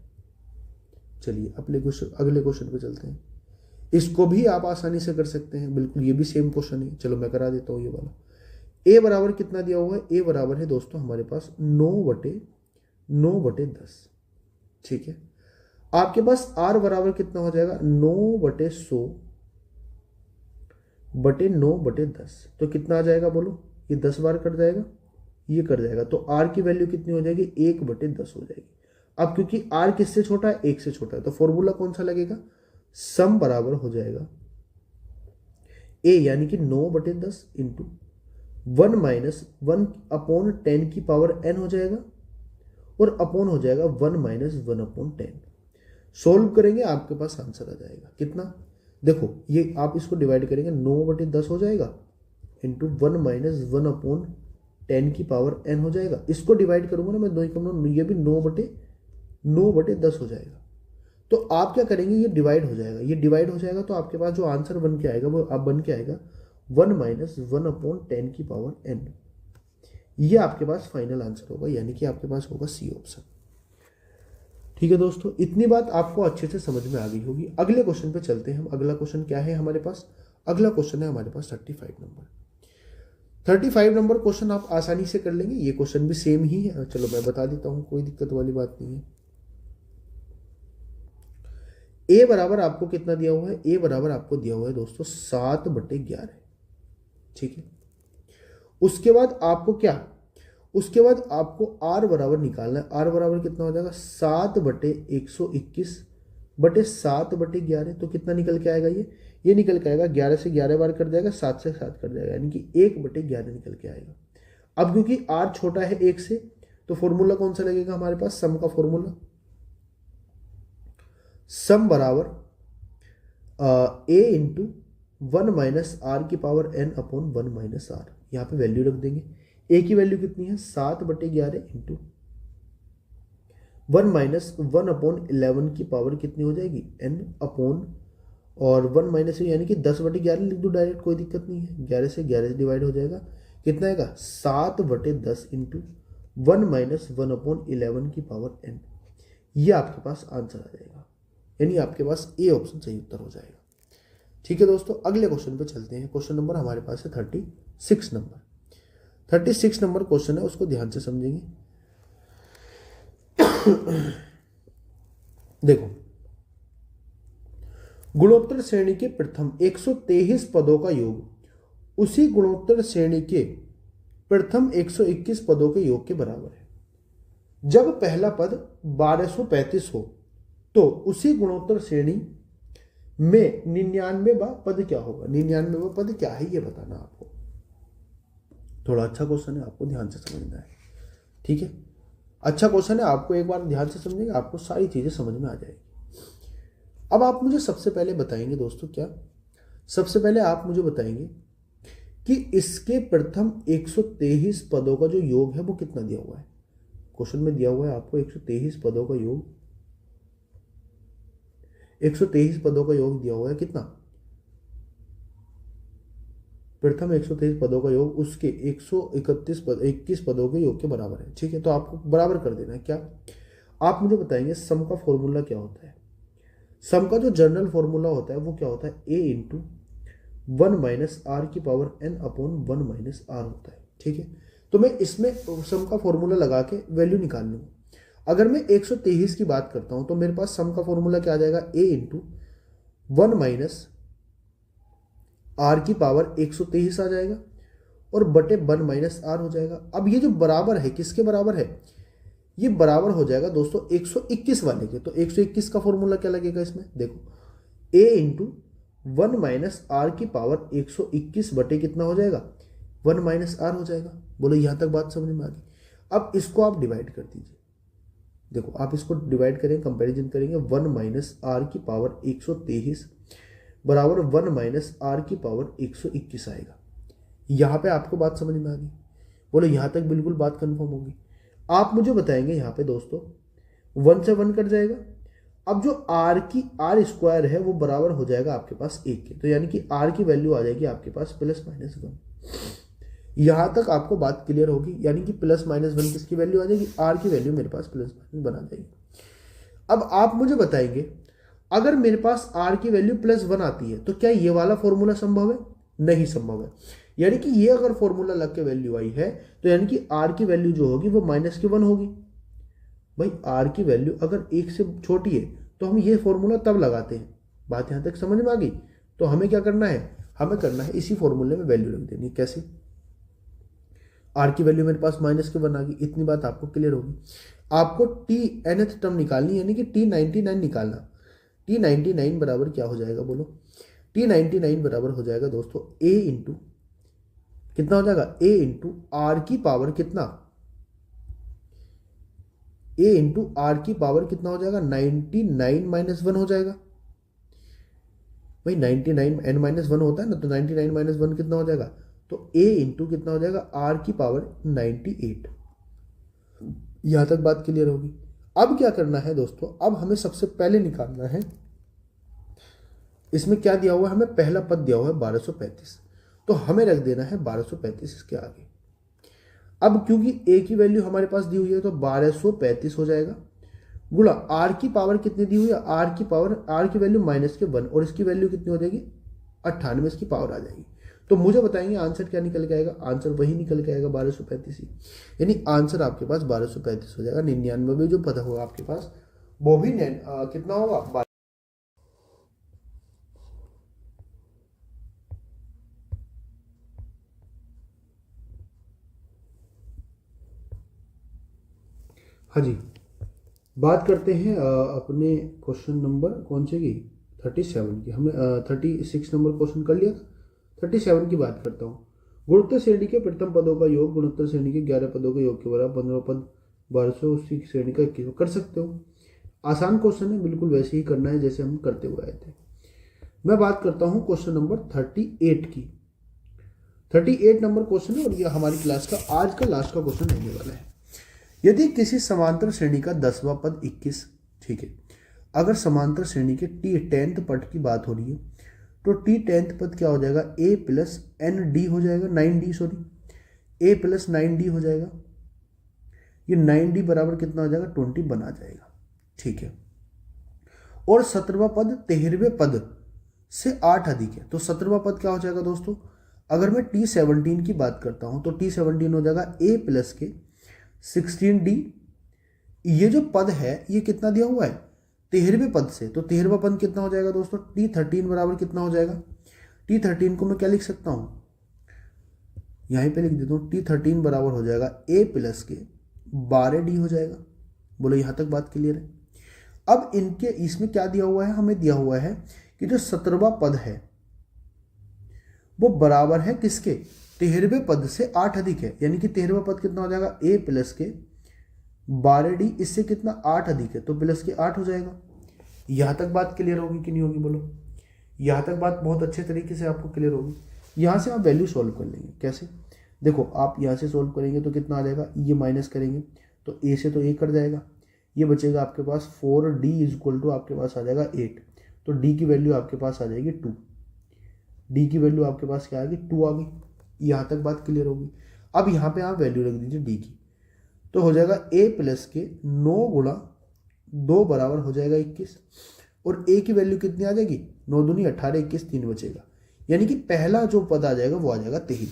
चलिए अगले क्वेश्चन पे चलते हैं। इसको भी आप आसानी से कर सकते हैं, बिल्कुल ये भी सेम क्वेश्चन है। चलो मैं करा देता हूँ ये वाला। ए बराबर कितना दिया हुआ है? ए बराबर है दोस्तों हमारे पास 9/10। ठीक है, आपके पास आर बराबर कितना हो जाएगा? 9/100/9/10। तो कितना आ जाएगा बोलो? ये 10 बार कट जाएगा, ये कट जाएगा, तो आर की वैल्यू कितनी हो जाएगी? 1/10 हो जाएगी। अब क्योंकि आर किससे छोटा है? 1 से छोटा है, तो फॉर्मूला कौन सा लगेगा? सम बराबर हो जाएगा ए, यानी कि 9/10 इंटू 1 माइनस 1/10 की पावर n हो जाएगा, और अपॉन हो जाएगा 1 माइनस 1/10। सोल्व करेंगे आपके पास आंसर आ जाएगा कितना? देखो ये आप इसको डिवाइड करेंगे, 9/10 हो जाएगा इंटू 1 माइनस 1/10 की पावर n हो जाएगा। इसको डिवाइड करूंगा ना मैं, 2 कम, ये भी 9/10 हो जाएगा। तो आप क्या करेंगे? ये डिवाइड हो जाएगा, ये डिवाइड हो जाएगा, तो आपके पास जो आंसर बन के आएगा वो आप बन के आएगा 1 माइनस 1/10 की पावर n। ये आपके पास फाइनल आंसर होगा, यानी कि आपके पास होगा सी ऑप्शन। ठीक है दोस्तों, इतनी बात आपको अच्छे से समझ में आ गई होगी। अगले क्वेश्चन पे चलते हैं हम। अगला क्वेश्चन क्या है हमारे पास? अगला क्वेश्चन है हमारे पास 35 नंबर। 35 नंबर क्वेश्चन आप आसानी से कर लेंगे। ये क्वेश्चन भी सेम ही है, चलो मैं बता देता हूं, कोई दिक्कत वाली बात नहीं है। ए बराबर आपको कितना दिया हुआ है? ए बराबर आपको दिया हुआ है दोस्तों 7/11। ठीक है, उसके बाद आपको क्या? उसके बाद आपको आर बराबर निकालना है। आर बराबर कितना हो जाएगा? 7/121/7/11। तो कितना निकल के आएगा? ये निकल के आएगा 11 से 11 बार कट जाएगा, 7 से 7 कट जाएगा, यानी कि 1/11 निकल के आएगा। अब क्योंकि आर छोटा है 1 से, तो फॉर्मूला कौन सा लगेगा हमारे पास? सम का फॉर्मूला। सम बराबर ए इंटू 1 माइनस आर की power n upon 1 minus R. यहाँ पे वैल्यू रख देंगे। ए की वैल्यू कितनी है? 7/11 इंटू 1 माइनस 1/11 की पावर कितनी हो जाएगी? n अपॉन, और 1 माइनस यानी कि 10/11 लिख दो डायरेक्ट, कोई दिक्कत नहीं है। 11 से 11 से डिवाइड हो जाएगा, कितना आएगा? 7/10 इंटू 1 माइनस 1/11 की पावर n। ये आपके पास आंसर आ जाएगा, यानी आपके पास ए ऑप्शन सही उत्तर हो जाएगा। ठीक है दोस्तों, अगले क्वेश्चन पे चलते हैं। क्वेश्चन नंबर हमारे पास है 36 नंबर। 36 नंबर क्वेश्चन है, उसको ध्यान से समझेंगे। देखो, गुणोत्तर श्रेणी के प्रथम 123 पदों का योग उसी गुणोत्तर श्रेणी के प्रथम 121 पदों के योग के बराबर है। जब पहला पद 1235 हो तो उसी गुणोत्तर श्रेणी में 99वां पद क्या होगा? 99वां पद क्या है ये बताना आपको। थोड़ा अच्छा क्वेश्चन है, आपको ध्यान से समझना है। ठीक है, अच्छा क्वेश्चन है, आपको एक बार ध्यान से समझेंगे, आपको सारी चीज़ें समझ में आ जाएगी। अब आप मुझे सबसे पहले बताएंगे दोस्तों, क्या सबसे पहले आप मुझे बताएंगे कि इसके प्रथम 123 पदों का जो योग है वो कितना दिया हुआ है। क्वेश्चन में दिया हुआ है आपको 123 पदों का योग, 123 पदों का योग दिया हुआ है कितना, प्रथम 123 पदों का योग उसके 131 पद 21 पदों के योग के बराबर है। ठीक है, तो आपको बराबर कर देना है। क्या आप मुझे बताएंगे सम का फॉर्मूला क्या होता है। सम का जो जनरल फॉर्मूला होता है वो क्या होता है, ए इंटू 1 माइनस आर की power N upon 1 minus R होता है। ठीक है, तो मैं इसमें सम का फॉर्मूला लगा के वैल्यू निकाल लूँगा। अगर मैं 123 की बात करता हूँ तो मेरे पास सम का फॉर्मूला क्या आ जाएगा, ए इंटू 1 माइनस आर की पावर 123 आ जाएगा और बटे 1 माइनस आर हो जाएगा। अब ये जो बराबर है किसके बराबर है, ये बराबर हो जाएगा दोस्तों 121 वाले के। तो 121 का फॉर्मूला क्या लगेगा इसमें, देखो a इंटू 1 माइनस आर की पावर 121 बटे कितना हो जाएगा, 1 माइनस आर हो जाएगा। बोलो यहाँ तक बात समझ में आ गई। अब इसको आप डिवाइड कर दीजिए, देखो आप इसको डिवाइड करें, कंपैरिजन करेंगे, 1 माइनस आर की पावर 123 बराबर 1 माइनस आर की पावर 121 आएगा। यहाँ पे आपको बात समझ में आ गई। बोलो यहाँ तक बिल्कुल बात कंफर्म होगी। आप मुझे बताएंगे यहाँ पे दोस्तों 1 से 1 कट जाएगा। अब जो आर की आर स्क्वायर है वो बराबर हो जाएगा आपके पास 1 के, तो यानी कि आर की वैल्यू आ जाएगी आपके पास प्लस माइनस 1। यहाँ तक आपको बात क्लियर होगी, यानी कि प्लस माइनस 1 किसकी वैल्यू आ जाएगी, आर की वैल्यू मेरे पास प्लस माइनस 1 आ जाएगी। अब आप मुझे बताएंगे अगर मेरे पास आर की वैल्यू प्लस 1 आती है तो क्या ये वाला फॉर्मूला संभव है, नहीं संभव है। यानी कि ये अगर फॉर्मूला लग के वैल्यू आई है तो यानी कि आर की वैल्यू जो होगी वो माइनस की 1 होगी। भाई आर की वैल्यू अगर 1 से छोटी है तो हम ये फॉर्मूला तब लगाते हैं। बात यहाँ तक समझ में आ गई। तो हमें क्या करना है, हमें करना है इसी फॉर्मूले में वैल्यू रख देनी। कैसे, आर की वैल्यू मेरे पास माइनस की 1 आ गई, इतनी बात आपको क्लियर होगी। आपको टी nth टर्म निकालनी, यानी कि T99 निकालना। T99 बराबर क्या हो जाएगा, बोलो T99 बराबर हो जाएगा दोस्तों a इंटू कितना हो जाएगा, a इंटू आर की पावर कितना, a इंटू आर की पावर कितना हो जाएगा, 99 माइनस 1 हो जाएगा। भाई 99 n माइनस 1 होता है ना, तो 99 माइनस 1 कितना हो जाएगा, तो a इंटू कितना हो जाएगा, r की पावर 98। यहां तक बात क्लियर होगी। अब क्या करना है दोस्तों, अब हमें सबसे पहले निकालना है, इसमें क्या दिया हुआ है, हमें पहला पद दिया हुआ है 1235, तो हमें रख देना है 1235 इसके आगे। अब क्योंकि a की वैल्यू हमारे पास दी हुई है तो 1235 हो जाएगा गुणा r की पावर कितनी दी हुई है, r की पावर, r की वैल्यू माइनस के 1 और इसकी वैल्यू कितनी हो जाएगी 98, इसकी पावर आ जाएगी। तो मुझे बताएंगे आंसर क्या निकल के आएगा, आंसर वही निकल के आएगा 1235 ही, यानी आंसर आपके पास 1235 हो जाएगा। 99 में जो पद होगा आपके पास वो भी कितना होगा, हाँ जी। बात करते हैं अपने क्वेश्चन नंबर कौन से की, 37 की। हमने 36 नंबर क्वेश्चन कर लिया था, 37 की बात करता हूँ। गुणोत्तर श्रेणी के प्रथम पदों का योग गुणोत्तर श्रेणी के 11 पदों के योग के बराबर, 15 पद 1200, उसी श्रेणी का 21 कर सकते हो। आसान क्वेश्चन है, बिल्कुल वैसे ही करना है जैसे हम करते हुए आए थे। मैं बात करता हूँ क्वेश्चन नंबर 38 की। 38 नंबर क्वेश्चन है और ये हमारी क्लास का आज का लास्ट का क्वेश्चन रहने वाला है। यदि किसी समांतर श्रेणी का 10वां पद 21, ठीक है, अगर समांतर श्रेणी के टी 10th पद की बात हो रही है तो टी 10th पद क्या हो जाएगा, a प्लस एन डी हो जाएगा, 9d sorry, a plus 9d हो जाएगा। ये 9d बराबर कितना हो जाएगा, 20 बना जाएगा। ठीक है, और 17वां पद 13वें पद से 8 अधिक है, तो 17वां पद क्या हो जाएगा दोस्तों, अगर मैं T17 की बात करता हूं तो T17 हो जाएगा a प्लस के 16d। ये जो पद है ये कितना दिया हुआ है, 13वें पद से, तो 13वां पद कितना हो जाएगा दोस्तों, T13 बराबर कितना हो जाएगा, T13 को मैं क्या लिख सकता हूं, यहीं पे लिख देता हूं, T13 बराबर हो जाएगा a प्लस के 12d हो जाएगा। बोलो यहां तक बात क्लियर है। अब इनके इसमें क्या दिया हुआ है, हमें दिया हुआ है कि जो 17वां पद है वो बराबर है किसके, 13वें पद से 8 अधिक है, यानी कि 13वां पद कितना हो जाएगा, a प्लस के 12D इससे कितना 8 अधिक है तो प्लस के 8 हो जाएगा। यहाँ तक बात क्लियर होगी कि नहीं होगी बोलो? यहाँ तक बात बहुत अच्छे तरीके से आपको क्लियर होगी। यहाँ से आप वैल्यू सॉल्व कर लेंगे। कैसे? देखो, आप यहाँ से सॉल्व करेंगे तो कितना आ जाएगा, ये माइनस करेंगे तो ए से तो ए कट जाएगा, ये बचेगा आपके पास 4D इज इक्वल टू आपके पास आ जाएगा 8, तो डी की वैल्यू आपके पास आ जाएगी 2। डी की वैल्यू आपके पास क्या आ गई, 2 आ गई। यहाँ तक बात क्लियर होगी। अब यहाँ पे आप वैल्यू रख दीजिए डी की, तो हो जाएगा ए प्लस के 9 गुणा 2 बराबर हो जाएगा 21, और ए की वैल्यू कितनी आ जाएगी, 9 दूनी 18, 21, 3 बचेगा, यानी कि पहला जो पद आ जाएगा वो आ जाएगा 3।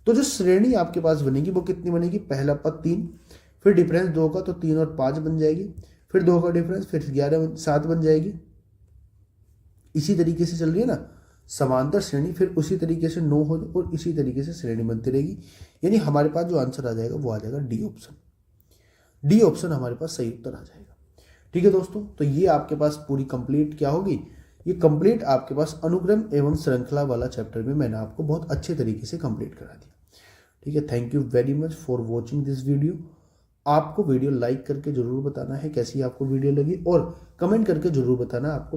तो जो श्रेणी आपके पास बनेगी वो कितनी बनेगी, पहला पद 3, फिर डिफरेंस 2 का तो 3 और 5 बन जाएगी, फिर 2 का डिफरेंस, फिर 11 7 बन जाएगी। इसी तरीके से चल रही है ना समांतर श्रेणी, फिर उसी तरीके से 9 हो और इसी तरीके से श्रेणी बनती रहेगी। यानी हमारे पास जो आंसर आ जाएगा वो आ जाएगा डी ऑप्शन। डी ऑप्शन हमारे पास सही उत्तर आ जाएगा। ठीक है दोस्तों, तो ये आपके पास पूरी कंप्लीट क्या होगी, ये कंप्लीट आपके पास अनुक्रम एवं श्रृंखला वाला चैप्टर में मैंने आपको बहुत अच्छे तरीके से कंप्लीट करा दिया। ठीक है, thank you very much for watching this video. आपको वीडियो लाइक करके जरूर बताना है कैसी आपको वीडियो लगी, और कमेंट करके जरूर बताना आपको